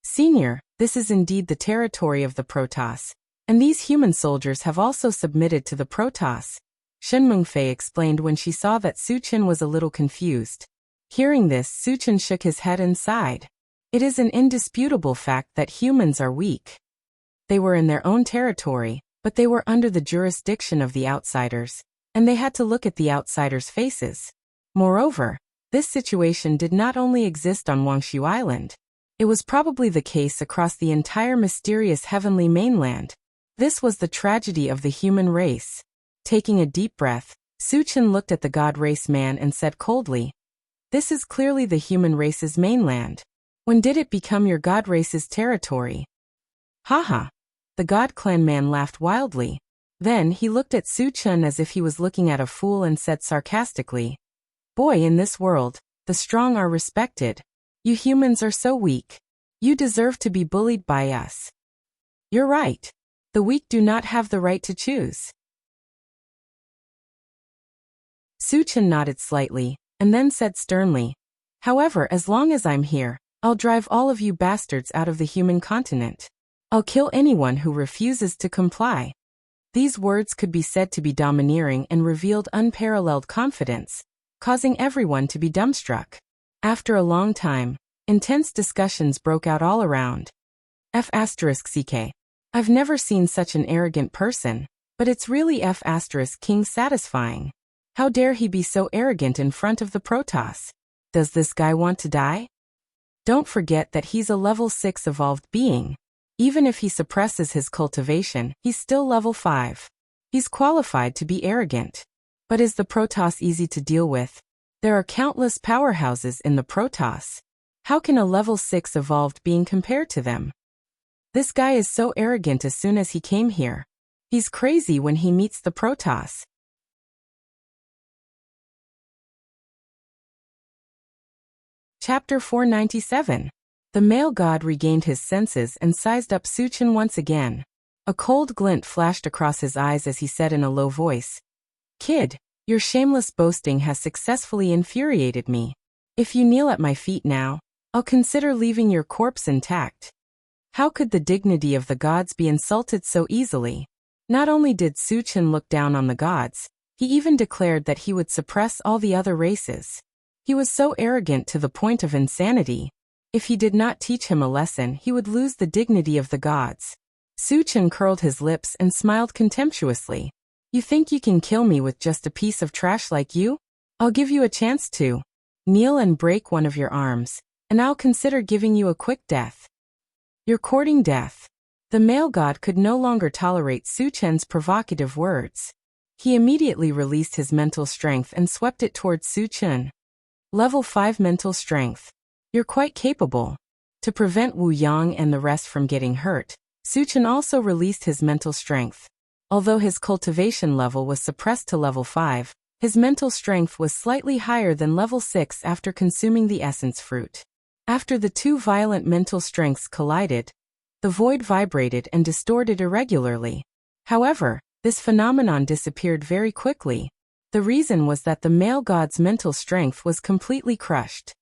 "Senior, this is indeed the territory of the Protoss, and these human soldiers have also submitted to the Protoss," Shen Mingfei explained when she saw that Su Chen was a little confused. Hearing this, Su Chen shook his head and sighed. It is an indisputable fact that humans are weak. They were in their own territory, but they were under the jurisdiction of the outsiders, and they had to look at the outsiders' faces. Moreover, this situation did not only exist on Wangshu Island. It was probably the case across the entire mysterious heavenly mainland. This was the tragedy of the human race. Taking a deep breath, Su Chen looked at the god race man and said coldly, "This is clearly the human race's mainland. When did it become your god race's territory?" "Haha." The god clan man laughed wildly. Then he looked at Su Chen as if he was looking at a fool and said sarcastically, "Boy, in this world, the strong are respected. You humans are so weak. You deserve to be bullied by us." "You're right. The weak do not have the right to choose." Su Chen nodded slightly, and then said sternly, "However, as long as I'm here, I'll drive all of you bastards out of the human continent. I'll kill anyone who refuses to comply." These words could be said to be domineering and revealed unparalleled confidence, causing everyone to be dumbstruck. After a long time, intense discussions broke out all around. F***ck. I've never seen such an arrogant person, but it's really F***king satisfying. How dare he be so arrogant in front of the Protoss? Does this guy want to die? Don't forget that he's a level 6 evolved being. Even if he suppresses his cultivation, he's still level 5. He's qualified to be arrogant. But is the Protoss easy to deal with? There are countless powerhouses in the Protoss. How can a level 6 evolved being compare to them? This guy is so arrogant as soon as he came here. He's crazy when he meets the Protoss. Chapter 497. The male god regained his senses and sized up Su Chen once again. A cold glint flashed across his eyes as he said in a low voice, "Kid, your shameless boasting has successfully infuriated me. If you kneel at my feet now, I'll consider leaving your corpse intact." How could the dignity of the gods be insulted so easily? Not only did Su Chen look down on the gods, he even declared that he would suppress all the other races. He was so arrogant to the point of insanity. If he did not teach him a lesson, he would lose the dignity of the gods. Su Chen curled his lips and smiled contemptuously. "You think you can kill me with just a piece of trash like you? I'll give you a chance to. Kneel and break one of your arms, and I'll consider giving you a quick death." "You're courting death." The male god could no longer tolerate Su Chen's provocative words. He immediately released his mental strength and swept it towards Su Chen. Level 5 mental strength. You're quite capable. To prevent Wu Yang and the rest from getting hurt, Su Chen also released his mental strength. Although his cultivation level was suppressed to level 5, his mental strength was slightly higher than level 6 after consuming the essence fruit. After the two violent mental strengths collided, the void vibrated and distorted irregularly. However, this phenomenon disappeared very quickly. The reason was that the male god's mental strength was completely crushed.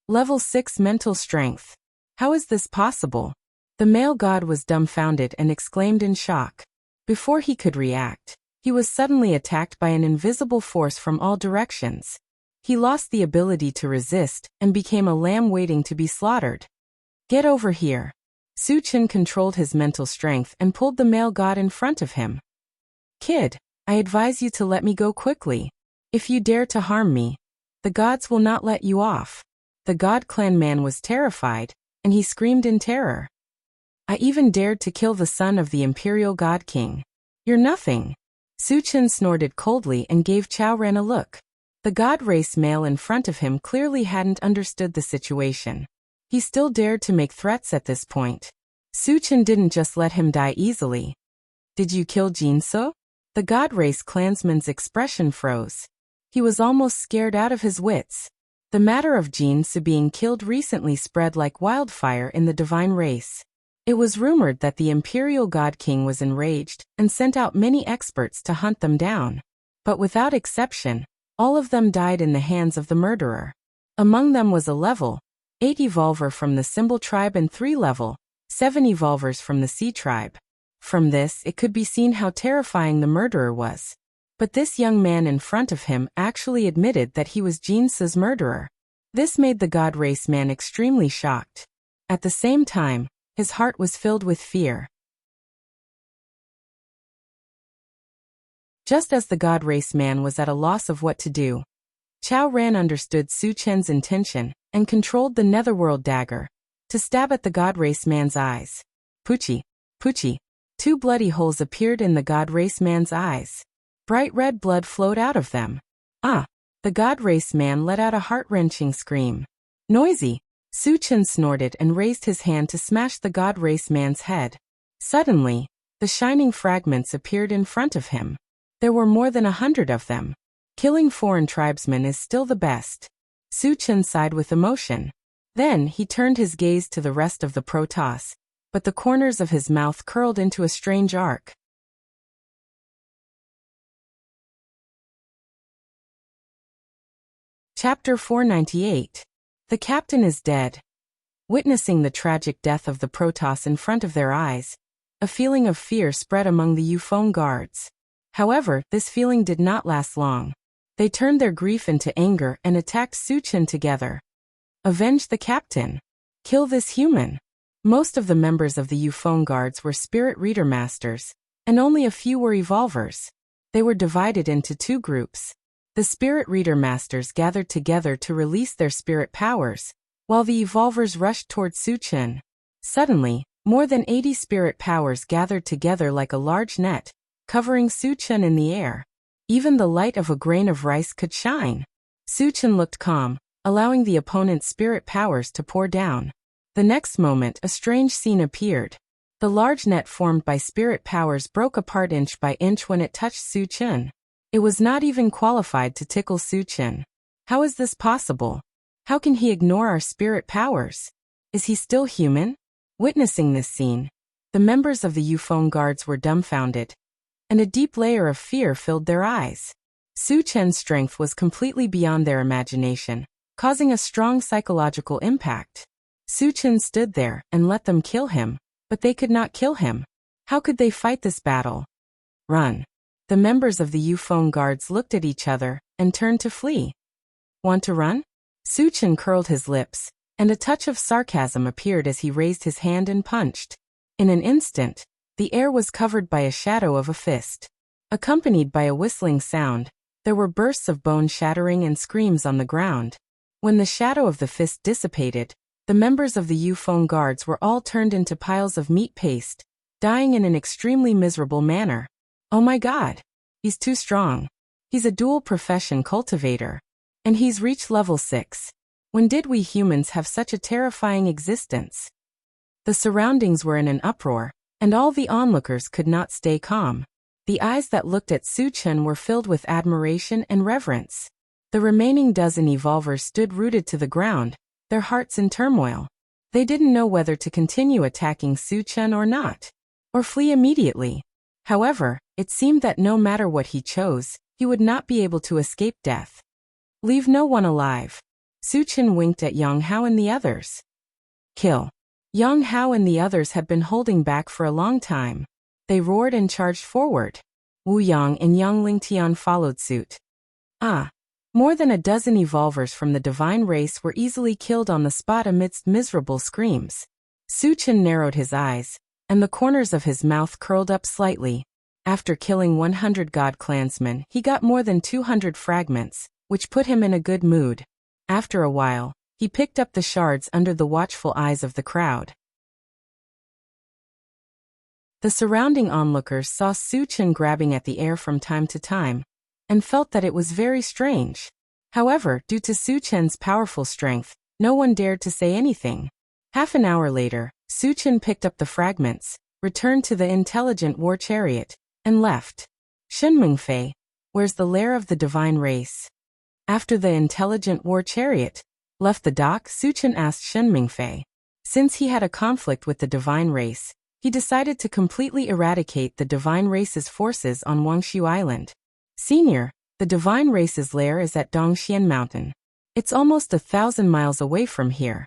Level 6 mental strength. How is this possible? The male god was dumbfounded and exclaimed in shock. Before he could react, he was suddenly attacked by an invisible force from all directions. He lost the ability to resist and became a lamb waiting to be slaughtered. "Get over here." Su Chen controlled his mental strength and pulled the male god in front of him. "Kid, I advise you to let me go quickly. If you dare to harm me, the gods will not let you off." The God Clan man was terrified, and he screamed in terror. I even dared to kill the son of the Imperial God King. You're nothing. Su Chen snorted coldly and gave Chao Ren a look. The God race male in front of him clearly hadn't understood the situation. He still dared to make threats at this point. Su Chen didn't just let him die easily. Did you kill Jinsu? The God race clansman's expression froze. He was almost scared out of his wits. The matter of Jinsu being killed recently spread like wildfire in the divine race. It was rumored that the Imperial God King was enraged and sent out many experts to hunt them down. But without exception, all of them died in the hands of the murderer. Among them was a level 8 evolver from the Symbol tribe and 3 level 7 evolvers from the Sea tribe. From this, it could be seen how terrifying the murderer was. But this young man in front of him actually admitted that he was Jinsu's murderer. This made the God race man extremely shocked. At the same time, his heart was filled with fear. Just as the God race man was at a loss of what to do, Chao Ren understood Su Chen's intention and controlled the netherworld dagger to stab at the God race man's eyes. Poochie, Poochie. 2 bloody holes appeared in the God race man's eyes. Bright red blood flowed out of them. Ah! The God race man let out a heart-wrenching scream. Noisy! Su Chen snorted and raised his hand to smash the God race man's head. Suddenly, the shining fragments appeared in front of him. There were more than 100 of them. Killing foreign tribesmen is still the best. Su Chen sighed with emotion. Then he turned his gaze to the rest of the Protoss, but the corners of his mouth curled into a strange arc. Chapter 498. The captain is dead. Witnessing the tragic death of the Protoss in front of their eyes, a feeling of fear spread among the Yufeng guards. However, this feeling did not last long. They turned their grief into anger and attacked Su Chen together. Avenge the captain. Kill this human. Most of the members of the Yufeng guards were spirit reader masters, and only a few were evolvers. They were divided into 2 groups. The spirit reader masters gathered together to release their spirit powers, while the evolvers rushed toward Su Chen. Suddenly, more than 80 spirit powers gathered together like a large net, covering Su Chen in the air. Even the light of a grain of rice could shine. Su Chen looked calm, allowing the opponent's spirit powers to pour down. The next moment, a strange scene appeared. The large net formed by spirit powers broke apart inch by inch when it touched Su Chen. It was not even qualified to tickle Su Chen. How is this possible? How can he ignore our spirit powers? Is he still human? Witnessing this scene, the members of the Yufeng guards were dumbfounded, and a deep layer of fear filled their eyes. Su Chen's strength was completely beyond their imagination, causing a strong psychological impact. Su Chen stood there and let them kill him, but they could not kill him. How could they fight this battle? Run. The members of the Yufeng guards looked at each other and turned to flee. Want to run? Su Chen curled his lips, and a touch of sarcasm appeared as he raised his hand and punched. In an instant, the air was covered by a shadow of a fist. Accompanied by a whistling sound, there were bursts of bone shattering and screams on the ground. When the shadow of the fist dissipated, the members of the Yufeng guards were all turned into piles of meat paste, dying in an extremely miserable manner. Oh my god! He's too strong. He's a dual-profession cultivator. And he's reached level 6. When did we humans have such a terrifying existence? The surroundings were in an uproar, and all the onlookers could not stay calm. The eyes that looked at Su Chen were filled with admiration and reverence. The remaining dozen evolvers stood rooted to the ground, their hearts in turmoil. They didn't know whether to continue attacking Su Chen or not, or flee immediately. However, it seemed that no matter what he chose, he would not be able to escape death. Leave no one alive. Su Chen winked at Yang Hao and the others. Kill. Yang Hao and the others had been holding back for a long time. They roared and charged forward. Wu Yang and Yang Lingtian followed suit. More than a dozen evolvers from the divine race were easily killed on the spot amidst miserable screams. Su Chen narrowed his eyes, and the corners of his mouth curled up slightly. After killing 100 God clansmen, he got more than 200 fragments, which put him in a good mood. After a while, He picked up the shards under the watchful eyes of the crowd. The surrounding onlookers saw Su Chen grabbing at the air from time to time, and felt that it was very strange. However, due to Su Chen's powerful strength, no one dared to say anything. Half an hour later, Su Chen picked up the fragments, returned to the intelligent war chariot, and left. Shenmingfei, where's the lair of the divine race? After the intelligent war chariot left the dock, Su Chen asked Shenmingfei. Since he had a conflict with the divine race, he decided to completely eradicate the divine race's forces on Wangshu Island. Senior, the divine race's lair is at Dongxian Mountain. It's almost 1,000 miles away from here.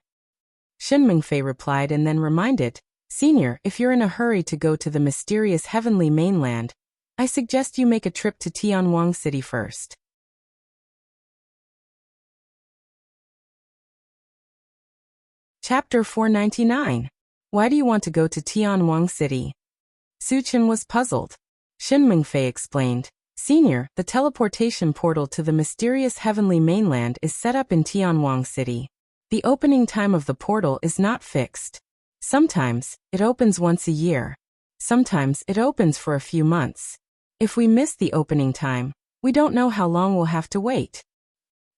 Shenmingfei replied and then reminded, Senior, if you're in a hurry to go to the mysterious heavenly mainland, I suggest you make a trip to Tianwang City first. Chapter 499. Why do you want to go to Tianwang City? Su Chen was puzzled. Shenmingfei explained, Senior, the teleportation portal to the mysterious heavenly mainland is set up in Tianwang City. The opening time of the portal is not fixed. Sometimes, it opens once a year. Sometimes, it opens for a few months. If we miss the opening time, we don't know how long we'll have to wait.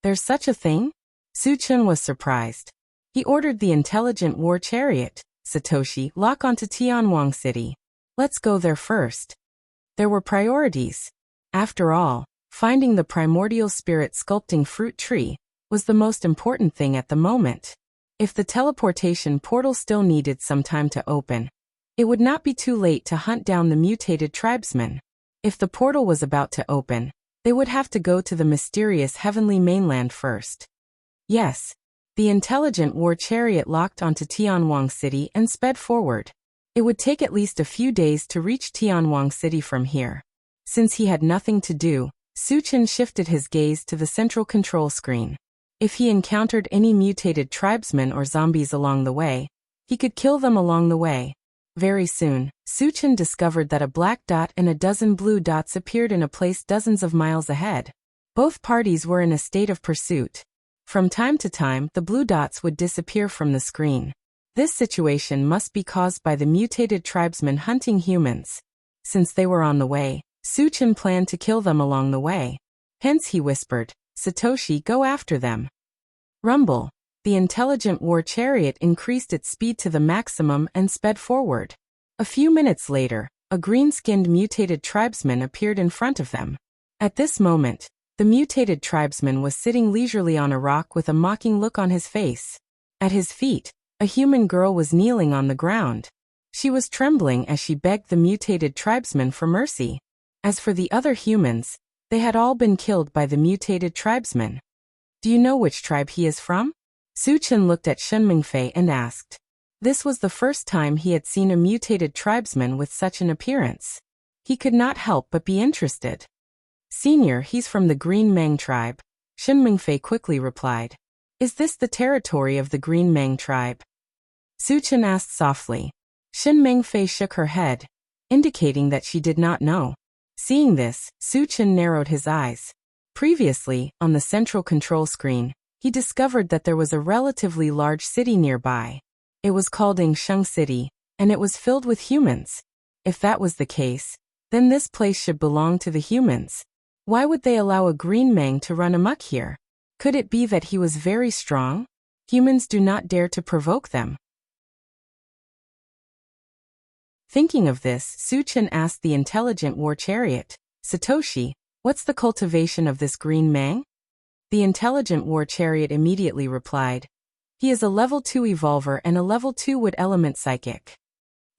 There's such a thing? Su Chen was surprised. He ordered the intelligent war chariot, Satoshi, lock onto Tianwang City. Let's go there first. There were priorities. After all, finding the primordial spirit sculpting fruit tree was the most important thing at the moment. If the teleportation portal still needed some time to open, it would not be too late to hunt down the mutated tribesmen. If the portal was about to open, they would have to go to the mysterious heavenly mainland first. Yes. The intelligent war chariot locked onto Tianwang City and sped forward. It would take at least a few days to reach Tianwang City from here. Since he had nothing to do, Su Chen shifted his gaze to the central control screen. If he encountered any mutated tribesmen or zombies along the way, he could kill them along the way. Very soon, Su Chen discovered that a black dot and a dozen blue dots appeared in a place dozens of miles ahead. Both parties were in a state of pursuit. From time to time, the blue dots would disappear from the screen. This situation must be caused by the mutated tribesmen hunting humans. Since they were on the way, Su Chen planned to kill them along the way. Hence he whispered, Satoshi, go after them. Rumble. The intelligent war chariot increased its speed to the maximum and sped forward. A few minutes later, a green-skinned mutated tribesman appeared in front of them. At this moment, the mutated tribesman was sitting leisurely on a rock with a mocking look on his face. At his feet, a human girl was kneeling on the ground. She was trembling as she begged the mutated tribesman for mercy. As for the other humans, they had all been killed by the mutated tribesman. Do you know which tribe he is from? Su Chen looked at Shenmingfei and asked. This was the first time he had seen a mutated tribesman with such an appearance. He could not help but be interested. Senior, he's from the Green Meng tribe. Shenmingfei quickly replied. Is this the territory of the Green Meng tribe? Su Chen asked softly. Shenmingfei shook her head, indicating that she did not know. Seeing this, Su Chen narrowed his eyes. Previously, on the central control screen, he discovered that there was a relatively large city nearby. It was called Yingsheng City, and it was filled with humans. If that was the case, then this place should belong to the humans. Why would they allow a Green Meng to run amok here? Could it be that he was very strong? Humans do not dare to provoke them. Thinking of this, Su Chen asked the intelligent war chariot, Satoshi, what's the cultivation of this Green Meng? The intelligent war chariot immediately replied, he is a level 2 evolver and a level 2 wood element psychic.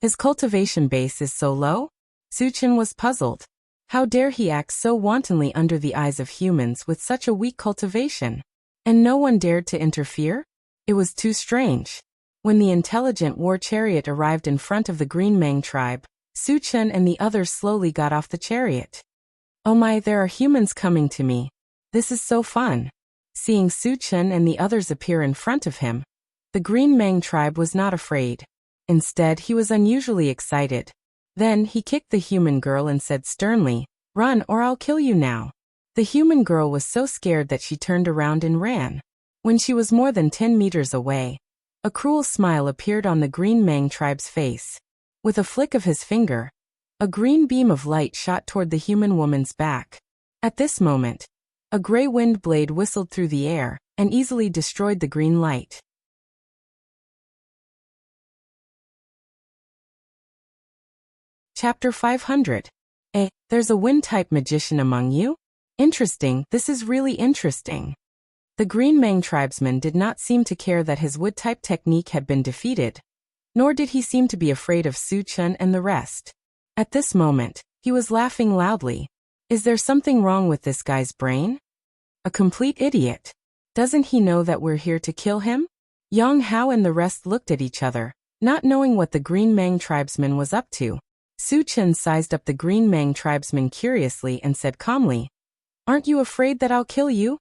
His cultivation base is so low? Su Chen was puzzled. How dare he act so wantonly under the eyes of humans with such a weak cultivation? And no one dared to interfere? It was too strange. When the intelligent war chariot arrived in front of the Green Meng tribe, Su Chen and the others slowly got off the chariot. Oh my, there are humans coming to me. This is so fun. Seeing Su Chen and the others appear in front of him, the Green Meng tribe was not afraid. Instead, he was unusually excited. Then, he kicked the human girl and said sternly, run or I'll kill you now. The human girl was so scared that she turned around and ran. When she was more than 10 meters away, a cruel smile appeared on the Green Mang tribe's face. With a flick of his finger, a green beam of light shot toward the human woman's back. At this moment, a gray wind blade whistled through the air and easily destroyed the green light. Chapter 500. There's a wind-type magician among you? Interesting, this is really interesting. The Green Mang tribesman did not seem to care that his wood-type technique had been defeated, nor did he seem to be afraid of Su Chen and the rest. At this moment, he was laughing loudly. Is there something wrong with this guy's brain? A complete idiot. Doesn't he know that we're here to kill him? Yang Hao and the rest looked at each other, not knowing what the Green Mang tribesman was up to. Su Chen sized up the Green Mang tribesman curiously and said calmly, "Aren't you afraid that I'll kill you?"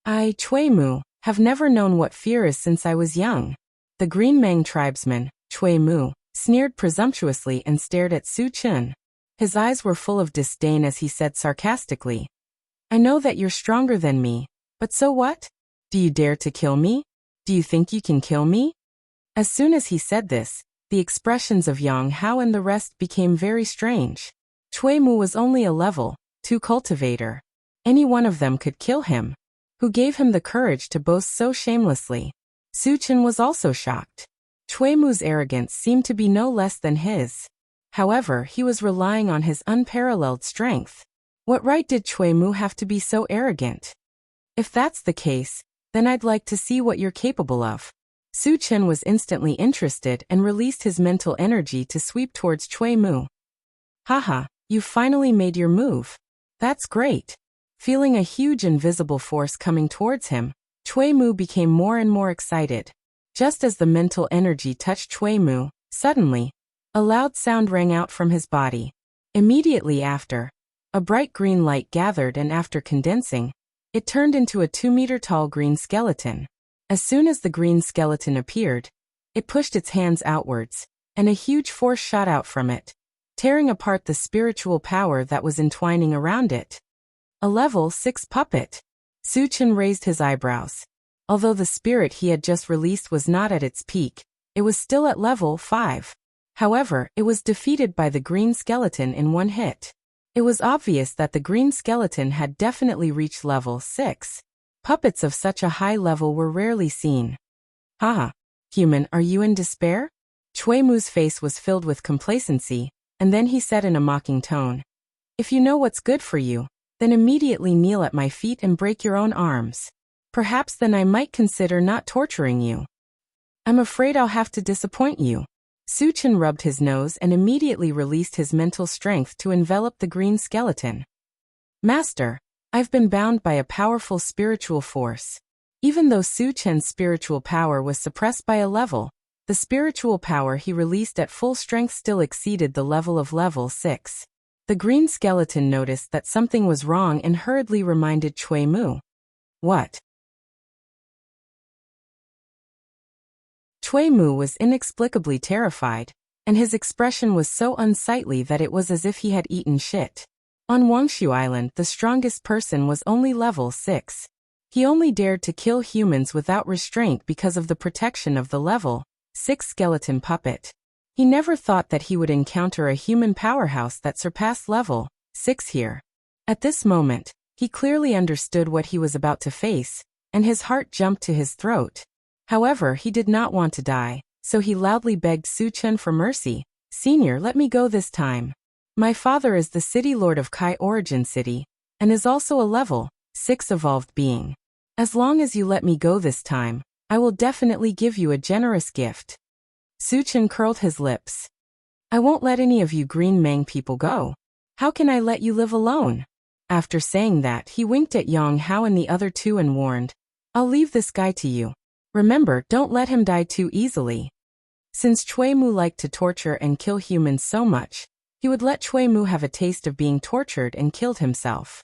"I, Chui Mu, have never known what fear is since I was young." The Green Mang tribesman, Chui Mu, sneered presumptuously and stared at Su Chen. His eyes were full of disdain as he said sarcastically, "I know that you're stronger than me, but so what? Do you dare to kill me? Do you think you can kill me?" As soon as he said this, the expressions of Yang Hao and the rest became very strange. Chui Mu was only a level 2 cultivator. Any one of them could kill him. Who gave him the courage to boast so shamelessly? Su Chen was also shocked. Chui Mu's arrogance seemed to be no less than his. However, he was relying on his unparalleled strength. What right did Chui Mu have to be so arrogant? If that's the case, then I'd like to see what you're capable of. Su Chen was instantly interested and released his mental energy to sweep towards Chui Mu. Haha, you finally made your move. That's great. Feeling a huge invisible force coming towards him, Chui Mu became more and more excited. Just as the mental energy touched Chui Mu, suddenly, a loud sound rang out from his body. Immediately after, a bright green light gathered and after condensing, it turned into a 2-meter-tall green skeleton. As soon as the green skeleton appeared, it pushed its hands outwards, and a huge force shot out from it, tearing apart the spiritual power that was entwining around it. A level 6 puppet. Su Chen raised his eyebrows. Although the spirit he had just released was not at its peak, it was still at level 5. However, it was defeated by the green skeleton in one hit. It was obvious that the green skeleton had definitely reached level 6. Puppets of such a high level were rarely seen. Haha, human, are you in despair? Chui Mu's face was filled with complacency, and then he said in a mocking tone, "If you know what's good for you, then immediately kneel at my feet and break your own arms. Perhaps then I might consider not torturing you." "I'm afraid I'll have to disappoint you." Su Chen rubbed his nose and immediately released his mental strength to envelop the green skeleton. "Master, I've been bound by a powerful spiritual force." Even though Su Chen's spiritual power was suppressed by a level, the spiritual power he released at full strength still exceeded the level of level 6. The green skeleton noticed that something was wrong and hurriedly reminded Chui Mu. "What?" Chui Mu was inexplicably terrified, and his expression was so unsightly that it was as if he had eaten shit. On Wangshu Island, the strongest person was only level 6. He only dared to kill humans without restraint because of the protection of the level 6 skeleton puppet. He never thought that he would encounter a human powerhouse that surpassed level 6 here. At this moment, he clearly understood what he was about to face, and his heart jumped to his throat. However, he did not want to die, so he loudly begged Su Chen for mercy. "Senior, let me go this time. My father is the city lord of Kai Origin City, and is also a level 6 evolved being. As long as you let me go this time, I will definitely give you a generous gift." Su Chen curled his lips. "I won't let any of you Green Mang people go. How can I let you live alone?" After saying that, he winked at Yang Hao and the other two and warned, "I'll leave this guy to you. Remember, don't let him die too easily." Since Chui Mu liked to torture and kill humans so much, he would let Chui Mu have a taste of being tortured and killed himself.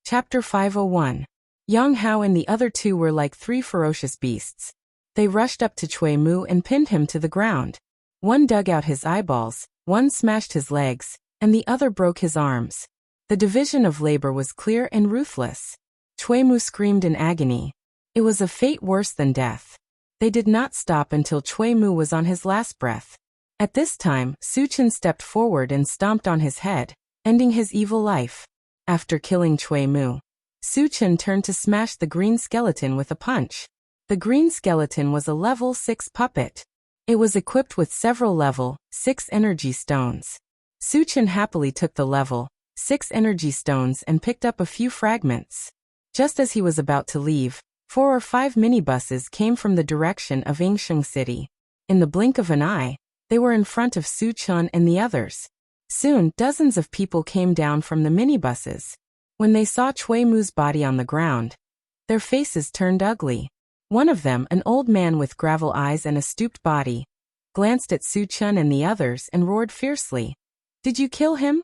Chapter 501. Yang Hao and the other two were like 3 ferocious beasts. They rushed up to Chui Mu and pinned him to the ground. One dug out his eyeballs, one smashed his legs, and the other broke his arms. The division of labor was clear and ruthless. Chui Mu screamed in agony. It was a fate worse than death. They did not stop until Chui Mu was on his last breath. At this time, Su Chen stepped forward and stomped on his head, ending his evil life. After killing Chui Mu, Su Chen turned to smash the green skeleton with a punch. The green skeleton was a level 6 puppet. It was equipped with several level 6 energy stones. Su Chen happily took the level 6 energy stones and picked up a few fragments. Just as he was about to leave, 4 or 5 minibuses came from the direction of Yingsheng City. In the blink of an eye, they were in front of Su Chen and the others. Soon, dozens of people came down from the minibuses. When they saw Chui Mu's body on the ground, their faces turned ugly. One of them, an old man with gravel eyes and a stooped body, glanced at Su Chen and the others and roared fiercely. "Did you kill him?"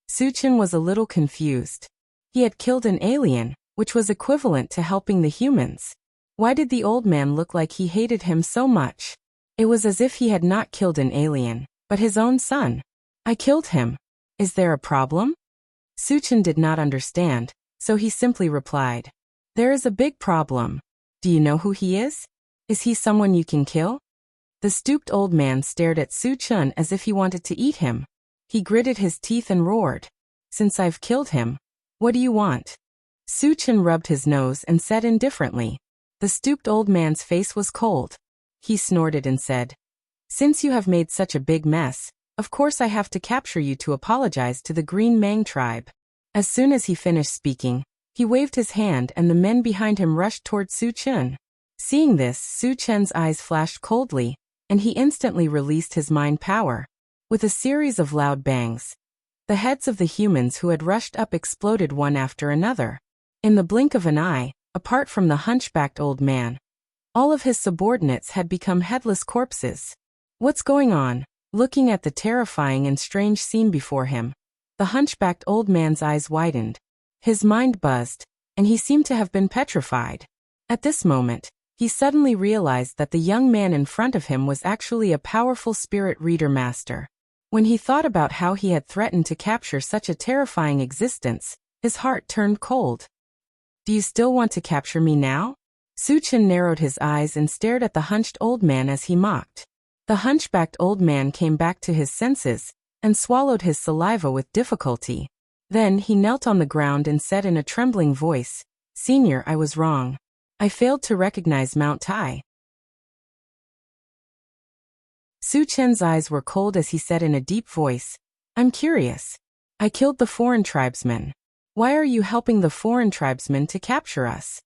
Su Chen was a little confused. He had killed an alien, which was equivalent to helping the humans. Why did the old man look like he hated him so much? It was as if he had not killed an alien, but his own son. "I killed him. Is there a problem?" Su Chen did not understand, so he simply replied, "There is a big problem. Do you know who he is? Is he someone you can kill?" The stooped old man stared at Su Chen as if he wanted to eat him. He gritted his teeth and roared, "Since I've killed him, what do you want?" Su Chen rubbed his nose and said indifferently. The stooped old man's face was cold. He snorted and said, "Since you have made such a big mess, of course I have to capture you to apologize to the Green Mang tribe." As soon as he finished speaking, he waved his hand and the men behind him rushed toward Su Chen. Seeing this, Su Chen's eyes flashed coldly, and he instantly released his mind power. With a series of loud bangs, the heads of the humans who had rushed up exploded one after another. In the blink of an eye, apart from the hunchbacked old man, all of his subordinates had become headless corpses. What's going on? Looking at the terrifying and strange scene before him, the hunchbacked old man's eyes widened. His mind buzzed, and he seemed to have been petrified. At this moment, he suddenly realized that the young man in front of him was actually a powerful spirit reader master. When he thought about how he had threatened to capture such a terrifying existence, his heart turned cold. "Do you still want to capture me now?" Su Chen narrowed his eyes and stared at the hunched old man as he mocked. The hunchbacked old man came back to his senses and swallowed his saliva with difficulty. Then he knelt on the ground and said in a trembling voice, "Senior, I was wrong. I failed to recognize Mount Tai." Su Chen's eyes were cold as he said in a deep voice, "I'm curious. I killed the foreign tribesmen. Why are you helping the foreign tribesmen to capture us?"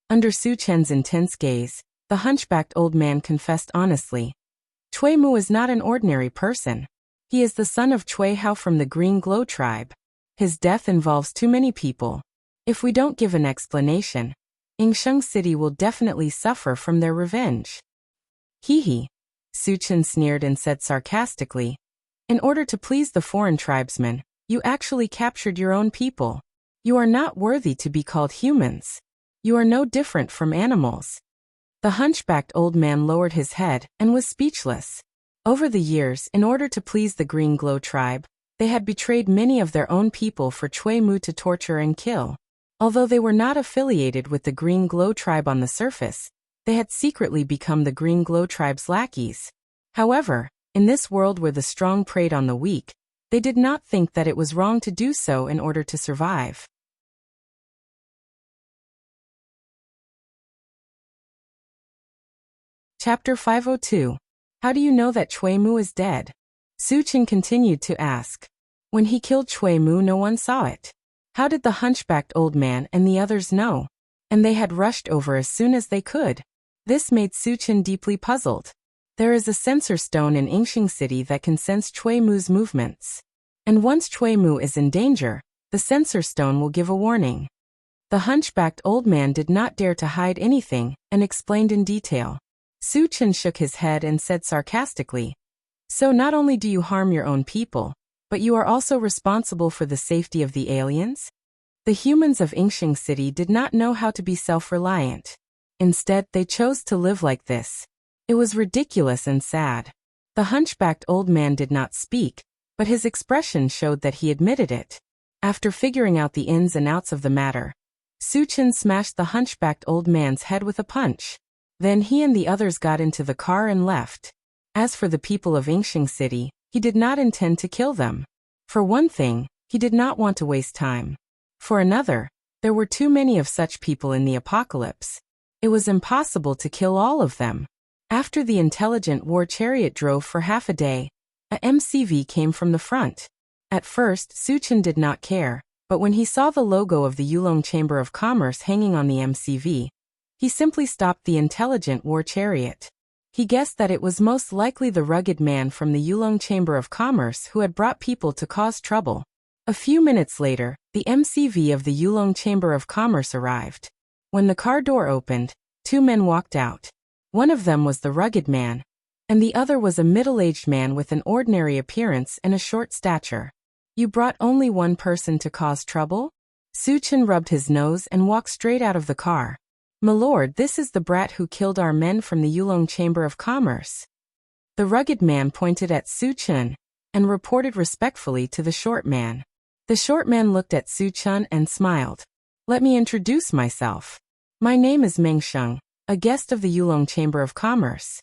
Under Su Chen's intense gaze, the hunchbacked old man confessed honestly, "Chui Mu is not an ordinary person. He is the son of Chui Hao from the Green Glow tribe. His death involves too many people. If we don't give an explanation, Yingsheng City will definitely suffer from their revenge." "Hee hee," Su Chen sneered and said sarcastically, "In order to please the foreign tribesmen, you actually captured your own people. You are not worthy to be called humans. You are no different from animals." The hunchbacked old man lowered his head and was speechless. Over the years, in order to please the Green Glow tribe, they had betrayed many of their own people for Chui Mu to torture and kill. Although they were not affiliated with the Green Glow tribe on the surface, they had secretly become the Green Glow tribe's lackeys. However, in this world where the strong preyed on the weak, they did not think that it was wrong to do so in order to survive. Chapter 502. How do you know that Chui Mu is dead? Su Chen continued to ask. When he killed Chui Mu, no one saw it. How did the hunchbacked old man and the others know? And they had rushed over as soon as they could. This made Su Chen deeply puzzled. There is a sensor stone in Yingsheng City that can sense Chui Mu's movements. And once Chui Mu is in danger, the sensor stone will give a warning. The hunchbacked old man did not dare to hide anything and explained in detail. Su Chen shook his head and said sarcastically, "So not only do you harm your own people, but you are also responsible for the safety of the aliens?" The humans of Yingsheng City did not know how to be self-reliant. Instead, they chose to live like this. It was ridiculous and sad. The hunchbacked old man did not speak, but his expression showed that he admitted it. After figuring out the ins and outs of the matter, Su Chen smashed the hunchbacked old man's head with a punch. Then he and the others got into the car and left. As for the people of Yingxing City, he did not intend to kill them. For one thing, he did not want to waste time. For another, there were too many of such people in the apocalypse. It was impossible to kill all of them. After the intelligent war chariot drove for half a day, a MCV came from the front. At first, Su Chen did not care, but when he saw the logo of the Yulong Chamber of Commerce hanging on the MCV, he simply stopped the intelligent war chariot. He guessed that it was most likely the rugged man from the Yulong Chamber of Commerce who had brought people to cause trouble. A few minutes later, the MCV of the Yulong Chamber of Commerce arrived. When the car door opened, two men walked out. One of them was the rugged man, and the other was a middle-aged man with an ordinary appearance and a short stature. You brought only one person to cause trouble? Su Chen rubbed his nose and walked straight out of the car. My lord, this is the brat who killed our men from the Yulong Chamber of Commerce. The rugged man pointed at Su Chen and reported respectfully to the short man. The short man looked at Su Chen and smiled. Let me introduce myself. My name is Meng Sheng, a guest of the Yulong Chamber of Commerce.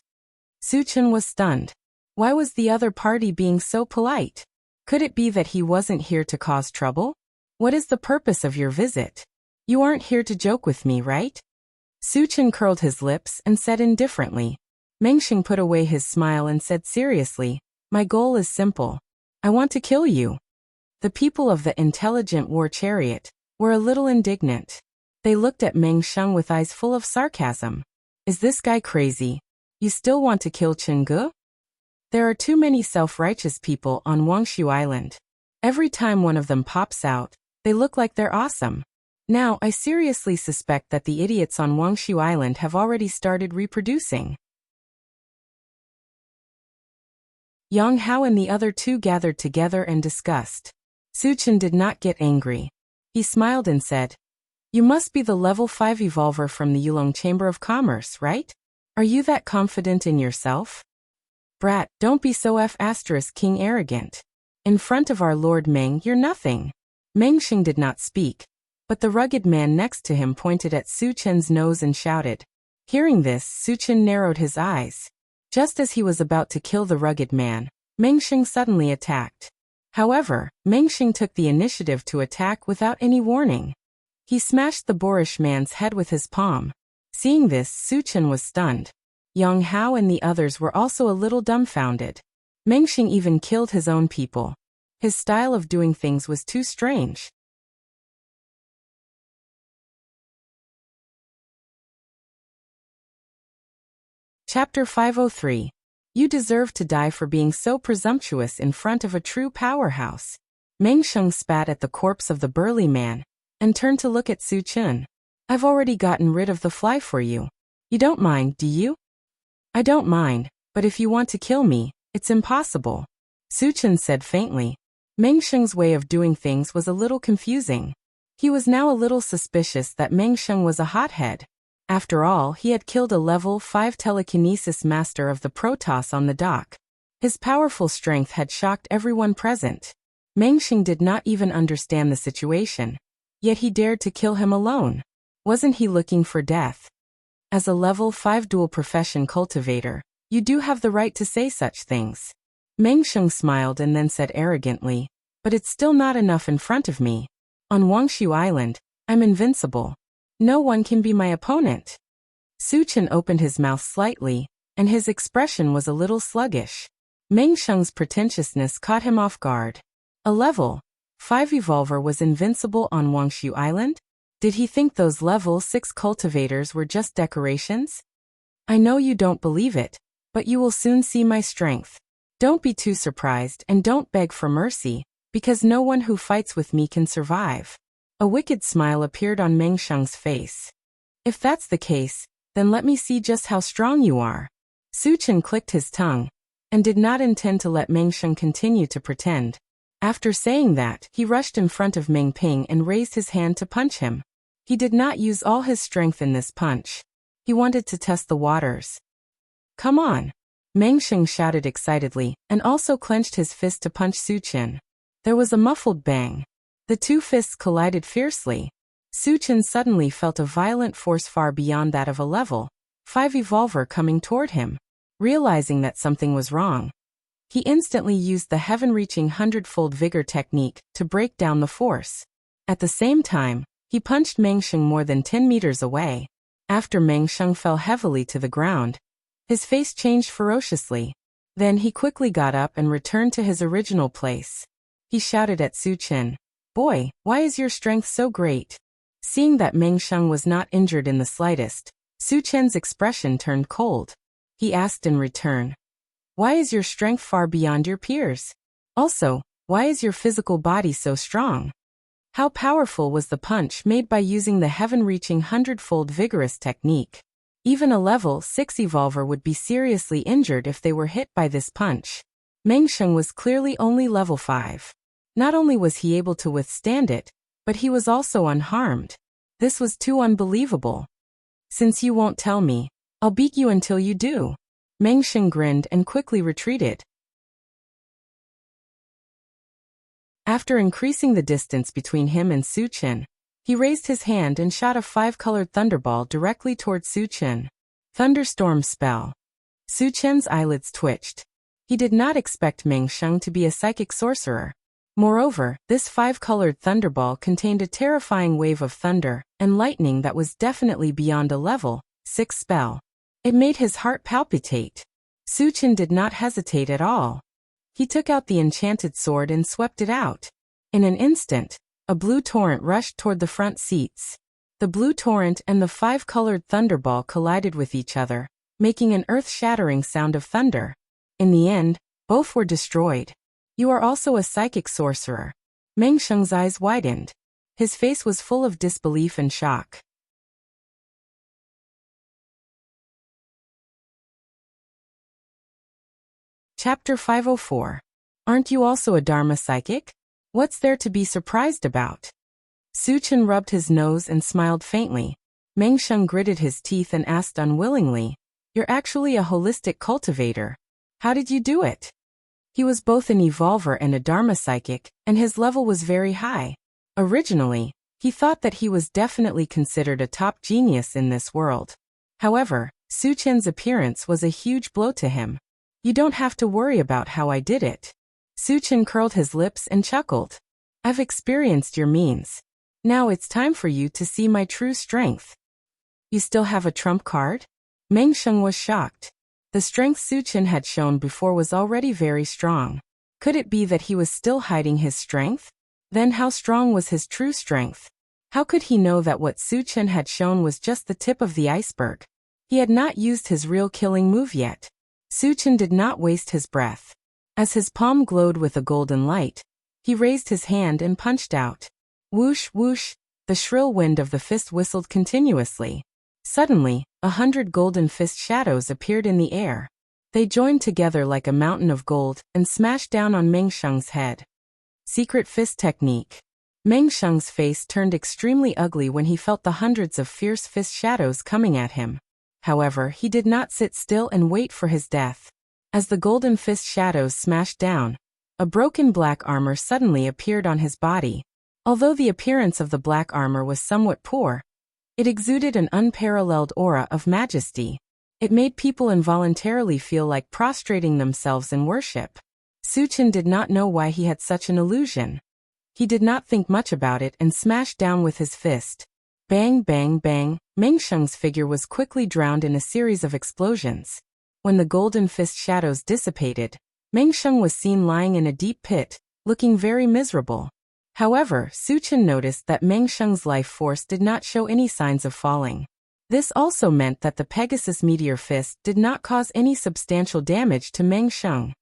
Su Chen was stunned. Why was the other party being so polite? Could it be that he wasn't here to cause trouble? What is the purpose of your visit? You aren't here to joke with me, right? Su Chen curled his lips and said indifferently. Meng Sheng put away his smile and said seriously, my goal is simple. I want to kill you. The people of the intelligent war chariot were a little indignant. They looked at Meng Sheng with eyes full of sarcasm. Is this guy crazy? You still want to kill Chen Ge? There are too many self-righteous people on Wangshu Island. Every time one of them pops out, they look like they're awesome. Now, I seriously suspect that the idiots on Wangshu Island have already started reproducing. Yang Hao and the other two gathered together and discussed. Su Chen did not get angry. He smiled and said, You must be the level 5 evolver from the Yulong Chamber of Commerce, right? Are you that confident in yourself? Brat, don't be so King arrogant. In front of our Lord Meng, you're nothing. Meng Sheng did not speak, but the rugged man next to him pointed at Su Chen's nose and shouted. Hearing this, Su Chen narrowed his eyes. Just as he was about to kill the rugged man, Meng Sheng suddenly attacked. However, Meng Sheng took the initiative to attack without any warning. He smashed the boorish man's head with his palm. Seeing this, Su Chen was stunned. Yang Hao and the others were also a little dumbfounded. Meng Sheng even killed his own people. His style of doing things was too strange. Chapter 503. You deserve to die for being so presumptuous in front of a true powerhouse. Meng Sheng spat at the corpse of the burly man and turned to look at Su Chen. I've already gotten rid of the fly for you. You don't mind, do you? I don't mind, but if you want to kill me, it's impossible. Su Chen said faintly. Meng Sheng's way of doing things was a little confusing. He was now a little suspicious that Meng Sheng was a hothead. After all, he had killed a level 5 telekinesis master of the Protoss on the dock. His powerful strength had shocked everyone present. Meng Sheng did not even understand the situation. Yet he dared to kill him alone. Wasn't he looking for death? As a level 5 dual profession cultivator, you do have the right to say such things. Meng Sheng smiled and then said arrogantly, but it's still not enough in front of me. On Wangshu Island, I'm invincible. No one can be my opponent. Su Chen opened his mouth slightly, and his expression was a little sluggish. Meng Sheng's pretentiousness caught him off guard. A level 5 evolver was invincible on Wangshu Island? Did he think those level 6 cultivators were just decorations? I know you don't believe it, but you will soon see my strength. Don't be too surprised and don't beg for mercy, because no one who fights with me can survive. A wicked smile appeared on Meng Sheng's face. If that's the case, then let me see just how strong you are. Su Chen clicked his tongue, and did not intend to let Meng Sheng continue to pretend. After saying that, he rushed in front of Meng Ping and raised his hand to punch him. He did not use all his strength in this punch. He wanted to test the waters. Come on! Meng Sheng shouted excitedly, and also clenched his fist to punch Su Chen. There was a muffled bang. The two fists collided fiercely. Su Chen suddenly felt a violent force far beyond that of a level 5 evolver coming toward him. Realizing that something was wrong, he instantly used the heaven-reaching 100-fold vigor technique to break down the force. At the same time, he punched Meng Sheng more than 10 meters away. After Meng Sheng fell heavily to the ground, his face changed ferociously. Then he quickly got up and returned to his original place. He shouted at Su Chen, "Boy, why is your strength so great?" Seeing that Meng Sheng was not injured in the slightest, Su Chen's expression turned cold. He asked in return, "Why is your strength far beyond your peers? Also, why is your physical body so strong?" How powerful was the punch made by using the heaven-reaching 100-fold vigorous technique? Even a level 6 evolver would be seriously injured if they were hit by this punch. Meng Sheng was clearly only level 5. Not only was he able to withstand it, but he was also unharmed. This was too unbelievable. "Since you won't tell me, I'll beat you until you do." Meng Sheng grinned and quickly retreated. After increasing the distance between him and Su Chen, he raised his hand and shot a 5-colored thunderball directly toward Su Chen. Thunderstorm spell. Su Chen's eyelids twitched. He did not expect Meng Sheng to be a psychic sorcerer. Moreover, this 5-colored thunderball contained a terrifying wave of thunder and lightning that was definitely beyond a level 6 spell. It made his heart palpitate. Su Chen did not hesitate at all. He took out the enchanted sword and swept it out. In an instant, a blue torrent rushed toward the front seats. The blue torrent and the 5-colored thunderball collided with each other, making an earth-shattering sound of thunder. In the end, both were destroyed. "You are also a psychic sorcerer." Meng Sheng's eyes widened. His face was full of disbelief and shock. Chapter 504. Aren't you also a Dharma psychic? What's there to be surprised about? Su Chen rubbed his nose and smiled faintly. Meng Sheng gritted his teeth and asked unwillingly, "You're actually a holistic cultivator. How did you do it?" He was both an evolver and a Dharma psychic, and his level was very high. Originally, he thought that he was definitely considered a top genius in this world. However, Su Chen's appearance was a huge blow to him. "You don't have to worry about how I did it." Su Chen curled his lips and chuckled. "I've experienced your means. Now it's time for you to see my true strength." "You still have a trump card?" Meng Sheng was shocked. The strength Su Chen had shown before was already very strong. Could it be that he was still hiding his strength? Then how strong was his true strength? How could he know that what Su Chen had shown was just the tip of the iceberg? He had not used his real killing move yet. Su Chen did not waste his breath. As his palm glowed with a golden light, he raised his hand and punched out. Whoosh, whoosh, the shrill wind of the fist whistled continuously. Suddenly, 100 golden fist shadows appeared in the air. They joined together like a mountain of gold and smashed down on Meng Sheng's head. Secret fist technique. Meng Sheng's face turned extremely ugly when he felt the hundreds of fierce fist shadows coming at him. However, he did not sit still and wait for his death. As the golden fist shadows smashed down, a broken black armor suddenly appeared on his body. Although the appearance of the black armor was somewhat poor, it exuded an unparalleled aura of majesty. It made people involuntarily feel like prostrating themselves in worship. Su Chen did not know why he had such an illusion. He did not think much about it and smashed down with his fist. Bang, bang, bang. Meng Sheng's figure was quickly drowned in a series of explosions. When the golden fist shadows dissipated, Meng Sheng was seen lying in a deep pit, looking very miserable. However, Su Chen noticed that Meng Sheng's life force did not show any signs of falling. This also meant that the Pegasus Meteor Fist did not cause any substantial damage to Meng Sheng.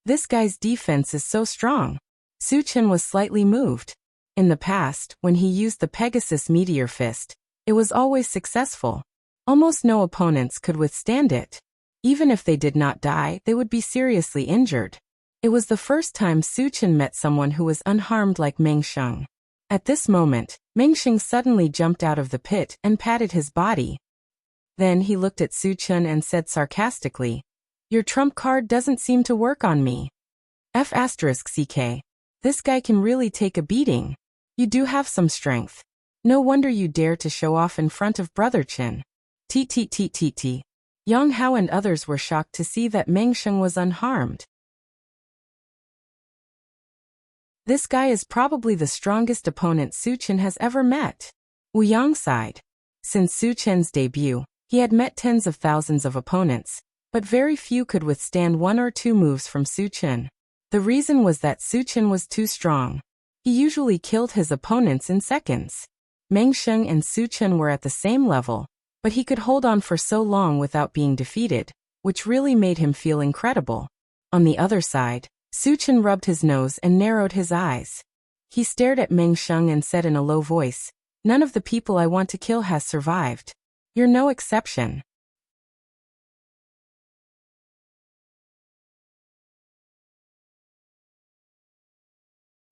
This guy's defense is so strong. Su Chen was slightly moved. In the past, when he used the Pegasus Meteor Fist, it was always successful. Almost no opponents could withstand it. Even if they did not die, they would be seriously injured. It was the first time Su Chen met someone who was unharmed like Meng Sheng. At this moment, Meng Sheng suddenly jumped out of the pit and patted his body. Then he looked at Su Chen and said sarcastically, "Your trump card doesn't seem to work on me. F***ck. This guy can really take a beating." You do have some strength. No wonder you dare to show off in front of Brother Qin. T. Yang Hao and others were shocked to see that Meng Sheng was unharmed. This guy is probably the strongest opponent Su Chen has ever met. Wu Yang sighed. Since Su Chen's debut, he had met tens of thousands of opponents, but very few could withstand one or two moves from Su Chen. The reason was that Su Chen was too strong. He usually killed his opponents in seconds. Meng Sheng and Su Chen were at the same level, but he could hold on for so long without being defeated, which really made him feel incredible. On the other side, Su Chen rubbed his nose and narrowed his eyes. He stared at Meng Sheng and said in a low voice, "None of the people I want to kill has survived. You're no exception."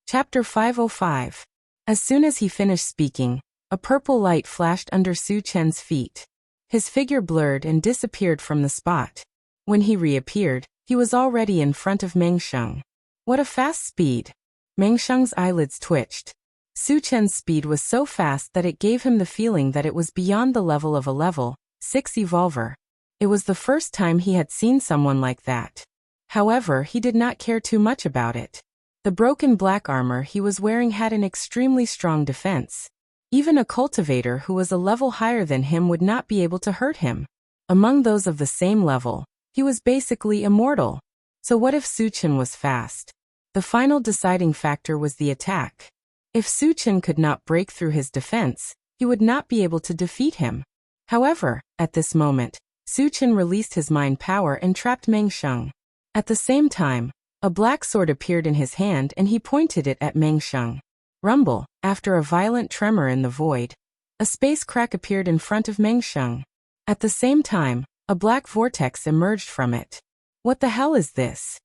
Chapter 505. As soon as he finished speaking, a purple light flashed under Su Chen's feet. His figure blurred and disappeared from the spot. When he reappeared, he was already in front of Meng Sheng. What a fast speed! Meng Sheng's eyelids twitched. Su Chen's speed was so fast that it gave him the feeling that it was beyond the level of a level 6 evolver. It was the first time he had seen someone like that. However, he did not care too much about it. The broken black armor he was wearing had an extremely strong defense. Even a cultivator who was a level higher than him would not be able to hurt him. Among those of the same level, he was basically immortal. So what if Su Chen was fast? The final deciding factor was the attack. If Su Chen could not break through his defense, he would not be able to defeat him. However, at this moment, Su Chen released his mind power and trapped Meng Sheng. At the same time, a black sword appeared in his hand and he pointed it at Meng Sheng. Rumble, after a violent tremor in the void, a space crack appeared in front of Meng Sheng. At the same time, a black vortex emerged from it. What the hell is this?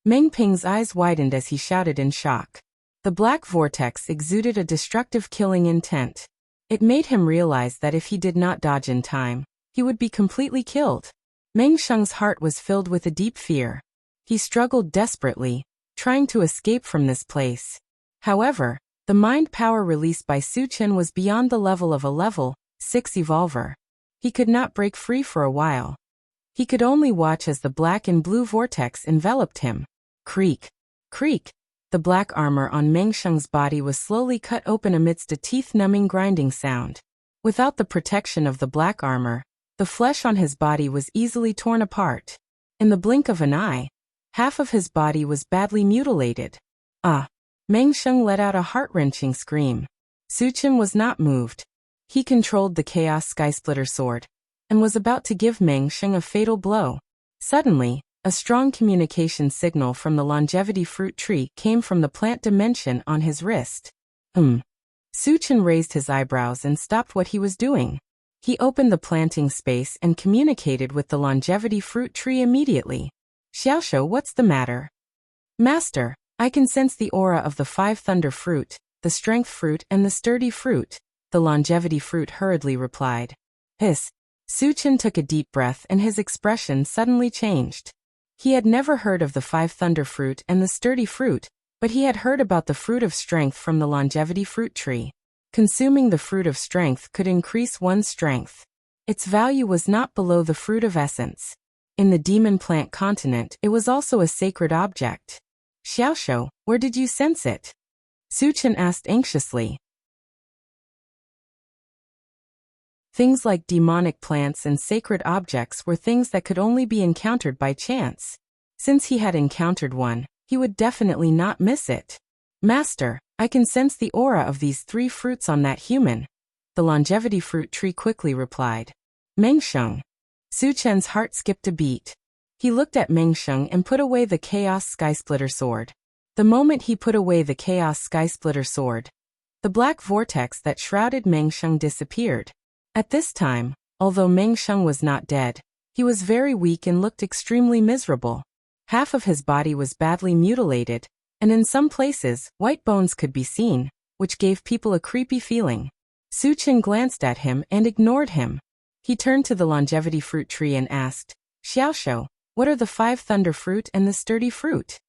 Meng Ping's eyes widened as he shouted in shock. The black vortex exuded a destructive killing intent. It made him realize that if he did not dodge in time, he would be completely killed. Meng Sheng's heart was filled with a deep fear. He struggled desperately, trying to escape from this place. However, the mind power released by Su Chen was beyond the level of a level 6 evolver. He could not break free for a while. He could only watch as the black and blue vortex enveloped him. Creak! Creak! The black armor on Meng Sheng's body was slowly cut open amidst a teeth-numbing grinding sound. Without the protection of the black armor, the flesh on his body was easily torn apart. In the blink of an eye, half of his body was badly mutilated. Ah! Meng Sheng let out a heart-wrenching scream. Su Chen was not moved. He controlled the Chaos Skysplitter sword, and was about to give Meng Sheng a fatal blow. Suddenly, a strong communication signal from the longevity fruit tree came from the plant dimension on his wrist. Su Chen raised his eyebrows and stopped what he was doing. He opened the planting space and communicated with the longevity fruit tree immediately. Xiaoshu, what's the matter? Master, I can sense the aura of the 5 thunder fruit, the strength fruit and the sturdy fruit, the longevity fruit hurriedly replied. Hiss. Su Chen took a deep breath and his expression suddenly changed. He had never heard of the 5 thunder fruit and the sturdy fruit, but he had heard about the fruit of strength from the longevity fruit tree. Consuming the fruit of strength could increase one's strength. Its value was not below the fruit of essence. In the demon plant continent, it was also a sacred object. Xiaoshu, where did you sense it? Su Chen asked anxiously. Things like demonic plants and sacred objects were things that could only be encountered by chance. Since he had encountered one, he would definitely not miss it. Master, I can sense the aura of these 3 fruits on that human. The longevity fruit tree quickly replied. Meng Sheng. Su Chen's heart skipped a beat. He looked at Meng Sheng and put away the Chaos Skysplitter sword. The moment he put away the Chaos Skysplitter sword, the black vortex that shrouded Meng Sheng disappeared. At this time, although Meng Sheng was not dead, he was very weak and looked extremely miserable. Half of his body was badly mutilated, and in some places, white bones could be seen, which gave people a creepy feeling. Su Chen glanced at him and ignored him. He turned to the longevity fruit tree and asked, Xiaoshu, what are the 5 thunder fruit and the sturdy fruit?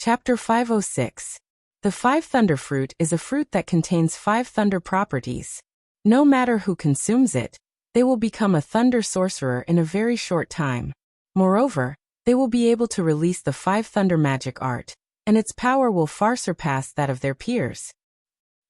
Chapter 506. The 5 Thunder Fruit is a fruit that contains 5 thunder properties. No matter who consumes it, they will become a thunder sorcerer in a very short time. Moreover, they will be able to release the 5 thunder magic art, and its power will far surpass that of their peers.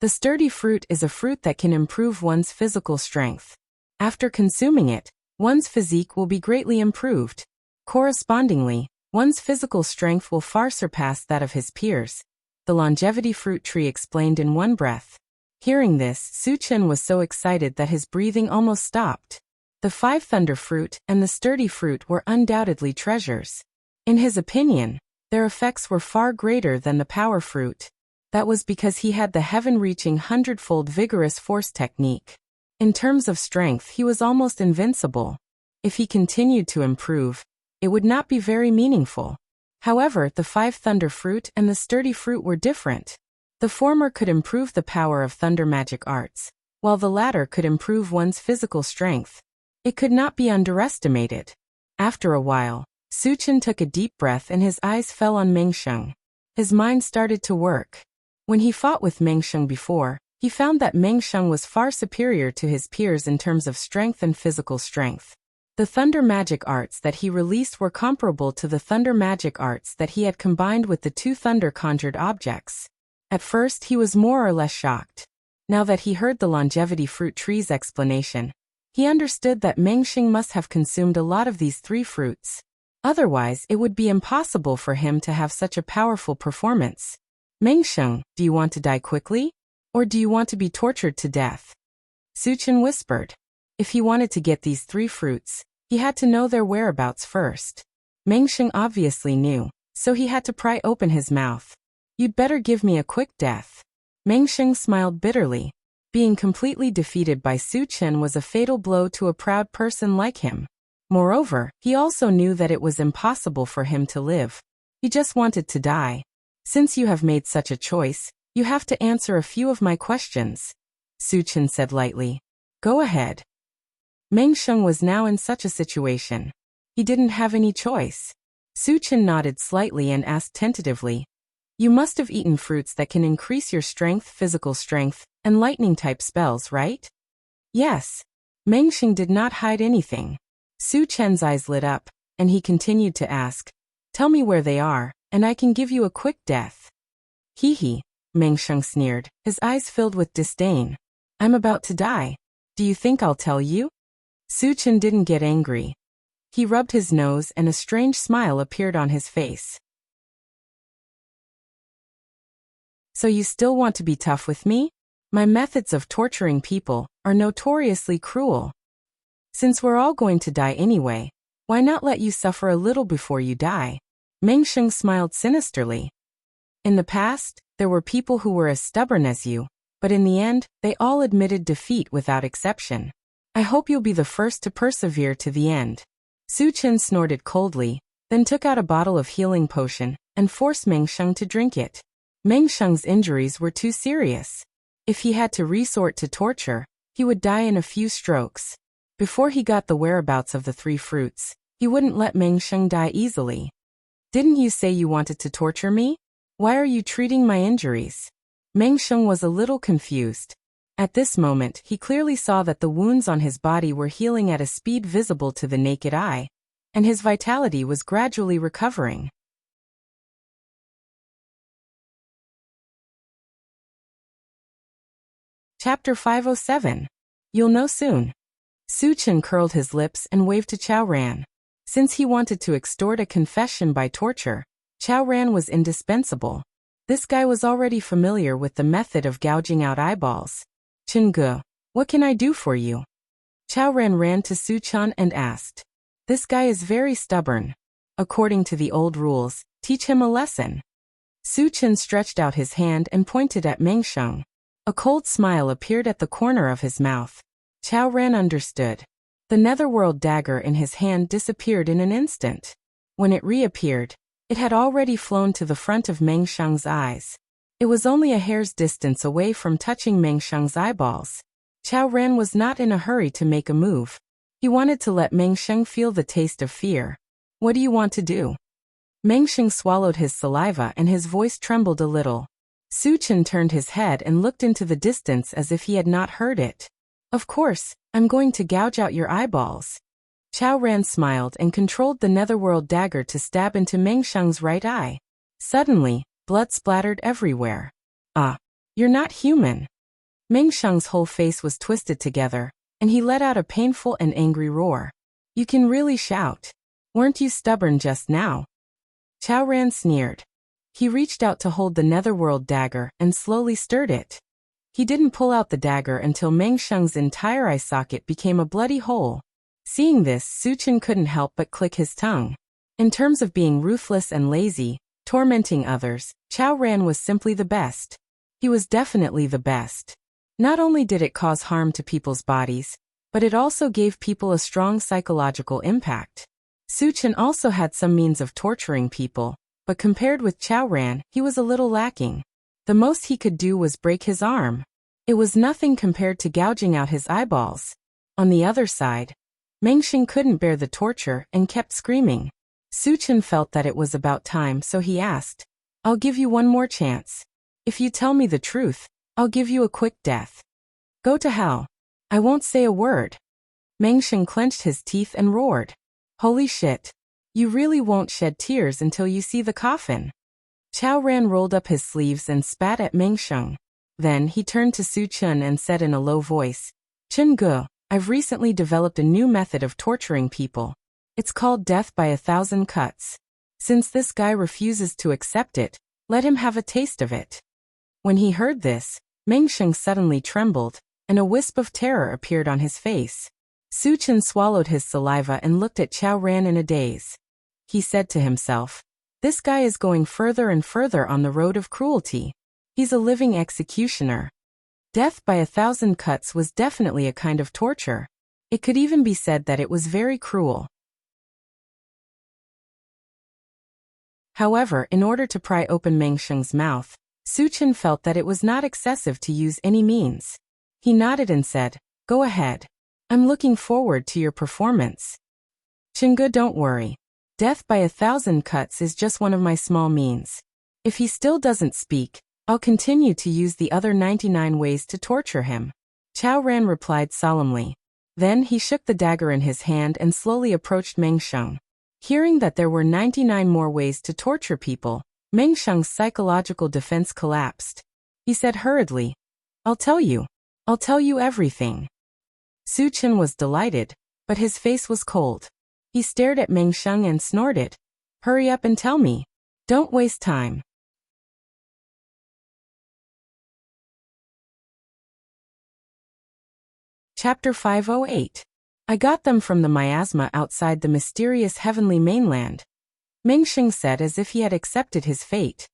The sturdy fruit is a fruit that can improve one's physical strength. After consuming it, one's physique will be greatly improved. Correspondingly, one's physical strength will far surpass that of his peers. The longevity fruit tree explained in one breath. Hearing this, Su-Chen was so excited that his breathing almost stopped. The 5 thunder fruit and the sturdy fruit were undoubtedly treasures. In his opinion, their effects were far greater than the power fruit. That was because he had the heaven-reaching 100-fold vigorous force technique. In terms of strength, he was almost invincible. If he continued to improve, it would not be very meaningful. However, the 5 thunder fruit and the sturdy fruit were different. The former could improve the power of thunder magic arts, while the latter could improve one's physical strength. It could not be underestimated. After a while, Su-Chen took a deep breath and his eyes fell on Mengsheng. His mind started to work. When he fought with Mengsheng before, he found that Mengsheng was far superior to his peers in terms of strength and physical strength. The thunder magic arts that he released were comparable to the thunder magic arts that he had combined with the 2 thunder conjured objects. At first he was more or less shocked. Now that he heard the longevity fruit tree's explanation, he understood that Mengsheng must have consumed a lot of these 3 fruits. Otherwise, it would be impossible for him to have such a powerful performance. Mengsheng, do you want to die quickly? Or do you want to be tortured to death? Su-Chen whispered. If he wanted to get these 3 fruits, he had to know their whereabouts first. Mengsheng obviously knew, so he had to pry open his mouth. You'd better give me a quick death. Mengsheng smiled bitterly. Being completely defeated by Su-Chen was a fatal blow to a proud person like him. Moreover, he also knew that it was impossible for him to live. He just wanted to die. Since you have made such a choice, you have to answer a few of my questions, Su-Chen said lightly. Go ahead. Mengsheng was now in such a situation. He didn't have any choice. Su-Chen nodded slightly and asked tentatively. You must have eaten fruits that can increase your strength, physical strength, and lightning-type spells, right? Yes. Mengsheng did not hide anything. Su-Chen's eyes lit up, and he continued to ask, Tell me where they are, and I can give you a quick death. Hee, Mengsheng sneered, his eyes filled with disdain. I'm about to die. Do you think I'll tell you? Su-Chen didn't get angry. He rubbed his nose and a strange smile appeared on his face. So you still want to be tough with me? My methods of torturing people are notoriously cruel. Since we're all going to die anyway, why not let you suffer a little before you die? Mengsheng smiled sinisterly. In the past, there were people who were as stubborn as you, but in the end, they all admitted defeat without exception. I hope you'll be the first to persevere to the end. Su-Chen snorted coldly, then took out a bottle of healing potion and forced Mengsheng to drink it. Mengsheng's injuries were too serious. If he had to resort to torture, he would die in a few strokes. Before he got the whereabouts of the 3 fruits, he wouldn't let Mengsheng die easily. Didn't you say you wanted to torture me? Why are you treating my injuries? Mengsheng was a little confused. At this moment, he clearly saw that the wounds on his body were healing at a speed visible to the naked eye, and his vitality was gradually recovering. Chapter 507. You'll know soon. Su-Chen curled his lips and waved to Chao Ran. Since he wanted to extort a confession by torture, Chao Ran was indispensable. This guy was already familiar with the method of gouging out eyeballs. Chen-Ge, what can I do for you? Chao Ran ran to Su-Chen and asked. This guy is very stubborn. According to the old rules, teach him a lesson. Su-Chen stretched out his hand and pointed at Mengsheng. A cold smile appeared at the corner of his mouth. Chao Ran understood. The netherworld dagger in his hand disappeared in an instant. When it reappeared, it had already flown to the front of Mengsheng's eyes. It was only a hair's distance away from touching Mengsheng's eyeballs. Chao Ran was not in a hurry to make a move. He wanted to let Mengsheng feel the taste of fear. What do you want to do? Mengsheng swallowed his saliva and his voice trembled a little. Su Chen turned his head and looked into the distance as if he had not heard it. Of course, I'm going to gouge out your eyeballs. Chao Ran smiled and controlled the netherworld dagger to stab into Mengsheng's right eye. Suddenly, blood splattered everywhere. Ah, you're not human. Mengsheng's whole face was twisted together, and he let out a painful and angry roar. You can really shout. Weren't you stubborn just now? Chao Ran sneered. He reached out to hold the netherworld dagger and slowly stirred it. He didn't pull out the dagger until Mengsheng's entire eye socket became a bloody hole. Seeing this, Su Chen couldn't help but click his tongue. In terms of being ruthless and lazy, tormenting others, Chao Ran was simply the best. He was definitely the best. Not only did it cause harm to people's bodies, but it also gave people a strong psychological impact. Su Chen also had some means of torturing people, but compared with Chao Ran, he was a little lacking. The most he could do was break his arm. It was nothing compared to gouging out his eyeballs. On the other side, Mengsheng couldn't bear the torture and kept screaming. Su Chen felt that it was about time, so he asked, I'll give you one more chance. If you tell me the truth, I'll give you a quick death. Go to hell. I won't say a word. Mengsheng clenched his teeth and roared. Holy shit. You really won't shed tears until you see the coffin. Chao Ran rolled up his sleeves and spat at Mengsheng. Then he turned to Su Chen and said in a low voice, Chen Ge, I've recently developed a new method of torturing people. It's called death by 1,000 cuts. Since this guy refuses to accept it, let him have a taste of it. When he heard this, Mengsheng suddenly trembled, and a wisp of terror appeared on his face. Su Chen swallowed his saliva and looked at Chao Ran in a daze. He said to himself, this guy is going further and further on the road of cruelty. He's a living executioner. Death by 1,000 cuts was definitely a kind of torture. It could even be said that it was very cruel. However, in order to pry open Mengsheng's mouth, Su Chen felt that it was not excessive to use any means. He nodded and said, Go ahead. I'm looking forward to your performance. Chengge, don't worry. Death by 1,000 cuts is just one of my small means. If he still doesn't speak, I'll continue to use the other 99 ways to torture him. Chao Ran replied solemnly. Then he shook the dagger in his hand and slowly approached Mengsheng. Hearing that there were 99 more ways to torture people, Mengsheng's psychological defense collapsed. He said hurriedly, I'll tell you everything. Su Chen was delighted, but his face was cold. He stared at Mengsheng and snorted. Hurry up and tell me. Don't waste time. Chapter 508. I got them from the miasma outside the mysterious heavenly mainland. Mengsheng said as if he had accepted his fate.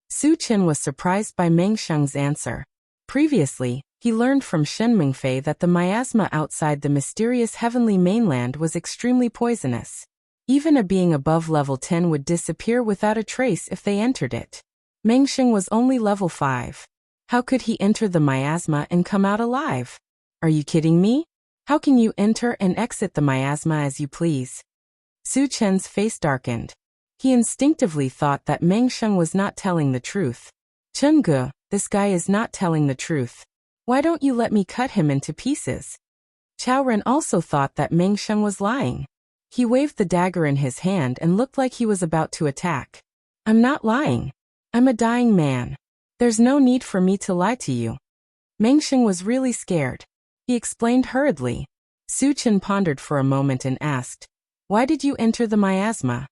Su Chen was surprised by Mengsheng's answer. Previously, he learned from Shen Mingfei that the miasma outside the mysterious heavenly mainland was extremely poisonous. Even a being above level 10 would disappear without a trace if they entered it. Mengsheng was only level 5. How could he enter the miasma and come out alive? Are you kidding me? How can you enter and exit the miasma as you please? Su Chen's face darkened. He instinctively thought that Mengsheng was not telling the truth. Chengge, this guy is not telling the truth. Why don't you let me cut him into pieces? Chao Ran also thought that Mengsheng was lying. He waved the dagger in his hand and looked like he was about to attack. I'm not lying. I'm a dying man. There's no need for me to lie to you. Mengsheng was really scared. He explained hurriedly. Su Chen pondered for a moment and asked, Why did you enter the miasma?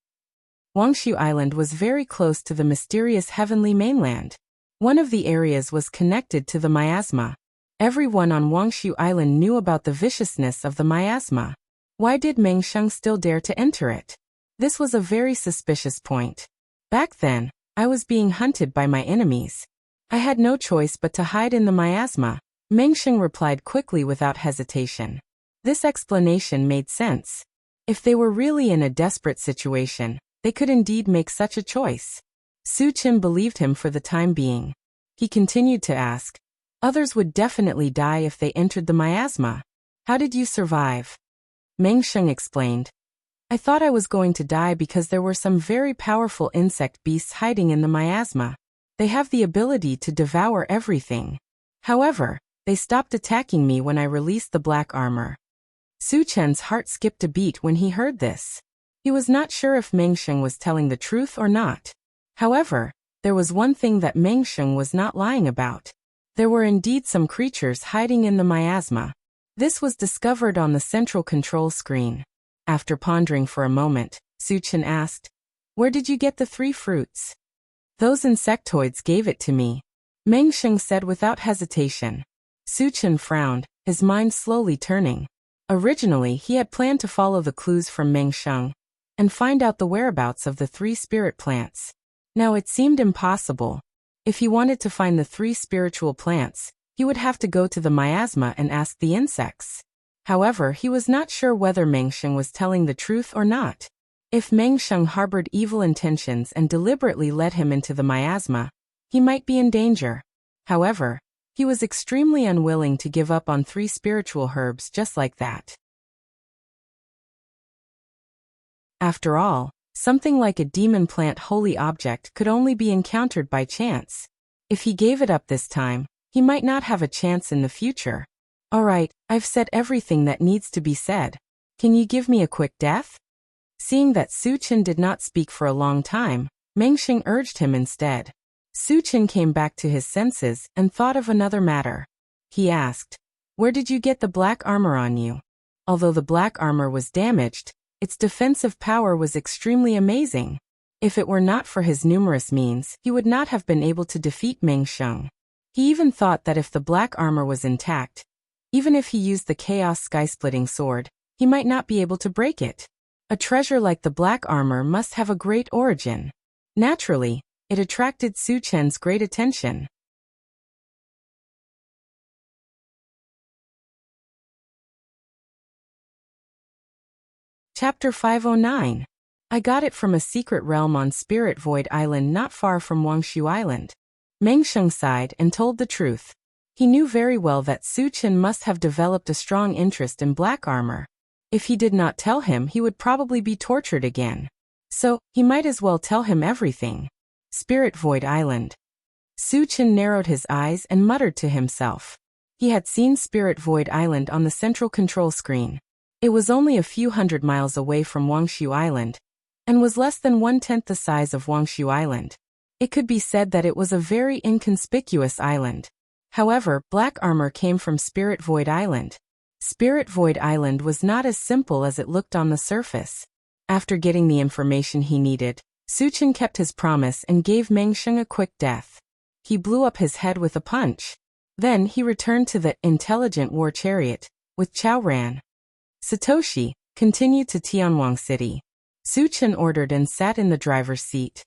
Wangshu Island was very close to the mysterious heavenly mainland. One of the areas was connected to the miasma. Everyone on Wangshu Island knew about the viciousness of the miasma. Why did Mengsheng still dare to enter it? This was a very suspicious point. Back then, I was being hunted by my enemies. I had no choice but to hide in the miasma. Mengsheng replied quickly without hesitation. This explanation made sense. If they were really in a desperate situation, they could indeed make such a choice. Su Chen believed him for the time being. He continued to ask, Others would definitely die if they entered the miasma. How did you survive? Mengsheng explained. I thought I was going to die because there were some very powerful insect beasts hiding in the miasma. They have the ability to devour everything. However, they stopped attacking me when I released the black armor. Su Chen's heart skipped a beat when he heard this. He was not sure if Meng Sheng was telling the truth or not. However, there was one thing that Meng Sheng was not lying about. There were indeed some creatures hiding in the miasma. This was discovered on the central control screen. After pondering for a moment, Su Chen asked, "Where did you get the 3 fruits?" "Those insectoids gave it to me," Meng Sheng said without hesitation. Su Chen frowned, his mind slowly turning. Originally, he had planned to follow the clues from Meng Sheng and find out the whereabouts of the 3 spirit plants. Now it seemed impossible. If he wanted to find the 3 spiritual plants, he would have to go to the miasma and ask the insects. However, he was not sure whether Meng Sheng was telling the truth or not. If Meng Sheng harbored evil intentions and deliberately led him into the miasma, he might be in danger. However, he was extremely unwilling to give up on 3 spiritual herbs just like that. After all, something like a demon plant holy object could only be encountered by chance. If he gave it up this time, he might not have a chance in the future. "Alright, I've said everything that needs to be said. Can you give me a quick death?" Seeing that Su Chen did not speak for a long time, Meng Sheng urged him instead. Su Chen came back to his senses and thought of another matter. He asked, "Where did you get the black armor on you?" Although the black armor was damaged, its defensive power was extremely amazing. If it were not for his numerous means, he would not have been able to defeat Meng Sheng. He even thought that if the black armor was intact, even if he used the Chaos Sky-Splitting Sword, he might not be able to break it. A treasure like the black armor must have a great origin. Naturally, it attracted Su Chen's great attention. Chapter 509. I got it from a secret realm on Spirit Void Island not far from Wangshu Island. Meng Sheng sighed and told the truth. He knew very well that Su Chen must have developed a strong interest in black armor. If he did not tell him, he would probably be tortured again. So, he might as well tell him everything. Spirit Void Island. Su Chen narrowed his eyes and muttered to himself. He had seen Spirit Void Island on the central control screen. It was only a few hundred miles away from Wangshu Island, and was less than 1/10 the size of Wangshu Island. It could be said that it was a very inconspicuous island. However, black armor came from Spirit Void Island. Spirit Void Island was not as simple as it looked on the surface. After getting the information he needed, Su Chen kept his promise and gave Meng Sheng a quick death. He blew up his head with a punch. Then he returned to the intelligent war chariot with Chao Ran. Satoshi, continue to Tianwang City. Su Chen ordered and sat in the driver's seat.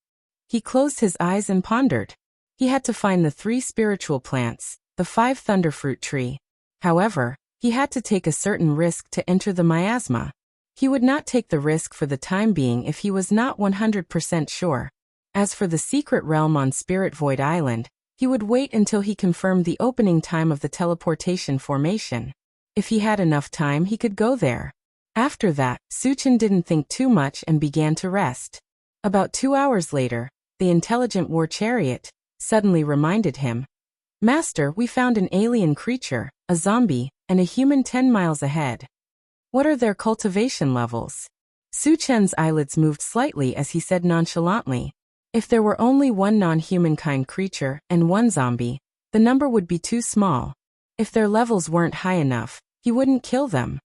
He closed his eyes and pondered. He had to find the 3 spiritual plants, the 5 thunderfruit tree. However, he had to take a certain risk to enter the miasma. He would not take the risk for the time being if he was not 100% sure. As for the secret realm on Spirit Void Island, he would wait until he confirmed the opening time of the teleportation formation. If he had enough time, he could go there. After that, Su Chen didn't think too much and began to rest. About 2 hours later, the intelligent war chariot suddenly reminded him, "Master, we found an alien creature, a zombie, and a human 10 miles ahead. What are their cultivation levels?" Su Chen's eyelids moved slightly as he said nonchalantly, "If there were only 1 non-humankind creature and 1 zombie, the number would be too small. If their levels weren't high enough, he wouldn't kill them.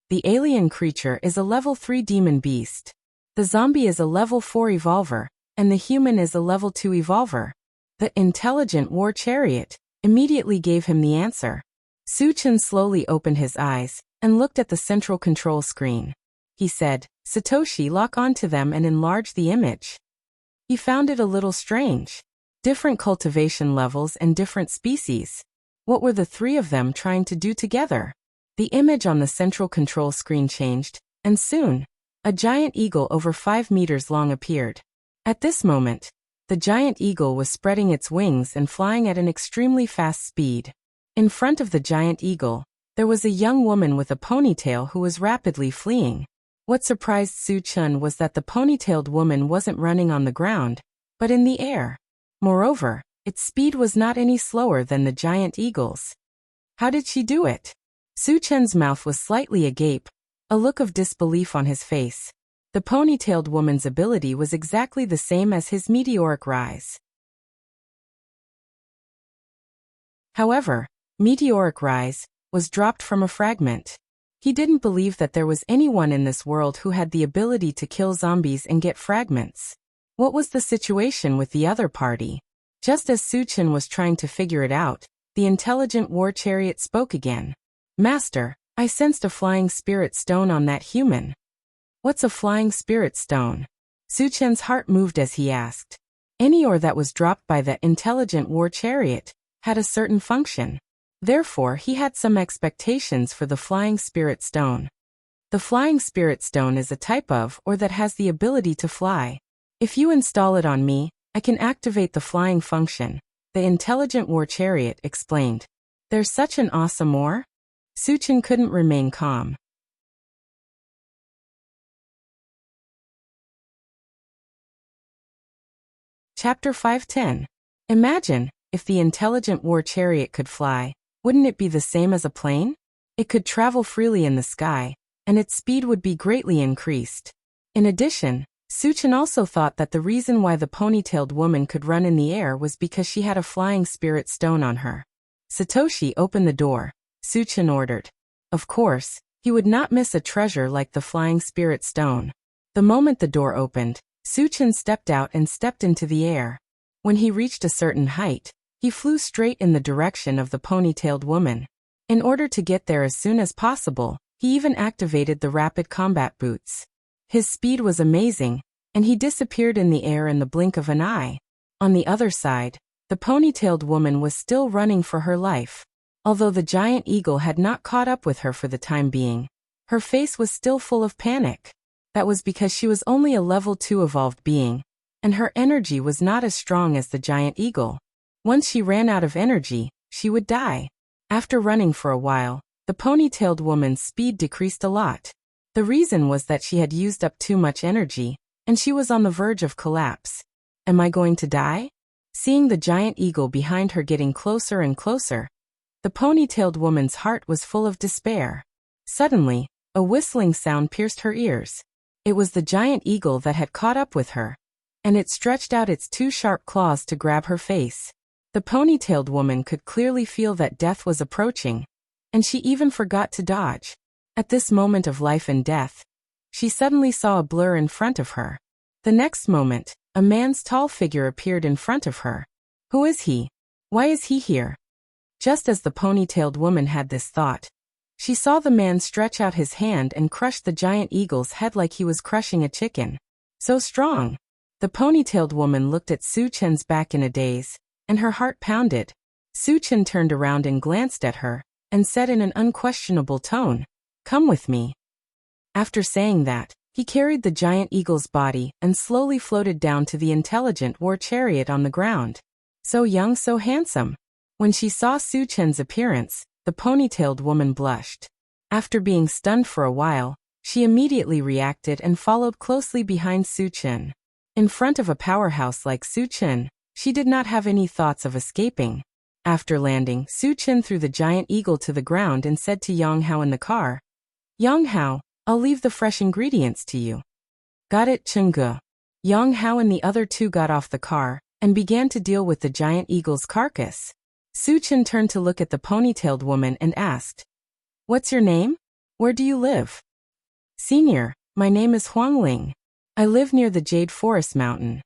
The alien creature is a level 3 demon beast. The zombie is a level 4 evolver, and the human is a level 2 evolver." The intelligent war chariot immediately gave him the answer. Su Chen slowly opened his eyes and looked at the central control screen. He said, "Satoshi, lock onto them and enlarge the image." He found it a little strange. Different cultivation levels and different species. What were the 3 of them trying to do together? The image on the central control screen changed, and soon, a giant eagle over 5 meters long appeared. At this moment, the giant eagle was spreading its wings and flying at an extremely fast speed. In front of the giant eagle, there was a young woman with a ponytail who was rapidly fleeing. What surprised Su Chun was that the ponytailed woman wasn't running on the ground, but in the air. Moreover, its speed was not any slower than the giant eagle's. How did she do it? Su Chun's mouth was slightly agape, a look of disbelief on his face. The ponytailed woman's ability was exactly the same as his meteoric rise. However, meteoric rise was dropped from a fragment. He didn't believe that there was anyone in this world who had the ability to kill zombies and get fragments. What was the situation with the other party? Just as Su Chun was trying to figure it out, the intelligent war chariot spoke again. Master, I sensed a flying spirit stone on that human. What's a flying spirit stone? Su Chun's heart moved as he asked. Any ore that was dropped by the intelligent war chariot had a certain function. Therefore, he had some expectations for the flying spirit stone. The flying spirit stone is a type of ore that has the ability to fly. If you install it on me, I can activate the flying function, the intelligent war chariot explained. There's such an awesome ore? Su Chun couldn't remain calm. Chapter 510. Imagine, if the intelligent war chariot could fly, wouldn't it be the same as a plane? It could travel freely in the sky, and its speed would be greatly increased. In addition, Su Chun also thought that the reason why the ponytailed woman could run in the air was because she had a flying spirit stone on her. Satoshi, open the door, Su Chun ordered. Of course, he would not miss a treasure like the flying spirit stone. The moment the door opened, Su Chun stepped out and stepped into the air. When he reached a certain height, he flew straight in the direction of the ponytailed woman. In order to get there as soon as possible, he even activated the rapid combat boots. His speed was amazing, and he disappeared in the air in the blink of an eye. On the other side, the ponytailed woman was still running for her life. Although the giant eagle had not caught up with her for the time being, her face was still full of panic. That was because she was only a level 2 evolved being, and her energy was not as strong as the giant eagle. Once she ran out of energy, she would die. After running for a while, the ponytailed woman's speed decreased a lot. The reason was that she had used up too much energy, and she was on the verge of collapse. Am I going to die? Seeing the giant eagle behind her getting closer and closer, the ponytailed woman's heart was full of despair. Suddenly, a whistling sound pierced her ears. It was the giant eagle that had caught up with her, and it stretched out its 2 sharp claws to grab her face. The ponytailed woman could clearly feel that death was approaching, and she even forgot to dodge. At this moment of life and death, she suddenly saw a blur in front of her. The next moment, a man's tall figure appeared in front of her. Who is he? Why is he here? Just as the ponytailed woman had this thought, she saw the man stretch out his hand and crush the giant eagle's head like he was crushing a chicken. So strong. The ponytailed woman looked at Su Chun's back in a daze, and her heart pounded. Su Chun turned around and glanced at her, and said in an unquestionable tone, "Come with me." After saying that, he carried the giant eagle's body and slowly floated down to the intelligent war chariot on the ground. So young, so handsome. When she saw Su Chun's appearance, the ponytailed woman blushed. After being stunned for a while, she immediately reacted and followed closely behind Su Chun. In front of a powerhouse like Su Chun, she did not have any thoughts of escaping. After landing, Su Chun threw the giant eagle to the ground and said to Yang Hao in the car, "Yang Hao, I'll leave the fresh ingredients to you." "Got it, Chungu." Yang Hao and the other two got off the car and began to deal with the giant eagle's carcass. Su Chun turned to look at the ponytailed woman and asked, "What's your name? Where do you live?" "Senior, my name is Huang Ling. I live near the Jade Forest Mountain."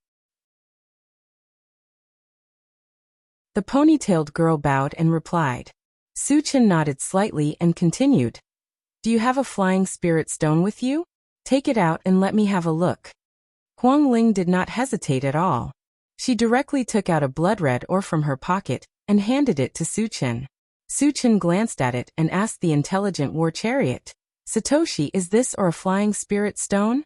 The ponytailed girl bowed and replied. Su Chun nodded slightly and continued, "Do you have a flying spirit stone with you? Take it out and let me have a look." Huang Ling did not hesitate at all. She directly took out a blood red ore from her pocket and handed it to Su Chun. Su Chun glanced at it and asked the intelligent war chariot, "Satoshi, is this or a flying spirit stone?"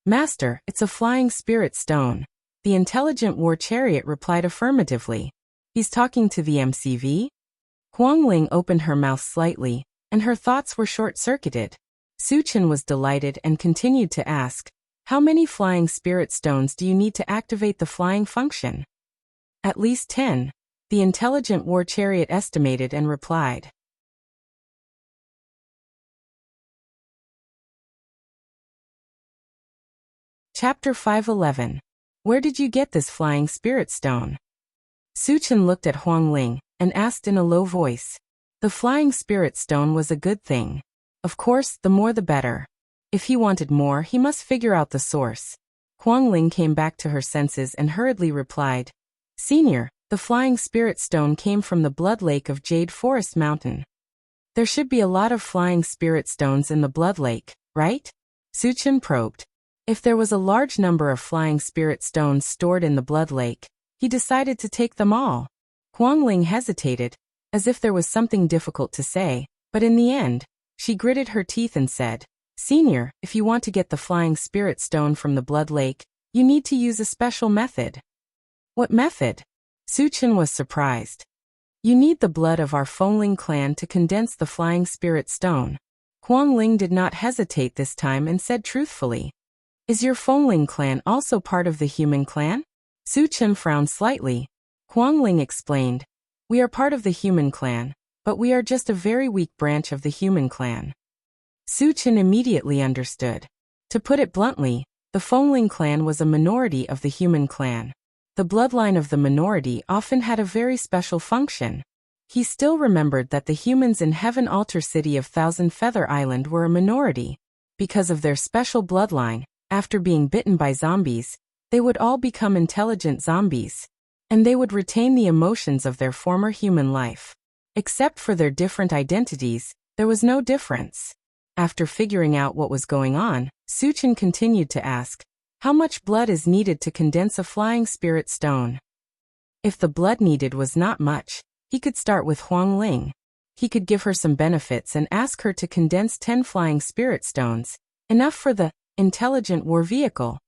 "Master, it's a flying spirit stone." The intelligent war chariot replied affirmatively. "He's talking to the MCV?" Huang Ling opened her mouth slightly, and her thoughts were short-circuited. Su Chen was delighted and continued to ask, "How many flying spirit stones do you need to activate the flying function?" "At least 10, the intelligent war chariot estimated and replied. Chapter 511. Where did you get this flying spirit stone? Su Chen looked at Huang Ling and asked in a low voice. The flying spirit stone was a good thing. Of course, the more the better. If he wanted more, he must figure out the source. Huang Ling came back to her senses and hurriedly replied, "Senior, the flying spirit stone came from the blood lake of Jade Forest Mountain. There should be a lot of flying spirit stones in the blood lake, right?" Su Chen probed. If there was a large number of flying spirit stones stored in the blood lake, he decided to take them all. Huang Ling hesitated, as if there was something difficult to say, but in the end, she gritted her teeth and said, "Senior, if you want to get the flying spirit stone from the blood lake, you need to use a special method." "What method?" Su Chen was surprised. "You need the blood of our Fengling clan to condense the flying spirit stone." Huang Ling did not hesitate this time and said truthfully, "Is your Fengling clan also part of the human clan?" Su Chen frowned slightly. Huang Ling explained, "We are part of the human clan, but we are just a very weak branch of the human clan." Su Chen immediately understood. To put it bluntly, the Fengling clan was a minority of the human clan. The bloodline of the minority often had a very special function. He still remembered that the humans in Heaven Altar City of Thousand Feather Island were a minority. Because of their special bloodline, after being bitten by zombies, they would all become intelligent zombies. And they would retain the emotions of their former human life. Except for their different identities, there was no difference. After figuring out what was going on, Su Chen continued to ask, "How much blood is needed to condense a flying spirit stone?" If the blood needed was not much, he could start with Huang Ling. He could give her some benefits and ask her to condense 10 flying spirit stones, enough for the intelligent war vehicle.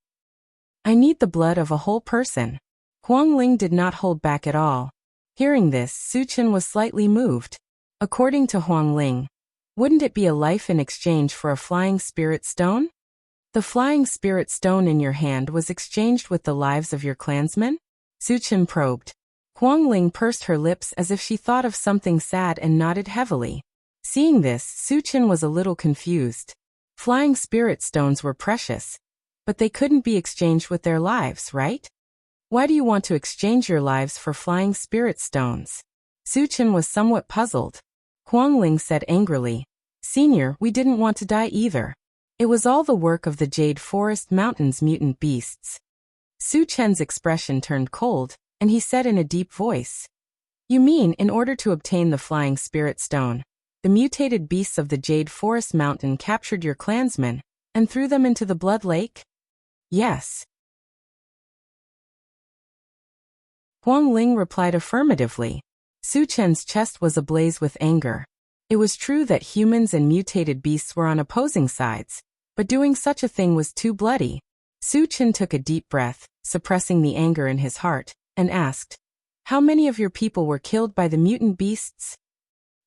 "I need the blood of a whole person." Huang Ling did not hold back at all. Hearing this, Su Chen was slightly moved. According to Huang Ling, wouldn't it be a life in exchange for a flying spirit stone? The flying spirit stone in your hand was exchanged with the lives of your clansmen? Su Chen probed. Huang Ling pursed her lips as if she thought of something sad and nodded heavily. Seeing this, Su Chen was a little confused. Flying spirit stones were precious, but they couldn't be exchanged with their lives, right? Why do you want to exchange your lives for flying spirit stones? Su Chen was somewhat puzzled. Huang Ling said angrily, "Senior, we didn't want to die either. It was all the work of the Jade Forest Mountain's mutant beasts." Su Chen's expression turned cold, and he said in a deep voice, "You mean in order to obtain the flying spirit stone, the mutated beasts of the Jade Forest Mountain captured your clansmen and threw them into the blood lake?" "Yes." Huang Ling replied affirmatively. Su Chen's chest was ablaze with anger. It was true that humans and mutated beasts were on opposing sides, but doing such a thing was too bloody. Su Chen took a deep breath, suppressing the anger in his heart, and asked, "How many of your people were killed by the mutant beasts?"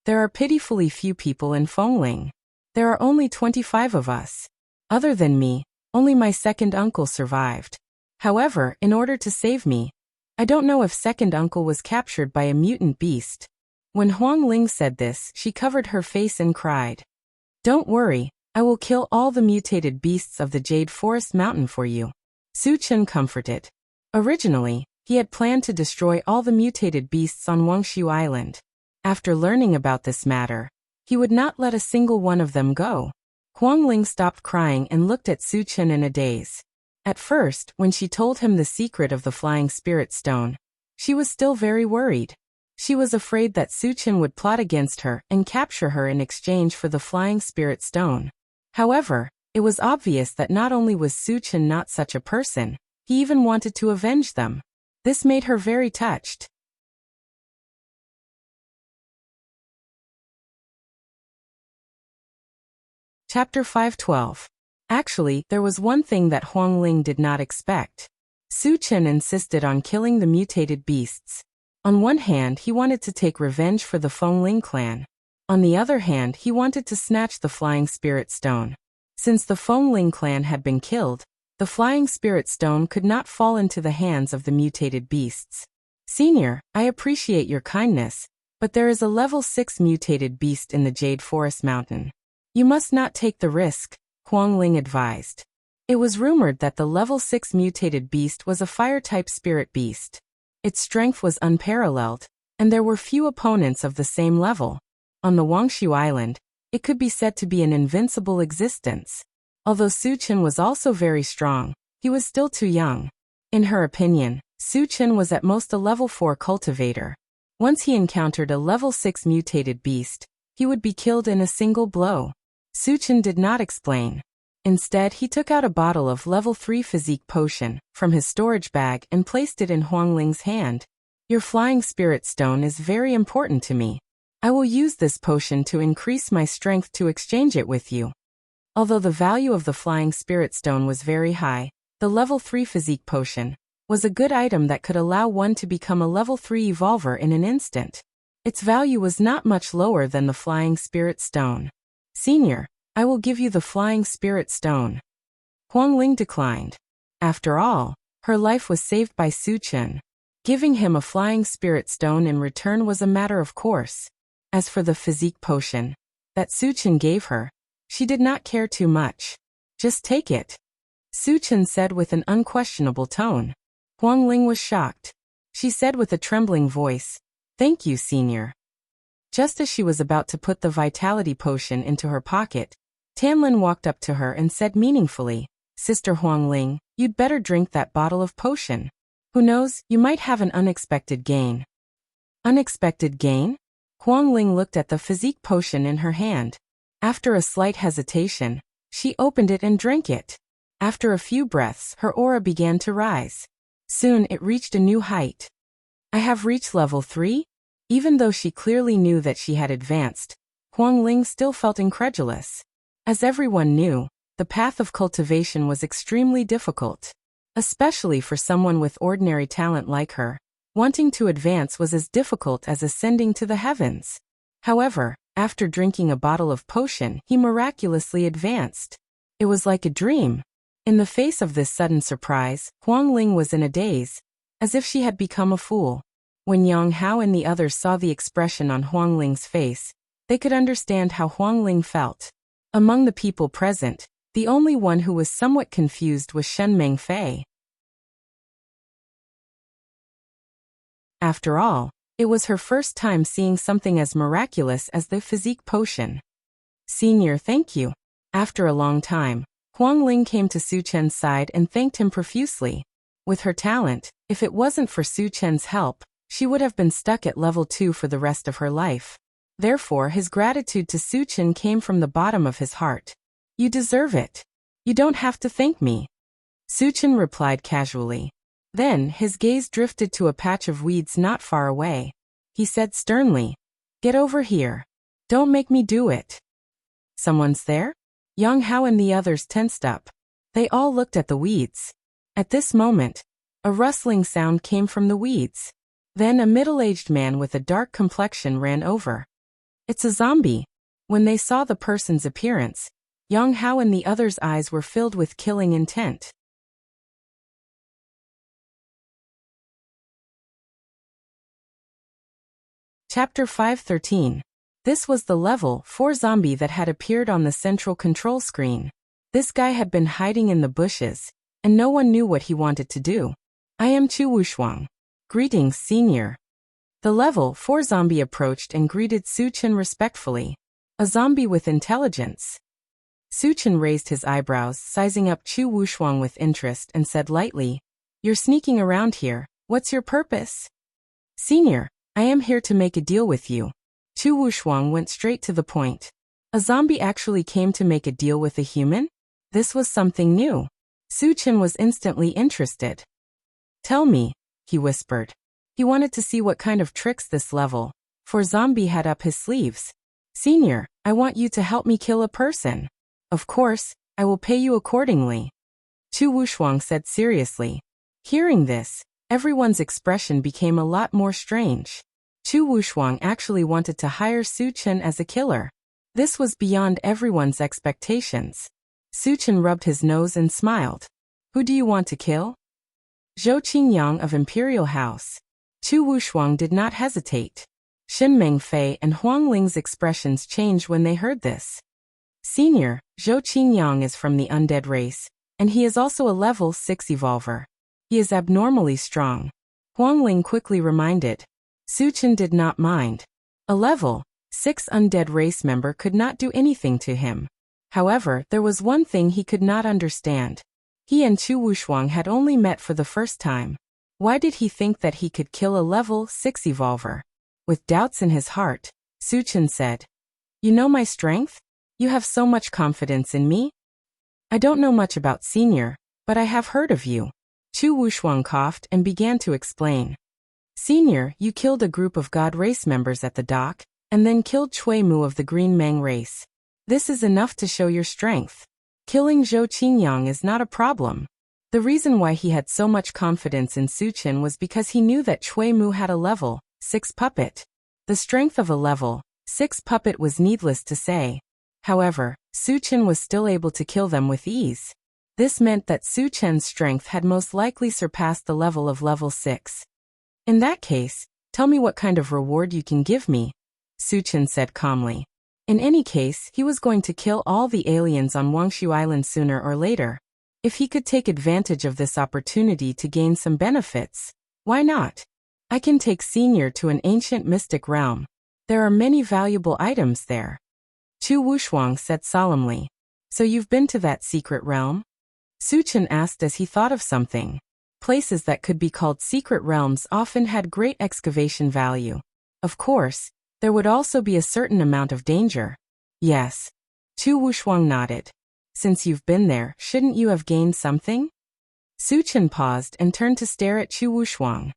"There are pitifully few people in Fengling. There are only 25 of us. Other than me, only my second uncle survived. However, in order to save me, I don't know if second uncle was captured by a mutant beast." When Huang Ling said this, she covered her face and cried, "Don't worry, I will kill all the mutated beasts of the Jade Forest Mountain for you." Su Chen comforted. Originally, he had planned to destroy all the mutated beasts on Wangshu Island. After learning about this matter, he would not let a single one of them go. Huang Ling stopped crying and looked at Su Chen in a daze. At first, when she told him the secret of the flying spirit stone, she was still very worried. She was afraid that Su Chen would plot against her and capture her in exchange for the flying spirit stone. However, it was obvious that not only was Su Chen not such a person, he even wanted to avenge them. This made her very touched. Chapter 512. Actually, there was one thing that Huang Ling did not expect. Su Chen insisted on killing the mutated beasts. On one hand, he wanted to take revenge for the Fengling clan. On the other hand, he wanted to snatch the Flying Spirit Stone. Since the Fengling clan had been killed, the Flying Spirit Stone could not fall into the hands of the mutated beasts. Senior, I appreciate your kindness, but there is a level 6 mutated beast in the Jade Forest Mountain. You must not take the risk, Huang Ling advised. It was rumored that the level 6 mutated beast was a fire-type spirit beast. Its strength was unparalleled, and there were few opponents of the same level. On the Wangshu Island, it could be said to be an invincible existence. Although Su Chen was also very strong, he was still too young. In her opinion, Su Chen was at most a level 4 cultivator. Once he encountered a level 6 mutated beast, he would be killed in a single blow. Su Chen did not explain. Instead, he took out a bottle of level 3 physique potion from his storage bag and placed it in Huang Ling's hand. Your Flying Spirit Stone is very important to me. I will use this potion to increase my strength to exchange it with you. Although the value of the Flying Spirit Stone was very high, the level 3 physique potion was a good item that could allow one to become a level 3 evolver in an instant. Its value was not much lower than the Flying Spirit Stone. Senior, I will give you the Flying Spirit Stone. Huang Ling declined. After all, her life was saved by Su Chen. Giving him a Flying Spirit Stone in return was a matter of course. As for the physique potion that Su Chen gave her, she did not care too much. Just take it, Su Chen said with an unquestionable tone. Huang Ling was shocked. She said with a trembling voice, "Thank you, Senior." Just as she was about to put the vitality potion into her pocket, Tanlin walked up to her and said meaningfully, "Sister Huang Ling, you'd better drink that bottle of potion. Who knows, you might have an unexpected gain." Unexpected gain? Huang Ling looked at the physique potion in her hand. After a slight hesitation, she opened it and drank it. After a few breaths, her aura began to rise. Soon it reached a new height. I have reached level 3? Even though she clearly knew that she had advanced, Huang Ling still felt incredulous. As everyone knew, the path of cultivation was extremely difficult. Especially for someone with ordinary talent like her, wanting to advance was as difficult as ascending to the heavens. However, after drinking a bottle of potion, he miraculously advanced. It was like a dream. In the face of this sudden surprise, Huang Ling was in a daze, as if she had become a fool. When Yang Hao and the others saw the expression on Huang Ling's face, they could understand how Huang Ling felt. Among the people present, the only one who was somewhat confused was Shen Mengfei. After all, it was her first time seeing something as miraculous as the physique potion. Senior, thank you. After a long time, Huang Ling came to Su Chen's side and thanked him profusely. With her talent, if it wasn't for Su Chen's help, she would have been stuck at level 2 for the rest of her life. Therefore, his gratitude to Su Chen came from the bottom of his heart. You deserve it. You don't have to thank me, Su Chen replied casually. Then, his gaze drifted to a patch of weeds not far away. He said sternly, "Get over here. Don't make me do it." Someone's there? Yang Hao and the others tensed up. They all looked at the weeds. At this moment, a rustling sound came from the weeds. Then a middle-aged man with a dark complexion ran over. It's a zombie. When they saw the person's appearance, Yang Hao and the others' eyes were filled with killing intent. Chapter 513. This was the level 4 zombie that had appeared on the central control screen. This guy had been hiding in the bushes, and no one knew what he wanted to do. I am Chu Wushuang. Greetings, Senior. The level 4 zombie approached and greeted Su Chen respectfully. A zombie with intelligence. Su Chen raised his eyebrows, sizing up Chu Wushuang with interest, and said lightly, "You're sneaking around here. What's your purpose?" "Senior, I am here to make a deal with you." Chu Wushuang went straight to the point. A zombie actually came to make a deal with a human? This was something new. Su Chen was instantly interested. "Tell me," he whispered. He wanted to see what kind of tricks this level 4 zombie had up his sleeves. "Senior, I want you to help me kill a person. Of course, I will pay you accordingly," Chu Wushuang said seriously. Hearing this, everyone's expression became a lot more strange. Chu Wushuang actually wanted to hire Su Chen as a killer. This was beyond everyone's expectations. Su Chen rubbed his nose and smiled. Who do you want to kill? Zhou Qingyang of Imperial House. Chu Wushuang did not hesitate. Shen Mengfei and Huang Ling's expressions changed when they heard this. Senior, Zhou Qingyang is from the undead race, and he is also a level 6 evolver. He is abnormally strong. Huang Ling quickly reminded. Su Chen did not mind. A level 6 undead race member could not do anything to him. However, there was one thing he could not understand. He and Chu Wushuang had only met for the first time. Why did he think that he could kill a level 6 evolver? With doubts in his heart, Su Chen said, "You know my strength? You have so much confidence in me?" "I don't know much about Senior, but I have heard of you." Chu Wushuang coughed and began to explain. "Senior, you killed a group of God race members at the dock, and then killed Cui Mu of the Green Meng race. This is enough to show your strength. Killing Zhou Qingyang is not a problem." The reason why he had so much confidence in Su Chen was because he knew that Cui Mu had a level 6 puppet. The strength of a level 6 puppet was needless to say. However, Su Chen was still able to kill them with ease. This meant that Su Chen's strength had most likely surpassed the level of level 6. "In that case, tell me what kind of reward you can give me," Su Chen said calmly. In any case, he was going to kill all the aliens on Wangshu Island sooner or later. If he could take advantage of this opportunity to gain some benefits, why not? "I can take Senior to an ancient mystic realm. There are many valuable items there," Chu Wushuang said solemnly. "So you've been to that secret realm?" Su Chen asked as he thought of something. Places that could be called secret realms often had great excavation value. Of course, there would also be a certain amount of danger. "Yes." Chu Wushuang nodded. "Since you've been there, shouldn't you have gained something?" Su Chen paused and turned to stare at Chu Wushuang.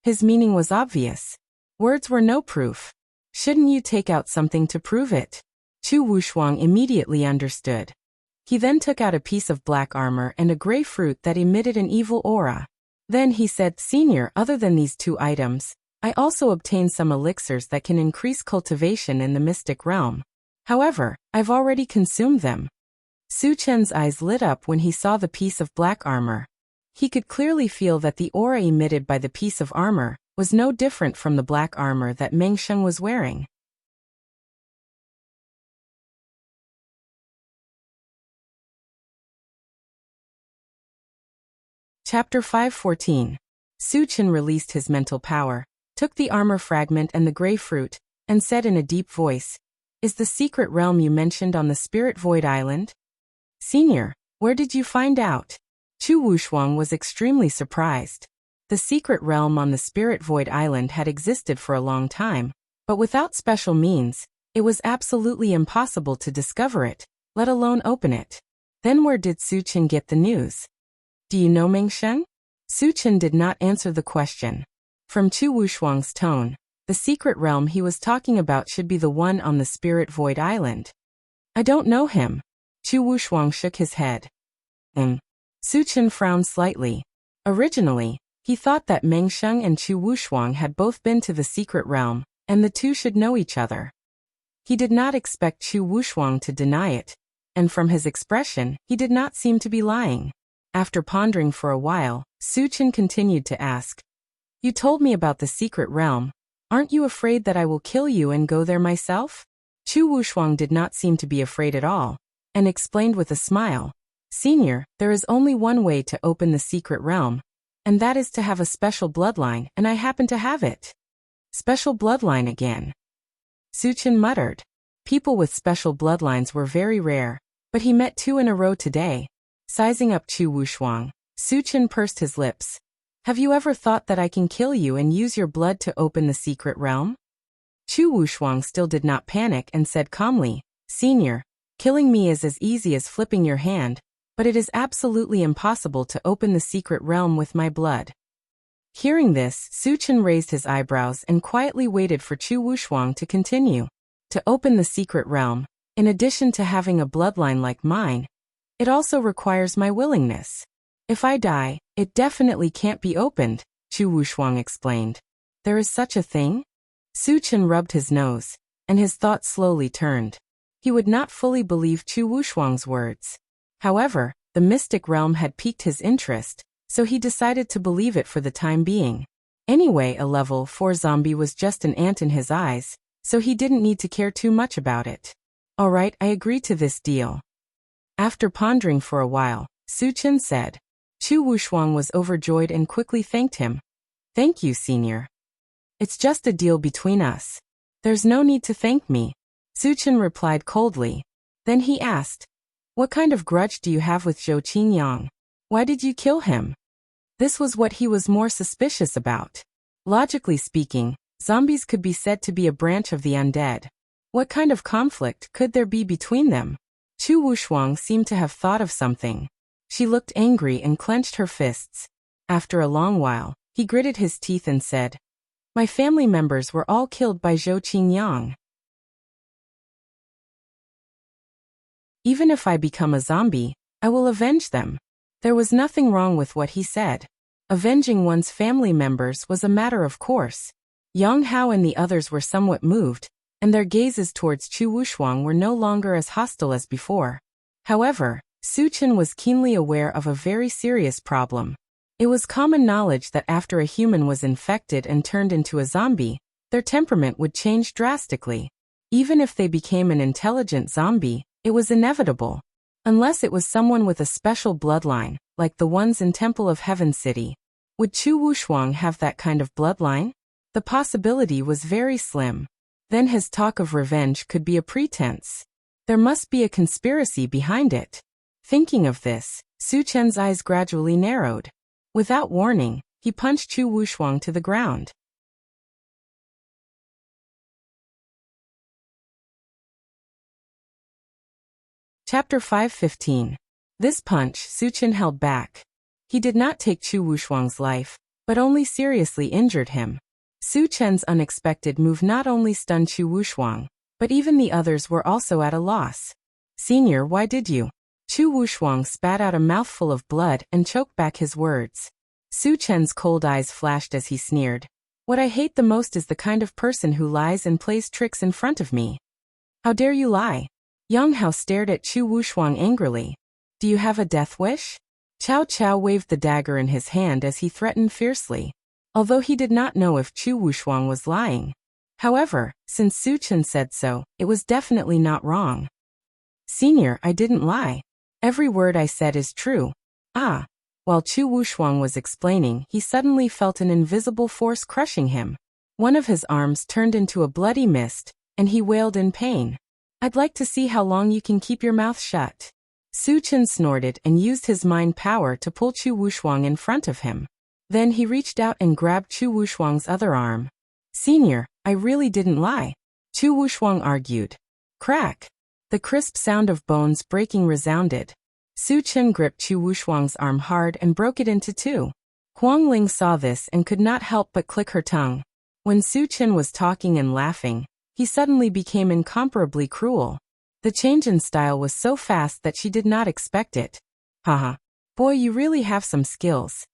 His meaning was obvious. Words were no proof. Shouldn't you take out something to prove it? Chu Wushuang immediately understood. He then took out a piece of black armor and a gray fruit that emitted an evil aura. Then he said, "Senior, other than these 2 items, I also obtained some elixirs that can increase cultivation in the mystic realm. However, I've already consumed them." Su Chen's eyes lit up when he saw the piece of black armor. He could clearly feel that the aura emitted by the piece of armor was no different from the black armor that Meng Sheng was wearing. Chapter 514. Su Chen released his mental power, took the armor fragment and the gray fruit, and said in a deep voice, "Is the secret realm you mentioned on the Spirit Void Island?" "Senior, where did you find out?" Chu Wushuang was extremely surprised. The secret realm on the Spirit Void Island had existed for a long time, but without special means, it was absolutely impossible to discover it, let alone open it. Then where did Su Chen get the news? "Do you know Meng Sheng?" Su Chen did not answer the question. From Chu Wushuang's tone, the secret realm he was talking about should be the one on the Spirit Void Island. "I don't know him." Chu Wushuang shook his head. Su Chen frowned slightly. Originally, he thought that Meng Sheng and Chu Wushuang had both been to the secret realm, and the two should know each other. He did not expect Chu Wushuang to deny it, and from his expression, he did not seem to be lying. After pondering for a while, Su Chen continued to ask, "You told me about the secret realm. Aren't you afraid that I will kill you and go there myself?" Chu Wushuang did not seem to be afraid at all, and explained with a smile, "Senior, there is only one way to open the secret realm, and that is to have a special bloodline, and I happen to have it." "Special bloodline again?" Su Chen muttered. People with special bloodlines were very rare, but he met 2 in a row today. Sizing up Chu Wushuang, Su Chen pursed his lips. "Have you ever thought that I can kill you and use your blood to open the secret realm?" Chu Wushuang still did not panic and said calmly, "Senior, killing me is as easy as flipping your hand, but it is absolutely impossible to open the secret realm with my blood." Hearing this, Su Chen raised his eyebrows and quietly waited for Chu Wushuang to continue. "To open the secret realm, in addition to having a bloodline like mine, it also requires my willingness. If I die, it definitely can't be opened, Chu Wushuang explained. There is such a thing? Su Chen rubbed his nose, and his thoughts slowly turned. He would not fully believe Chu Wushuang's words. However, the mystic realm had piqued his interest, so he decided to believe it for the time being. Anyway, a level 4 zombie was just an ant in his eyes, so he didn't need to care too much about it. Alright, I agree to this deal. After pondering for a while, Su Chen said. Chu Wushuang was overjoyed and quickly thanked him. Thank you, senior. It's just a deal between us. There's no need to thank me. Su Chen replied coldly. Then he asked, what kind of grudge do you have with Zhou Qingyang? Why did you kill him? This was what he was more suspicious about. Logically speaking, zombies could be said to be a branch of the undead. What kind of conflict could there be between them? Chu Wushuang seemed to have thought of something. She looked angry and clenched her fists. After a long while, he gritted his teeth and said, my family members were all killed by Zhou Qingyang. Even if I become a zombie, I will avenge them. There was nothing wrong with what he said. Avenging one's family members was a matter of course. Yang Hao and the others were somewhat moved, and their gazes towards Chu Wushuang were no longer as hostile as before. However, Su Chen was keenly aware of a very serious problem. It was common knowledge that after a human was infected and turned into a zombie, their temperament would change drastically. Even if they became an intelligent zombie, it was inevitable. Unless it was someone with a special bloodline, like the ones in Temple of Heaven City. Would Chu Wushuang have that kind of bloodline? The possibility was very slim. Then his talk of revenge could be a pretense. There must be a conspiracy behind it. Thinking of this, Su Chen's eyes gradually narrowed. Without warning, he punched Chu Wushuang to the ground. Chapter 5:15. This punch Su Chen held back. He did not take Chu Wushuang's life, but only seriously injured him. Su Chen's unexpected move not only stunned Chu Wushuang, but even the others were also at a loss. Senior, why did you? Chu Wushuang spat out a mouthful of blood and choked back his words. Su Chen's cold eyes flashed as he sneered. What I hate the most is the kind of person who lies and plays tricks in front of me. How dare you lie? Yang Hao stared at Chu Wushuang angrily. Do you have a death wish? Cao Cao waved the dagger in his hand as he threatened fiercely. Although he did not know if Chu Wushuang was lying. However, since Su Chen said so, it was definitely not wrong. Senior, I didn't lie. Every word I said is true. Ah. While Chu Wushuang was explaining, he suddenly felt an invisible force crushing him. One of his arms turned into a bloody mist, and he wailed in pain. I'd like to see how long you can keep your mouth shut. Su Chen snorted and used his mind power to pull Chu Wushuang in front of him. Then he reached out and grabbed Chu Wushuang's other arm. Senior, I really didn't lie. Chu Wushuang argued. Crack. The crisp sound of bones breaking resounded. Su Chen gripped Chu Wushuang's arm hard and broke it into two. Huang Ling saw this and could not help but click her tongue. When Su Chen was talking and laughing, he suddenly became incomparably cruel. The change in style was so fast that she did not expect it. Haha. Boy, you really have some skills.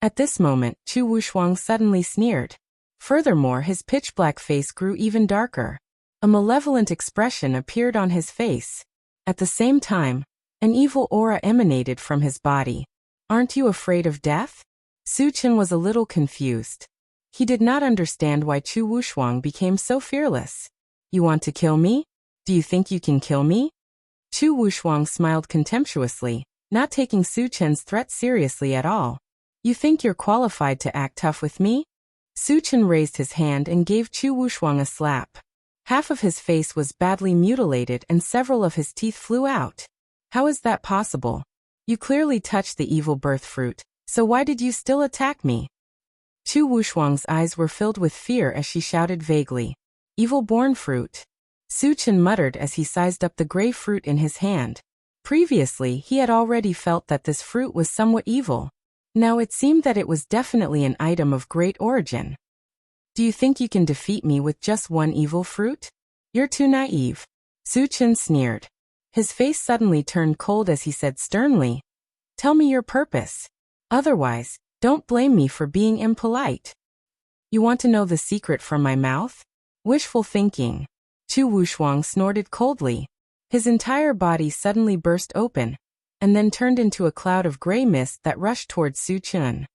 At this moment, Chu Wushuang suddenly sneered. Furthermore, his pitch-black face grew even darker. A malevolent expression appeared on his face. At the same time, an evil aura emanated from his body. Aren't you afraid of death? Su Chen was a little confused. He did not understand why Chu Wushuang became so fearless. You want to kill me? Do you think you can kill me? Chu Wushuang smiled contemptuously, not taking Su Chen's threat seriously at all. You think you're qualified to act tough with me? Su Chen raised his hand and gave Chu Wushuang a slap. Half of his face was badly mutilated and several of his teeth flew out. How is that possible? You clearly touched the evil birth fruit, so why did you still attack me? Chu Wushuang's eyes were filled with fear as she shouted vaguely. Evil-born fruit. Su Chen muttered as he sized up the gray fruit in his hand. Previously, he had already felt that this fruit was somewhat evil. Now it seemed that it was definitely an item of great origin. Do you think you can defeat me with just one evil fruit? You're too naive. Su Chen sneered. His face suddenly turned cold as he said sternly, Tell me your purpose. Otherwise, Don't blame me for being impolite. You want to know the secret from my mouth? Wishful thinking. Chu Wushuang snorted coldly. His entire body suddenly burst open, and then turned into a cloud of gray mist that rushed towards Su Chen.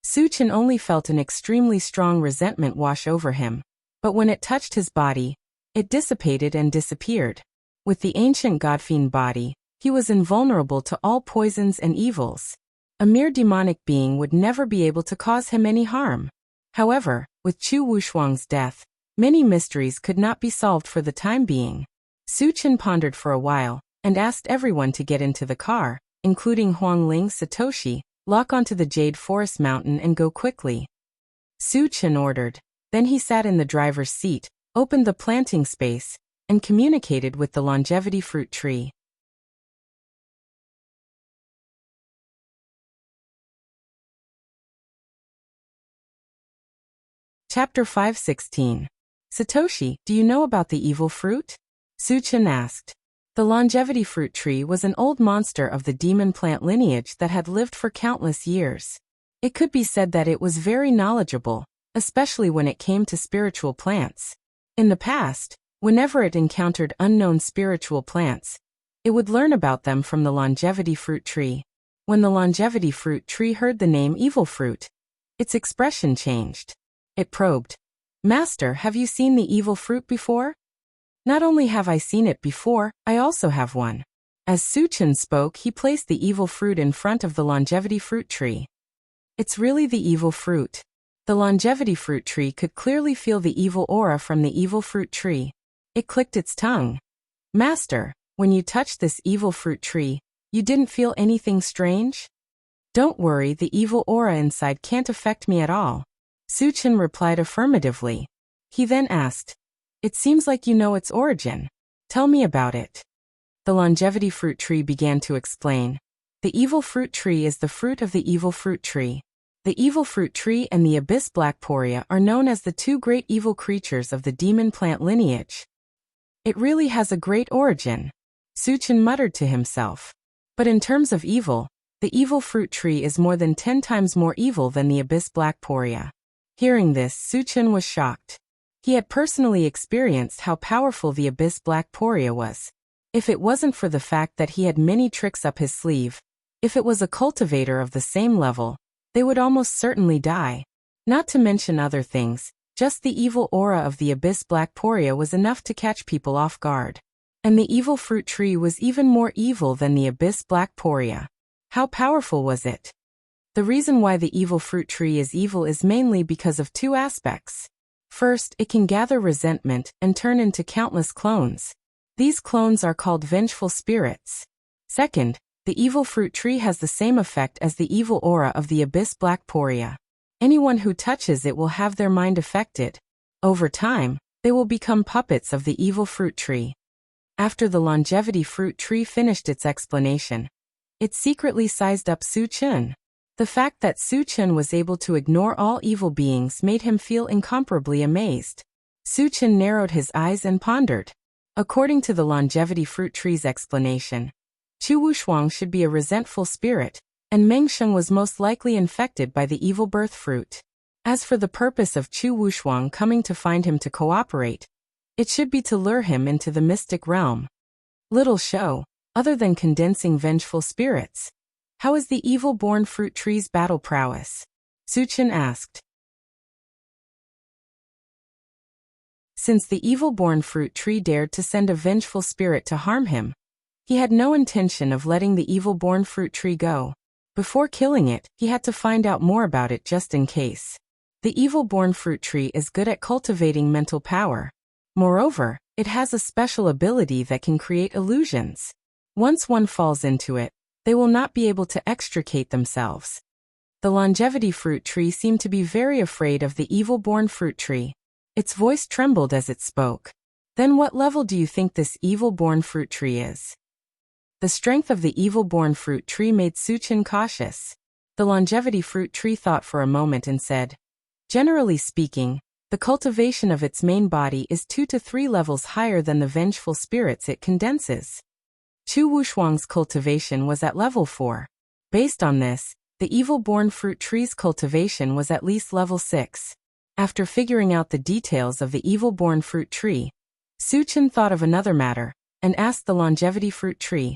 Su Chen only felt an extremely strong resentment wash over him, but when it touched his body, it dissipated and disappeared. With the ancient godfiend body, he was invulnerable to all poisons and evils. A mere demonic being would never be able to cause him any harm. However, with Chu Wushuang's death, many mysteries could not be solved for the time being. Su Chen pondered for a while, and asked everyone to get into the car, including Huang Ling Satoshi, lock onto the Jade Forest Mountain and go quickly. Su Chen ordered. Then he sat in the driver's seat, opened the planting space, and communicated with the longevity fruit tree. Chapter 5:16. Satoshi, do you know about the evil fruit? Su Chen asked. The longevity fruit tree was an old monster of the demon plant lineage that had lived for countless years. It could be said that it was very knowledgeable, especially when it came to spiritual plants. In the past, whenever it encountered unknown spiritual plants, it would learn about them from the longevity fruit tree. When the longevity fruit tree heard the name evil fruit, its expression changed. It probed. Master, have you seen the evil fruit before? Not only have I seen it before, I also have one. As Su Chen spoke, he placed the evil fruit in front of the longevity fruit tree. It's really the evil fruit. The longevity fruit tree could clearly feel the evil aura from the evil fruit tree. It clicked its tongue. Master, when you touched this evil fruit tree, you didn't feel anything strange? Don't worry, the evil aura inside can't affect me at all. Su Chen replied affirmatively. He then asked, It seems like you know its origin. Tell me about it. The longevity fruit tree began to explain. The evil fruit tree is the fruit of the evil fruit tree. The evil fruit tree and the abyss blackporia are known as the two great evil creatures of the demon plant lineage. It really has a great origin. Su Chen muttered to himself. But in terms of evil, the evil fruit tree is more than 10 times more evil than the abyss blackporia. Hearing this, Su Chen was shocked. He had personally experienced how powerful the abyss blackporia was. If it wasn't for the fact that he had many tricks up his sleeve, if it was a cultivator of the same level, they would almost certainly die. Not to mention other things, just the evil aura of the abyss blackporia was enough to catch people off guard. And the evil fruit tree was even more evil than the abyss blackporia. How powerful was it? The reason why the evil fruit tree is evil is mainly because of two aspects. First, it can gather resentment and turn into countless clones. These clones are called vengeful spirits. Second, the evil fruit tree has the same effect as the evil aura of the abyss blackporia. Anyone who touches it will have their mind affected. Over time, they will become puppets of the evil fruit tree. After the longevity fruit tree finished its explanation, it secretly sized up Su Chen. The fact that Su Chen was able to ignore all evil beings made him feel incomparably amazed. Su Chen narrowed his eyes and pondered. According to the longevity fruit tree's explanation, Chu Wushuang should be a resentful spirit, and Meng Sheng was most likely infected by the evil birth fruit. As for the purpose of Chu Wushuang coming to find him to cooperate, it should be to lure him into the mystic realm. Little show, other than condensing vengeful spirits. How is the evil-born fruit tree's battle prowess? Su Chen asked. Since the evil-born fruit tree dared to send a vengeful spirit to harm him, he had no intention of letting the evil-born fruit tree go. Before killing it, he had to find out more about it just in case. The evil-born fruit tree is good at cultivating mental power. Moreover, it has a special ability that can create illusions. Once one falls into it, they will not be able to extricate themselves. The longevity fruit tree seemed to be very afraid of the evil-born fruit tree. Its voice trembled as it spoke. Then what level do you think this evil-born fruit tree is? The strength of the evil-born fruit tree made Su Chen cautious. The longevity fruit tree thought for a moment and said, Generally speaking, the cultivation of its main body is 2 to 3 levels higher than the vengeful spirits it condenses. Chu Wushuang's cultivation was at level 4. Based on this, the evil-born fruit tree's cultivation was at least level 6. After figuring out the details of the evil-born fruit tree, Su Chen thought of another matter, and asked the longevity fruit tree.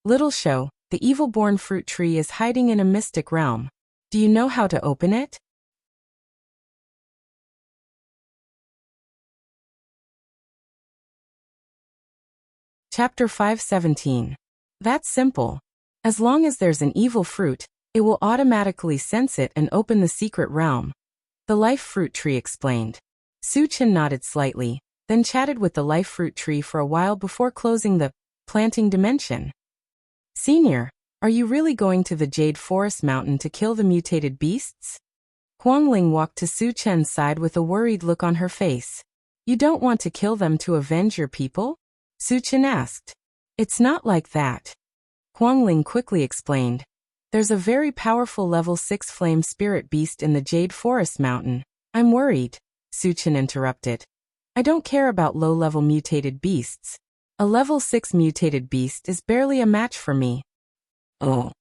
Little Shou, the evil-born fruit tree is hiding in a mystic realm. Do you know how to open it? Chapter 5:17. That's simple. As long as there's an evil fruit, it will automatically sense it and open the secret realm. The life fruit tree explained. Su Chen nodded slightly, then chatted with the life fruit tree for a while before closing the planting dimension. Senior, are you really going to the Jade Forest Mountain to kill the mutated beasts? Huang Ling walked to Su Chen's side with a worried look on her face. You don't want to kill them to avenge your people? Su Chen asked. It's not like that. Huang Ling quickly explained. There's a very powerful level 6 flame spirit beast in the Jade Forest Mountain. I'm worried, Su Chen interrupted. I don't care about low-level mutated beasts. A level 6 mutated beast is barely a match for me. Oh.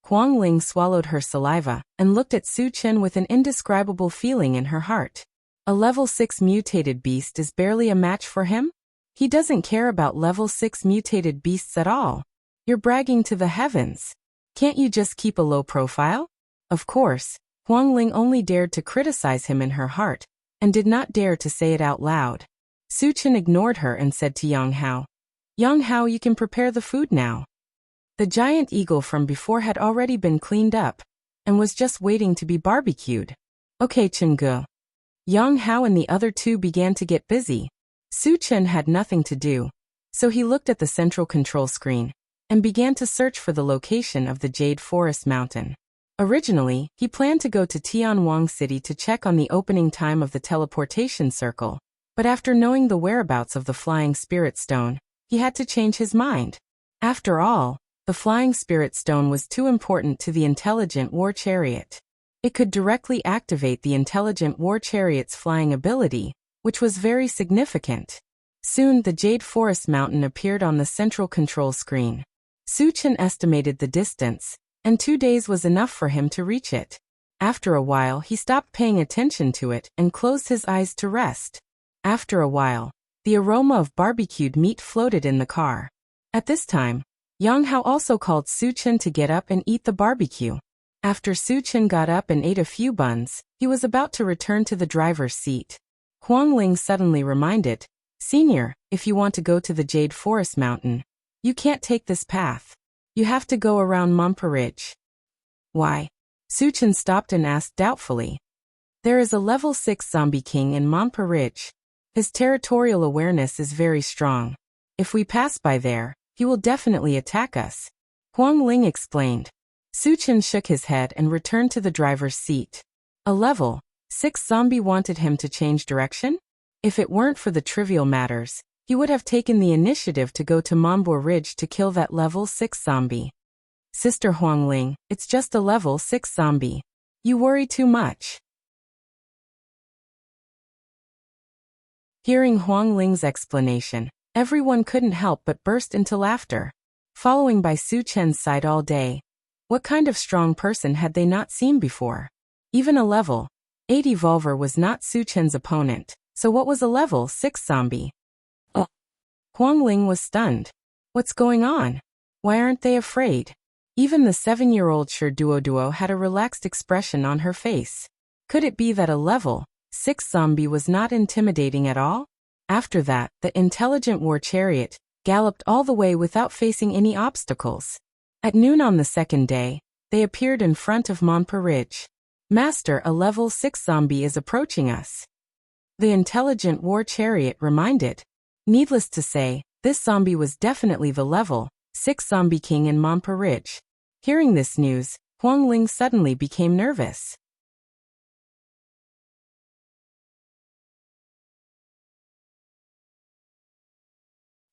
Huang Ling swallowed her saliva and looked at Su Chen with an indescribable feeling in her heart. A level 6 mutated beast is barely a match for him? He doesn't care about level 6 mutated beasts at all. You're bragging to the heavens. Can't you just keep a low profile? Of course, Huang Ling only dared to criticize him in her heart, and did not dare to say it out loud. Su Chen ignored her and said to Yang Hao, Yang Hao, you can prepare the food now. The giant eagle from before had already been cleaned up, and was just waiting to be barbecued. Okay, Chen Ge. Yang Hao and the other two began to get busy. Su Chen had nothing to do, so he looked at the central control screen, and began to search for the location of the Jade Forest Mountain. Originally, he planned to go to Tianwang City to check on the opening time of the teleportation circle, but after knowing the whereabouts of the Flying Spirit Stone, he had to change his mind. After all, the Flying Spirit Stone was too important to the Intelligent War Chariot. It could directly activate the Intelligent War Chariot's flying ability, which was very significant. Soon the Jade Forest Mountain appeared on the central control screen. Su Chen estimated the distance, and 2 days was enough for him to reach it. After a while he stopped paying attention to it and closed his eyes to rest. After a while, the aroma of barbecued meat floated in the car. At this time, Yang Hao also called Su Chen to get up and eat the barbecue. After Su Chen got up and ate a few buns, he was about to return to the driver's seat. Huang Ling suddenly reminded, Senior, if you want to go to the Jade Forest Mountain, you can't take this path. You have to go around Mompa Ridge. Why? Su Chen stopped and asked doubtfully. There is a level 6 zombie king in Mompa Ridge. His territorial awareness is very strong. If we pass by there, he will definitely attack us. Huang Ling explained. Su Chen shook his head and returned to the driver's seat. A level 6 zombie wanted him to change direction? If it weren't for the trivial matters, he would have taken the initiative to go to Mombo Ridge to kill that level 6 zombie. Sister Huang Ling, it's just a level 6 zombie. You worry too much. Hearing Huang Ling's explanation, everyone couldn't help but burst into laughter. Following by Su Chen's side all day, what kind of strong person had they not seen before? Even a level 8 evolver was not Su Chen's opponent, so what was a level 6 zombie? Oh. Huang Ling was stunned. What's going on? Why aren't they afraid? Even the 7-year-old Shi Duo had a relaxed expression on her face. Could it be that a level 6 zombie was not intimidating at all? After that, the Intelligent War Chariot galloped all the way without facing any obstacles. At noon on the second day, they appeared in front of Mompa Ridge. Master, a level 6 zombie is approaching us. The Intelligent War Chariot reminded. Needless to say, this zombie was definitely the level 6 zombie king in Mompa Ridge. Hearing this news, Huang Ling suddenly became nervous.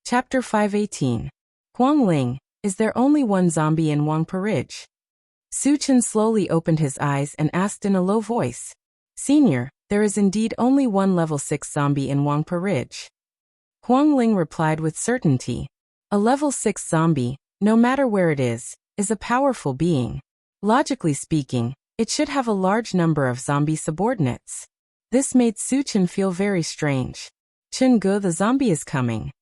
Chapter 5:18. Huang Ling, is there only one zombie in Mompa Ridge? Su Chen slowly opened his eyes and asked in a low voice. Senior, there is indeed only one level 6 zombie in Mompa Ridge. Huang Ling replied with certainty. A level 6 zombie, no matter where it is a powerful being. Logically speaking, it should have a large number of zombie subordinates. This made Suchin feel very strange. Chungu, the zombie is coming.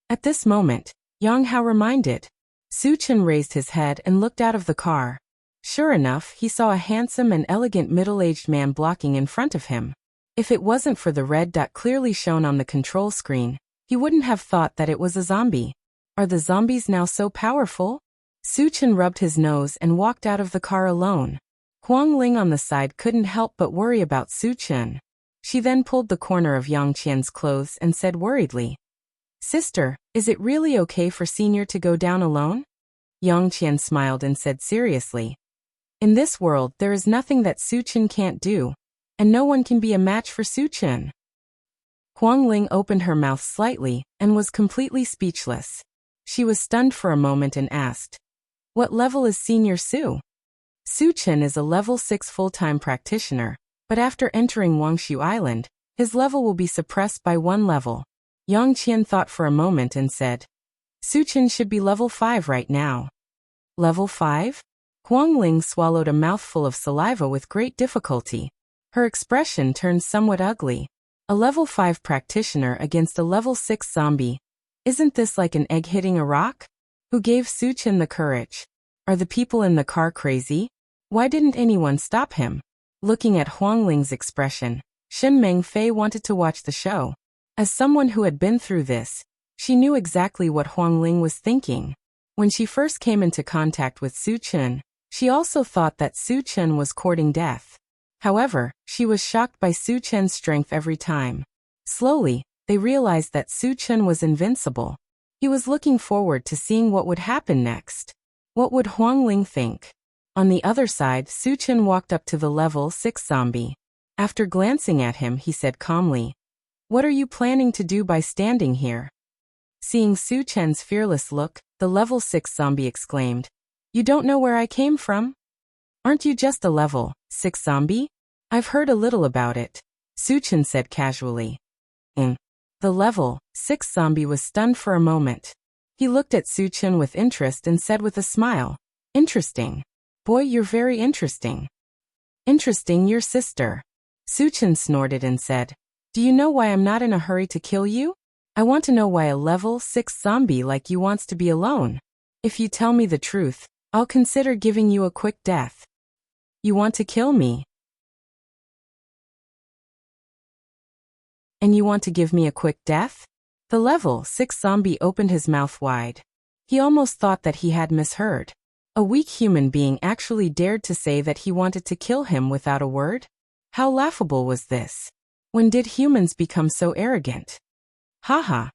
At this moment, Yang Hao reminded. Suchin raised his head and looked out of the car. Sure enough, he saw a handsome and elegant middle-aged man blocking in front of him. If it wasn't for the red dot clearly shown on the control screen, he wouldn't have thought that it was a zombie. Are the zombies now so powerful? Suchin rubbed his nose and walked out of the car alone. Huang Ling on the side couldn't help but worry about Suchin. She then pulled the corner of Yang Qian's clothes and said worriedly, "Sister, is it really okay for Senior to go down alone?" Yang Qian smiled and said seriously, "In this world there is nothing that Suchin can't do, and no one can be a match for Suchin." Huang Ling opened her mouth slightly and was completely speechless. She was stunned for a moment and asked, "What level is Senior Su?" Suchin is a level 6 full-time practitioner, but after entering Wangshu Island, his level will be suppressed by 1 level. Yang Qian thought for a moment and said, "Suchin should be level 5 right now." Level 5? Huang Ling swallowed a mouthful of saliva with great difficulty. Her expression turned somewhat ugly. A level 5 practitioner against a level 6 zombie. Isn't this like an egg hitting a rock? Who gave Suchin the courage? Are the people in the car crazy? Why didn't anyone stop him? Looking at Huang Ling's expression, Shen Mengfei wanted to watch the show. As someone who had been through this, she knew exactly what Huang Ling was thinking. When she first came into contact with Suchin, she also thought that Suchin was courting death. However, she was shocked by Suchin's strength every time. Slowly, they realized that Suchin was invincible. He was looking forward to seeing what would happen next. What would Huang Ling think? On the other side, Suchin walked up to the level 6 zombie. After glancing at him, he said calmly, "What are you planning to do by standing here?" Seeing Suchin's fearless look, the level 6 zombie exclaimed, "You don't know where I came from? Aren't you just a level 6 zombie?" "I've heard a little about it," Suchin said casually. The level 6 zombie was stunned for a moment. He looked at Suchin with interest and said with a smile, "Interesting. Boy, you're very interesting." "Interesting, your sister." Suchin snorted and said, "Do you know why I'm not in a hurry to kill you? I want to know why a level 6 zombie like you wants to be alone. If you tell me the truth, I'll consider giving you a quick death." "You want to kill me? And you want to give me a quick death?" The level 6 zombie opened his mouth wide. He almost thought that he had misheard. A weak human being actually dared to say that he wanted to kill him without a word? How laughable was this? When did humans become so arrogant? Haha.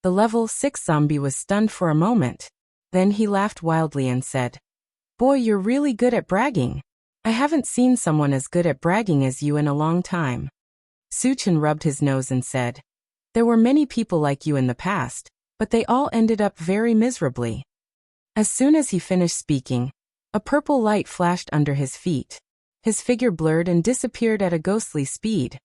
The level 6 zombie was stunned for a moment. Then he laughed wildly and said, "Boy, you're really good at bragging. I haven't seen someone as good at bragging as you in a long time." Suchin rubbed his nose and said, "There were many people like you in the past, but they all ended up very miserably." As soon as he finished speaking, a purple light flashed under his feet. His figure blurred and disappeared at a ghostly speed.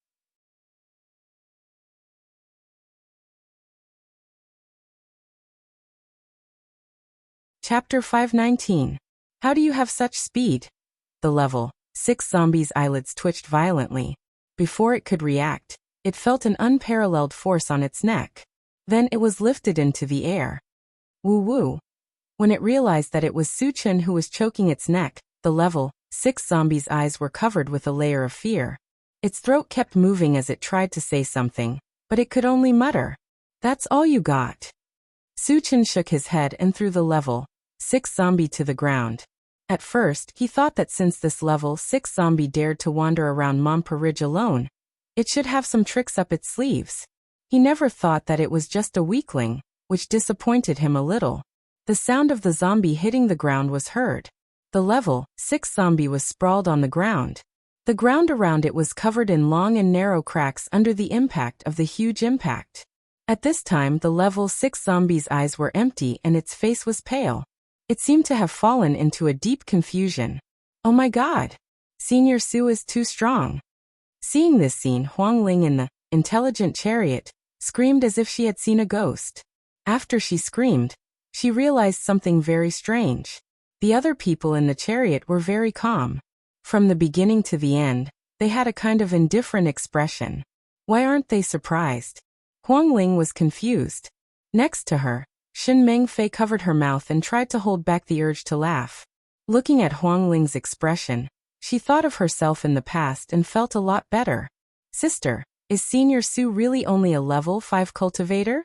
Chapter 519. How do you have such speed? The level 6 zombie's eyelids twitched violently. Before it could react, it felt an unparalleled force on its neck. Then it was lifted into the air. Woo-woo. When it realized that it was Suchin who was choking its neck, the level 6 zombie's eyes were covered with a layer of fear. Its throat kept moving as it tried to say something, but it could only mutter, "That's all you got." Suchin shook his head and threw the level 6 zombie to the ground. At first, he thought that since this level 6 zombie dared to wander around Mompa Ridge alone, it should have some tricks up its sleeves. He never thought that it was just a weakling, which disappointed him a little. The sound of the zombie hitting the ground was heard. The level 6 zombie was sprawled on the ground. The ground around it was covered in long and narrow cracks under the impact of the huge impact. At this time, the level 6 zombie's eyes were empty and its face was pale. It seemed to have fallen into a deep confusion. "Oh my God! Senior Su is too strong." Seeing this scene, Huang Ling in the intelligent chariot screamed as if she had seen a ghost. After she screamed, she realized something very strange. The other people in the chariot were very calm. From the beginning to the end, they had a kind of indifferent expression. Why aren't they surprised? Huang Ling was confused. Next to her, Shen Mengfei covered her mouth and tried to hold back the urge to laugh. Looking at Huang Ling's expression, she thought of herself in the past and felt a lot better. Sister, is Senior Su really only a level 5 cultivator?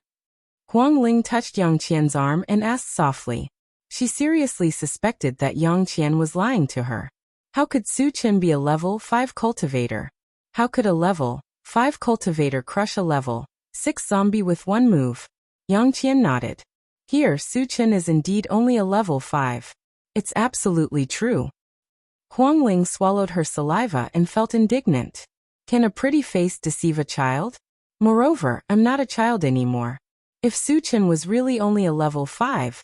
Huang Ling touched Yang Qian's arm and asked softly. She seriously suspected that Yang Qian was lying to her. How could Su Chen be a level 5 cultivator? How could a level 5 cultivator crush a level 6 zombie with one move? Yang Qian nodded. Here, Su Chen is indeed only a level 5. It's absolutely true. Huang Ling swallowed her saliva and felt indignant. Can a pretty face deceive a child? Moreover, I'm not a child anymore. If Su Chen was really only a level 5,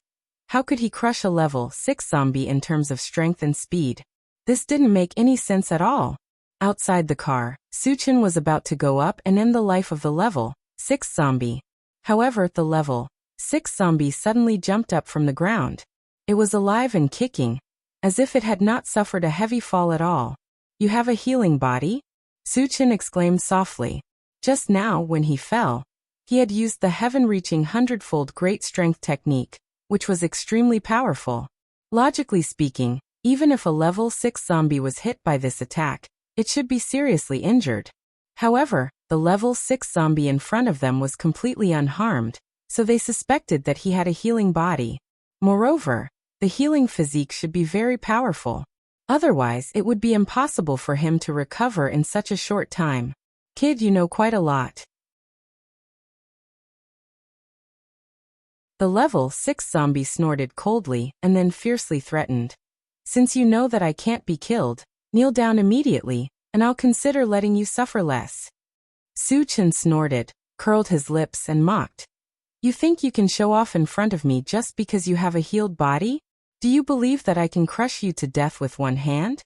how could he crush a level 6 zombie in terms of strength and speed? This didn't make any sense at all. Outside the car, Su Chen was about to go up and end the life of the level 6 zombie. However, the level 6 zombie suddenly jumped up from the ground. It was alive and kicking, as if it had not suffered a heavy fall at all. You have a healing body? Su Chen exclaimed softly. Just now, when he fell, he had used the heaven-reaching 100-fold great strength technique, which was extremely powerful. Logically speaking, even if a level 6 zombie was hit by this attack, it should be seriously injured. However, the level 6 zombie in front of them was completely unharmed, so they suspected that he had a healing body. Moreover, the healing physique should be very powerful. Otherwise, it would be impossible for him to recover in such a short time. Kid, you know quite a lot. The level 6 zombie snorted coldly and then fiercely threatened. Since you know that I can't be killed, kneel down immediately, and I'll consider letting you suffer less. Su Chen snorted, curled his lips and mocked. You think you can show off in front of me just because you have a healed body? Do you believe that I can crush you to death with one hand?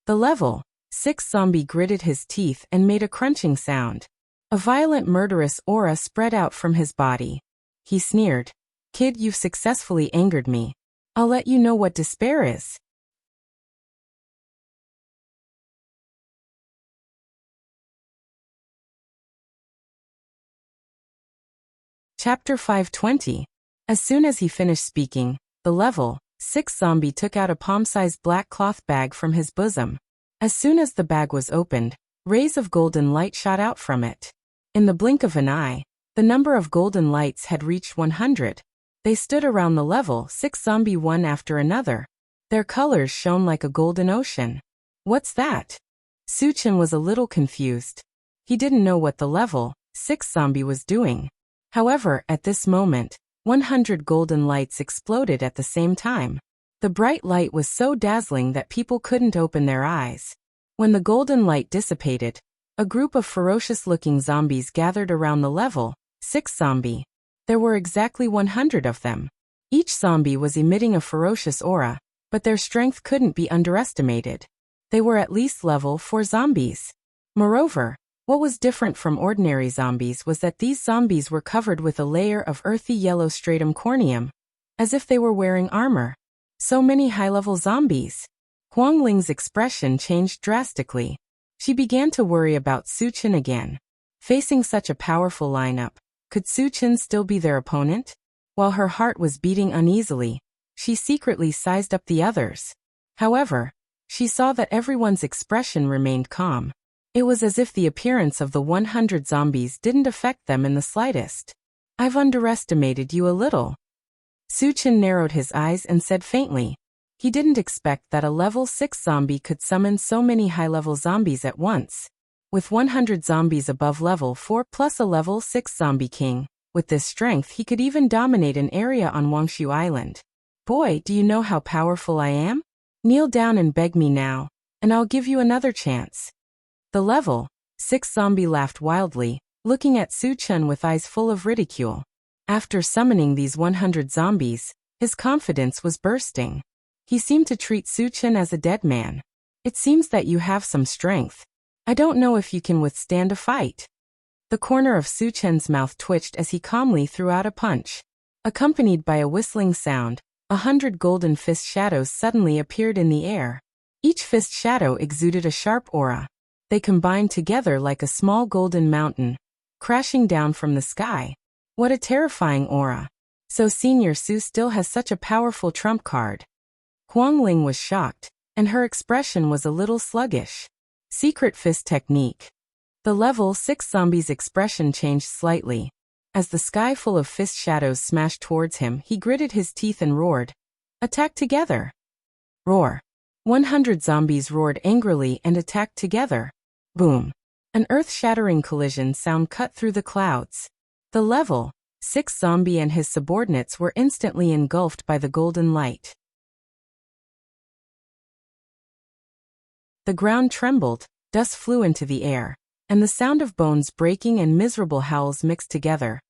The level 6 zombie gritted his teeth and made a crunching sound. A violent murderous aura spread out from his body. He sneered. Kid, you've successfully angered me. I'll let you know what despair is. Chapter 520. As soon as he finished speaking, the level 6 zombie took out a palm-sized black cloth bag from his bosom. As soon as the bag was opened, rays of golden light shot out from it. In the blink of an eye, the number of golden lights had reached 100. They stood around the level 6 zombie one after another. Their colors shone like a golden ocean. What's that? Su Chen was a little confused. He didn't know what the level 6 zombie was doing. However, at this moment, 100 golden lights exploded at the same time. The bright light was so dazzling that people couldn't open their eyes. When the golden light dissipated, a group of ferocious-looking zombies gathered around the level 6 zombie. There were exactly 100 of them. Each zombie was emitting a ferocious aura, but their strength couldn't be underestimated. They were at least level 4 zombies. Moreover, what was different from ordinary zombies was that these zombies were covered with a layer of earthy yellow stratum corneum, as if they were wearing armor. So many high-level zombies. Huang Ling's expression changed drastically. She began to worry about Su Chen again. Facing such a powerful lineup, could Su Chen still be their opponent? While her heart was beating uneasily, she secretly sized up the others. However, she saw that everyone's expression remained calm. It was as if the appearance of the 100 zombies didn't affect them in the slightest. I've underestimated you a little. Su Chen narrowed his eyes and said faintly. He didn't expect that a level 6 zombie could summon so many high-level zombies at once. With 100 zombies above level 4 plus a level 6 zombie king, with this strength he could even dominate an area on Wangshu Island. Boy, do you know how powerful I am? Kneel down and beg me now, and I'll give you another chance. The level 6 zombie laughed wildly, looking at Su Chen with eyes full of ridicule. After summoning these 100 zombies, his confidence was bursting. He seemed to treat Su Chen as a dead man. It seems that you have some strength. I don't know if you can withstand a fight. The corner of Su Chen's mouth twitched as he calmly threw out a punch. Accompanied by a whistling sound, 100 golden fist shadows suddenly appeared in the air. Each fist shadow exuded a sharp aura. They combined together like a small golden mountain, crashing down from the sky. What a terrifying aura! So Senior Su still has such a powerful trump card. Huang Ling was shocked, and her expression was a little sluggish. Secret fist technique. The level 6 zombie's expression changed slightly. As the sky full of fist shadows smashed towards him, he gritted his teeth and roared, "Attack together!" Roar. 100 zombies roared angrily and attacked together. Boom. An earth-shattering collision sound cut through the clouds. The level 6 zombie and his subordinates were instantly engulfed by the golden light. The ground trembled, dust flew into the air, and the sound of bones breaking and miserable howls mixed together,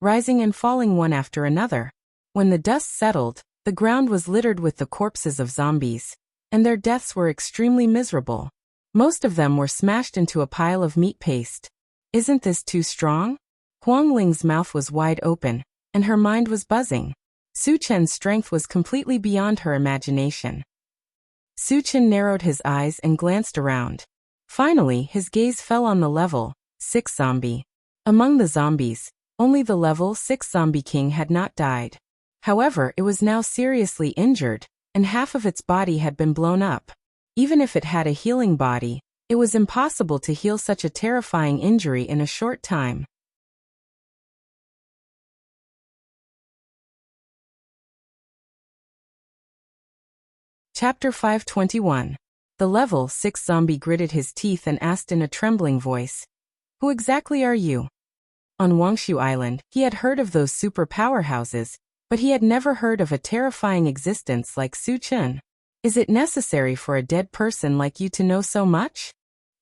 rising and falling one after another. When the dust settled, the ground was littered with the corpses of zombies, and their deaths were extremely miserable. Most of them were smashed into a pile of meat paste. Isn't this too strong? Huang Ling's mouth was wide open, and her mind was buzzing. Su Chen's strength was completely beyond her imagination. Su Chen narrowed his eyes and glanced around. Finally, his gaze fell on the level 6 zombie. Among the zombies, only the level 6 zombie king had not died. However, it was now seriously injured, and half of its body had been blown up. Even if it had a healing body, it was impossible to heal such a terrifying injury in a short time. Chapter 521. The level 6 zombie gritted his teeth and asked in a trembling voice, "Who exactly are you?" On Wangshu Island, he had heard of those super powerhouses, but he had never heard of a terrifying existence like Su Chen. "Is it necessary for a dead person like you to know so much?"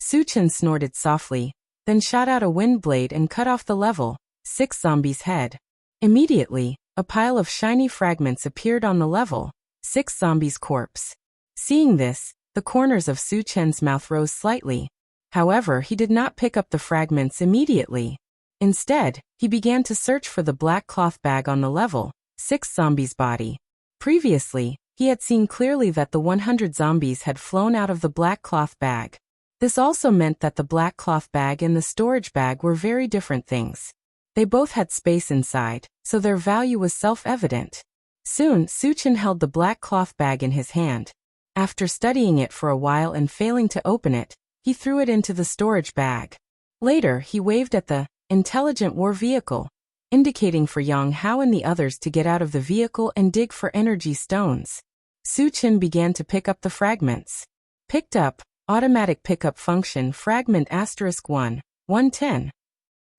Su Chen snorted softly, then shot out a wind blade and cut off the level 6 zombie's head. Immediately, a pile of shiny fragments appeared on the level 6 zombie's corpse. Seeing this, the corners of Su Chen's mouth rose slightly. However, he did not pick up the fragments immediately. Instead, he began to search for the black cloth bag on the level 6 zombie's body. Previously, he had seen clearly that the 100 zombies had flown out of the black cloth bag. This also meant that the black cloth bag and the storage bag were very different things. They both had space inside, so their value was self-evident. Soon, Su Chen held the black cloth bag in his hand. After studying it for a while and failing to open it, he threw it into the storage bag. Later, he waved at the intelligent war vehicle, indicating for Yang Hao and the others to get out of the vehicle and dig for energy stones. Su Chen began to pick up the fragments. Picked up, automatic pickup function fragment *1, 110.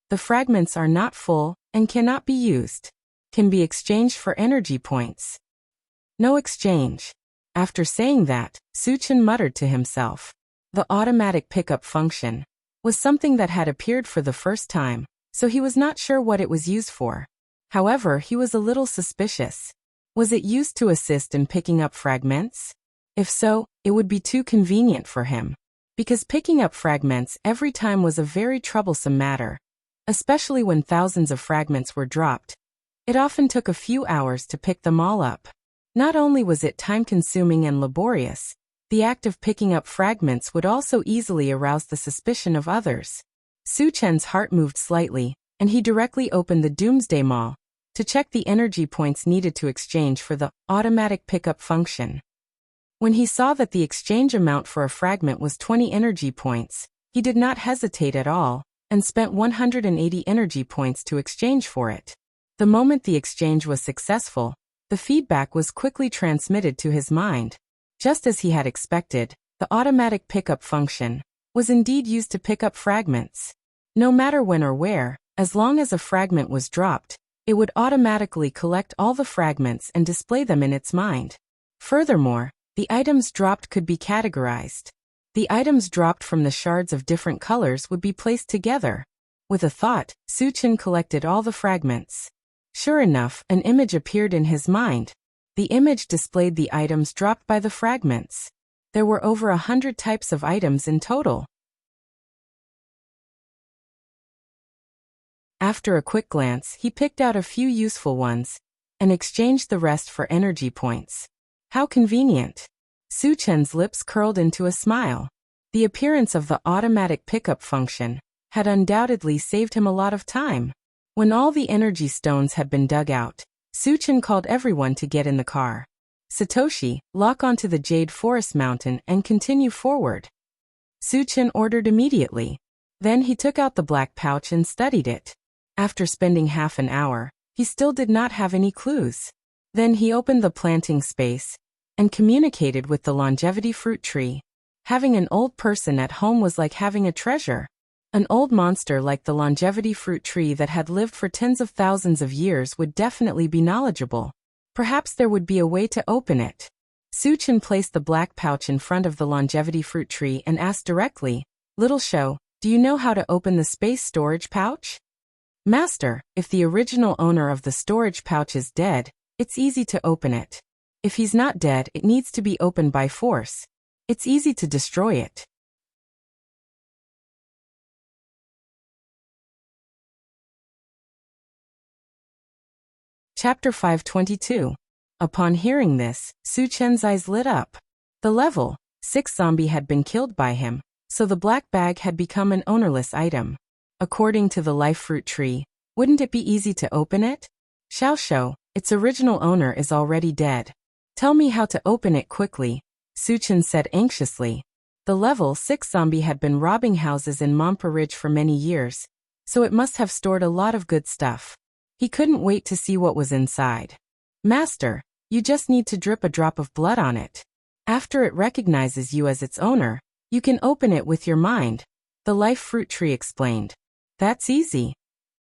The fragments are not full and cannot be used. Can be exchanged for energy points. No exchange. After saying that, Su Chen muttered to himself. The automatic pickup function was something that had appeared for the first time, so he was not sure what it was used for. However, he was a little suspicious. Was it used to assist in picking up fragments? If so, it would be too convenient for him. Because picking up fragments every time was a very troublesome matter, especially when thousands of fragments were dropped. It often took a few hours to pick them all up. Not only was it time-consuming and laborious, the act of picking up fragments would also easily arouse the suspicion of others. Su Chen's heart moved slightly, and he directly opened the Doomsday Mall to check the energy points needed to exchange for the automatic pickup function. When he saw that the exchange amount for a fragment was 20 energy points, he did not hesitate at all, and spent 180 energy points to exchange for it. The moment the exchange was successful, the feedback was quickly transmitted to his mind. Just as he had expected, the automatic pickup function was indeed used to pick up fragments. No matter when or where, as long as a fragment was dropped, it would automatically collect all the fragments and display them in its mind. Furthermore, the items dropped could be categorized. The items dropped from the shards of different colors would be placed together. With a thought, Su Chen collected all the fragments. Sure enough, an image appeared in his mind. The image displayed the items dropped by the fragments. There were over 100 types of items in total. After a quick glance, he picked out a few useful ones, and exchanged the rest for energy points. How convenient. Su Chen's lips curled into a smile. The appearance of the automatic pickup function had undoubtedly saved him a lot of time. When all the energy stones had been dug out, Su Chen called everyone to get in the car. Satoshi, lock onto the Jade Forest Mountain and continue forward. Su Chen ordered immediately. Then he took out the black pouch and studied it. After spending half an hour, he still did not have any clues. Then he opened the planting space and communicated with the longevity fruit tree. Having an old person at home was like having a treasure. An old monster like the longevity fruit tree that had lived for tens of thousands of years would definitely be knowledgeable. Perhaps there would be a way to open it. Su Chen placed the black pouch in front of the longevity fruit tree and asked directly, "Little Shou, do you know how to open the space storage pouch?" "Master, if the original owner of the storage pouch is dead, it's easy to open it. If he's not dead, it needs to be opened by force. It's easy to destroy it." Chapter 522. Upon hearing this, Su Chen's eyes lit up. The level 6 zombie had been killed by him, so the black bag had become an ownerless item. According to the life fruit tree, wouldn't it be easy to open it? Xiao, its original owner is already dead. Tell me how to open it quickly, Su Chen said anxiously. The level 6 zombie had been robbing houses in Mompa Ridge for many years, so it must have stored a lot of good stuff. He couldn't wait to see what was inside. "Master, you just need to drip a drop of blood on it. After it recognizes you as its owner, you can open it with your mind," the life fruit tree explained. "That's easy."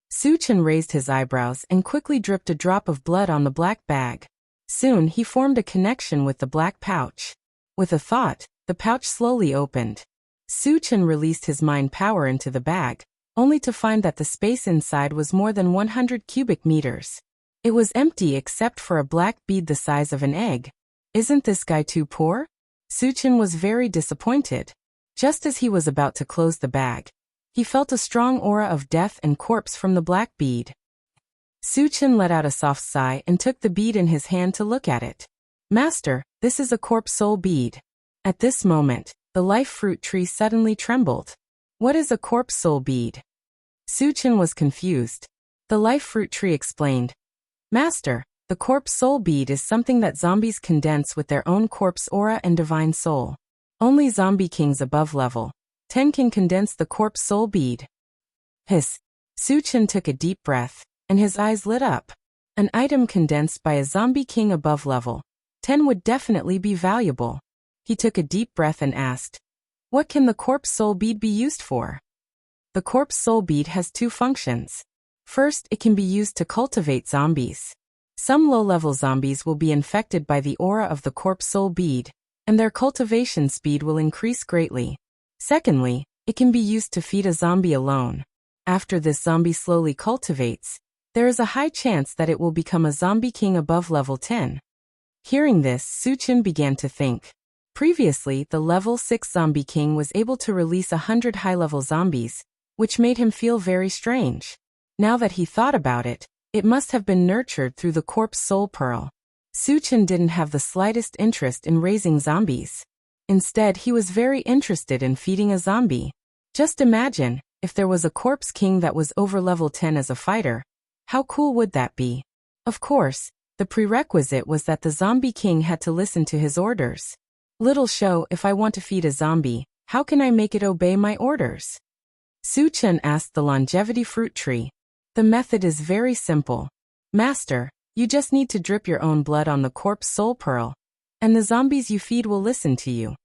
Su Chen raised his eyebrows and quickly dripped a drop of blood on the black bag. Soon he formed a connection with the black pouch. With a thought, the pouch slowly opened. Su Chen released his mind power into the bag, only to find that the space inside was more than 100 cubic meters. It was empty except for a black bead the size of an egg. Isn't this guy too poor? Su Chen was very disappointed. Just as he was about to close the bag, he felt a strong aura of death and corpse from the black bead. Su Chen let out a soft sigh and took the bead in his hand to look at it. "Master, this is a corpse soul bead." At this moment, the life fruit tree suddenly trembled. "What is a corpse soul bead?" Su Chen was confused. The life fruit tree explained, "Master, the corpse soul bead is something that zombies condense with their own corpse aura and divine soul. Only zombie kings above level 10 can condense the corpse soul bead." Hiss. Su Chen took a deep breath, and his eyes lit up. An item condensed by a zombie king above level 10 would definitely be valuable. He took a deep breath and asked, "What can the corpse soul bead be used for?" The corpse soul bead has two functions. First, it can be used to cultivate zombies. Some low-level zombies will be infected by the aura of the corpse soul bead, and their cultivation speed will increase greatly. Secondly, it can be used to feed a zombie alone. After this zombie slowly cultivates, there is a high chance that it will become a zombie king above level 10. Hearing this, Su Chen began to think. Previously, the level 6 zombie king was able to release 100 high-level zombies, which made him feel very strange. Now that he thought about it, it must have been nurtured through the corpse soul pearl. Su Chen didn't have the slightest interest in raising zombies. Instead, he was very interested in feeding a zombie. Just imagine, if there was a corpse king that was over level 10 as a fighter. How cool would that be? Of course, the prerequisite was that the zombie king had to listen to his orders. "Little Shou, if I want to feed a zombie, how can I make it obey my orders?" Su Chen asked the longevity fruit tree. "The method is very simple. Master, you just need to drip your own blood on the corpse soul pearl, and the zombies you feed will listen to you."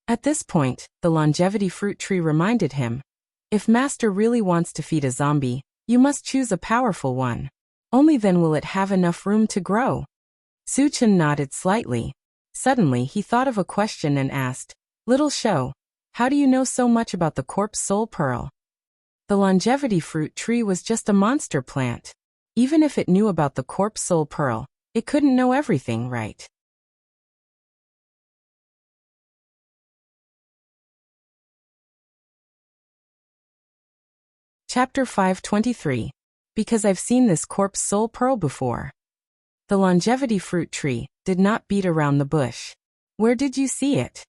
At this point, the longevity fruit tree reminded him, "If Master really wants to feed a zombie, you must choose a powerful one. Only then will it have enough room to grow." Su Chen nodded slightly. Suddenly he thought of a question and asked, "Little Shou, how do you know so much about the corpse soul pearl?" The longevity fruit tree was just a monster plant. Even if it knew about the corpse soul pearl, it couldn't know everything, right? Chapter 523. Because I've seen this corpse soul pearl before. The longevity fruit tree did not beat around the bush. Where did you see it?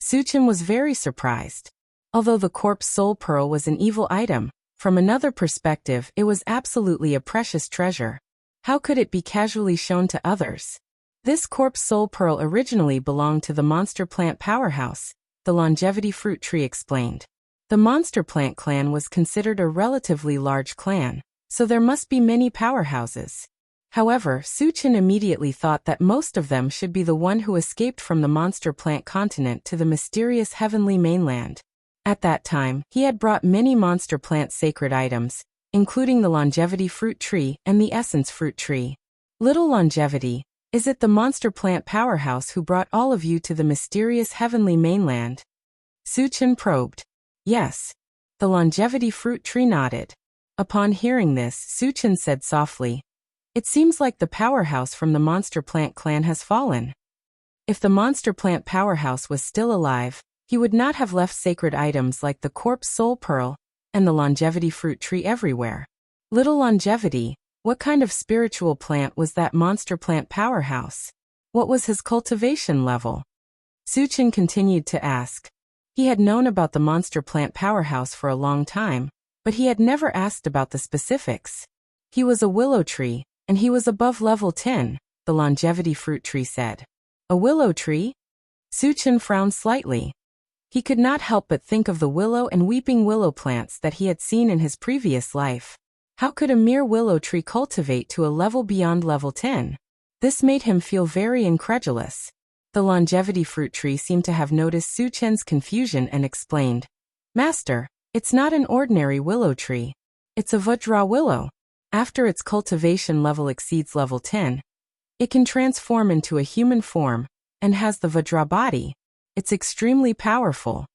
Suchin was very surprised. Although the corpse soul pearl was an evil item, from another perspective it was absolutely a precious treasure. How could it be casually shown to others? This corpse soul pearl originally belonged to the monster plant powerhouse, the longevity fruit tree explained. The monster plant clan was considered a relatively large clan, so there must be many powerhouses. However, Suchin immediately thought that most of them should be the one who escaped from the monster plant continent to the mysterious heavenly mainland. At that time, he had brought many monster plant sacred items, including the longevity fruit tree and the essence fruit tree. Little longevity, is it the monster plant powerhouse who brought all of you to the mysterious heavenly mainland? Suchin probed. Yes. The longevity fruit tree nodded. Upon hearing this, Suchin said softly, "It seems like the powerhouse from the monster plant clan has fallen." If the monster plant powerhouse was still alive, he would not have left sacred items like the corpse soul pearl and the longevity fruit tree everywhere. Little longevity, what kind of spiritual plant was that monster plant powerhouse? What was his cultivation level? Suchin continued to ask. He had known about the monster plant powerhouse for a long time, but he had never asked about the specifics. He was a willow tree, and he was above level 10, the longevity fruit tree said. A willow tree? Suchin frowned slightly. He could not help but think of the willow and weeping willow plants that he had seen in his previous life. How could a mere willow tree cultivate to a level beyond level 10? This made him feel very incredulous. The longevity fruit tree seemed to have noticed Suchin's confusion and explained, "Master, it's not an ordinary willow tree. It's a Vajra willow. After its cultivation level exceeds level 10, it can transform into a human form and has the Vajra body. It's extremely powerful."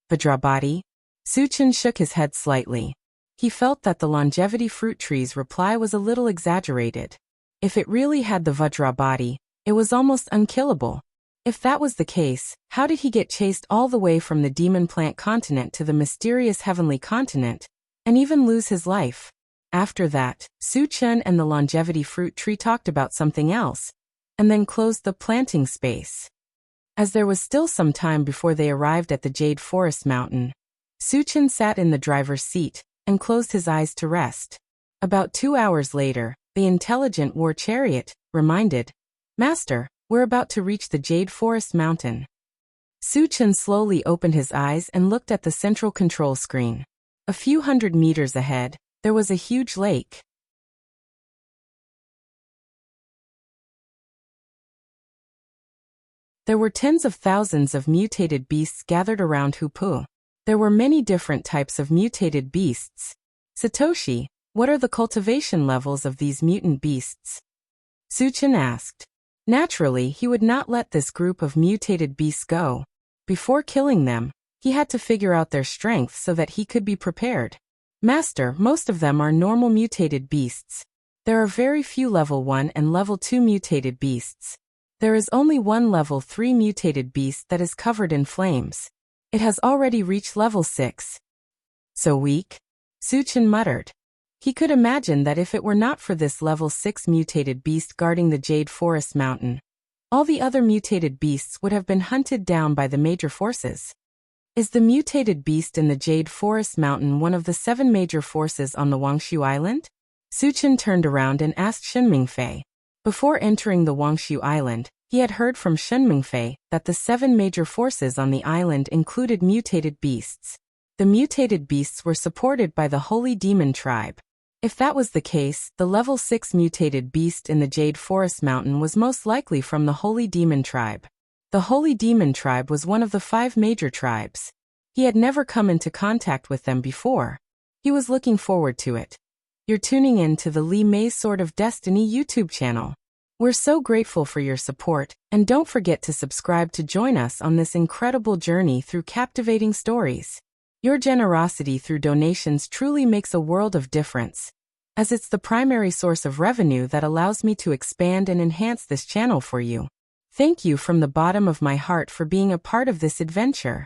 Vajra body? Suchin shook his head slightly. He felt that the longevity fruit tree's reply was a little exaggerated. If it really had the Vajra body, it was almost unkillable. If that was the case, how did he get chased all the way from the demon plant continent to the mysterious heavenly continent, and even lose his life? After that, Suchin and the longevity fruit tree talked about something else, and then closed the planting space. As there was still some time before they arrived at the Jade Forest Mountain, Suchin sat in the driver's seat and closed his eyes to rest. About 2 hours later, the intelligent war chariot reminded, "Master, we're about to reach the Jade Forest Mountain." Suchin slowly opened his eyes and looked at the central control screen. A few hundred meters ahead, there was a huge lake. There were tens of thousands of mutated beasts gathered around Hupu. There were many different types of mutated beasts. Satoshi, what are the cultivation levels of these mutant beasts? Suchin asked. Naturally, he would not let this group of mutated beasts go. Before killing them, he had to figure out their strength so that he could be prepared. Master, most of them are normal mutated beasts. There are very few level 1 and level 2 mutated beasts. There is only one level 3 mutated beast that is covered in flames. It has already reached level 6. So weak? Suchin muttered. He could imagine that if it were not for this level 6 mutated beast guarding the Jade Forest Mountain, all the other mutated beasts would have been hunted down by the major forces. Is the mutated beast in the Jade Forest Mountain one of the 7 major forces on the Wangshu Island? Suchin turned around and asked Shenmingfei. Before entering the Wangshu Island, he had heard from Shenmingfei that the 7 major forces on the island included mutated beasts. The mutated beasts were supported by the Holy Demon Tribe. If that was the case, the level 6 mutated beast in the Jade Forest Mountain was most likely from the Holy Demon Tribe. The Holy Demon Tribe was one of the 5 major tribes. He had never come into contact with them before. He was looking forward to it. You're tuning in to the Li Mei's Sword of Destiny YouTube channel. We're so grateful for your support, and don't forget to subscribe to join us on this incredible journey through captivating stories. Your generosity through donations truly makes a world of difference, as it's the primary source of revenue that allows me to expand and enhance this channel for you. Thank you from the bottom of my heart for being a part of this adventure.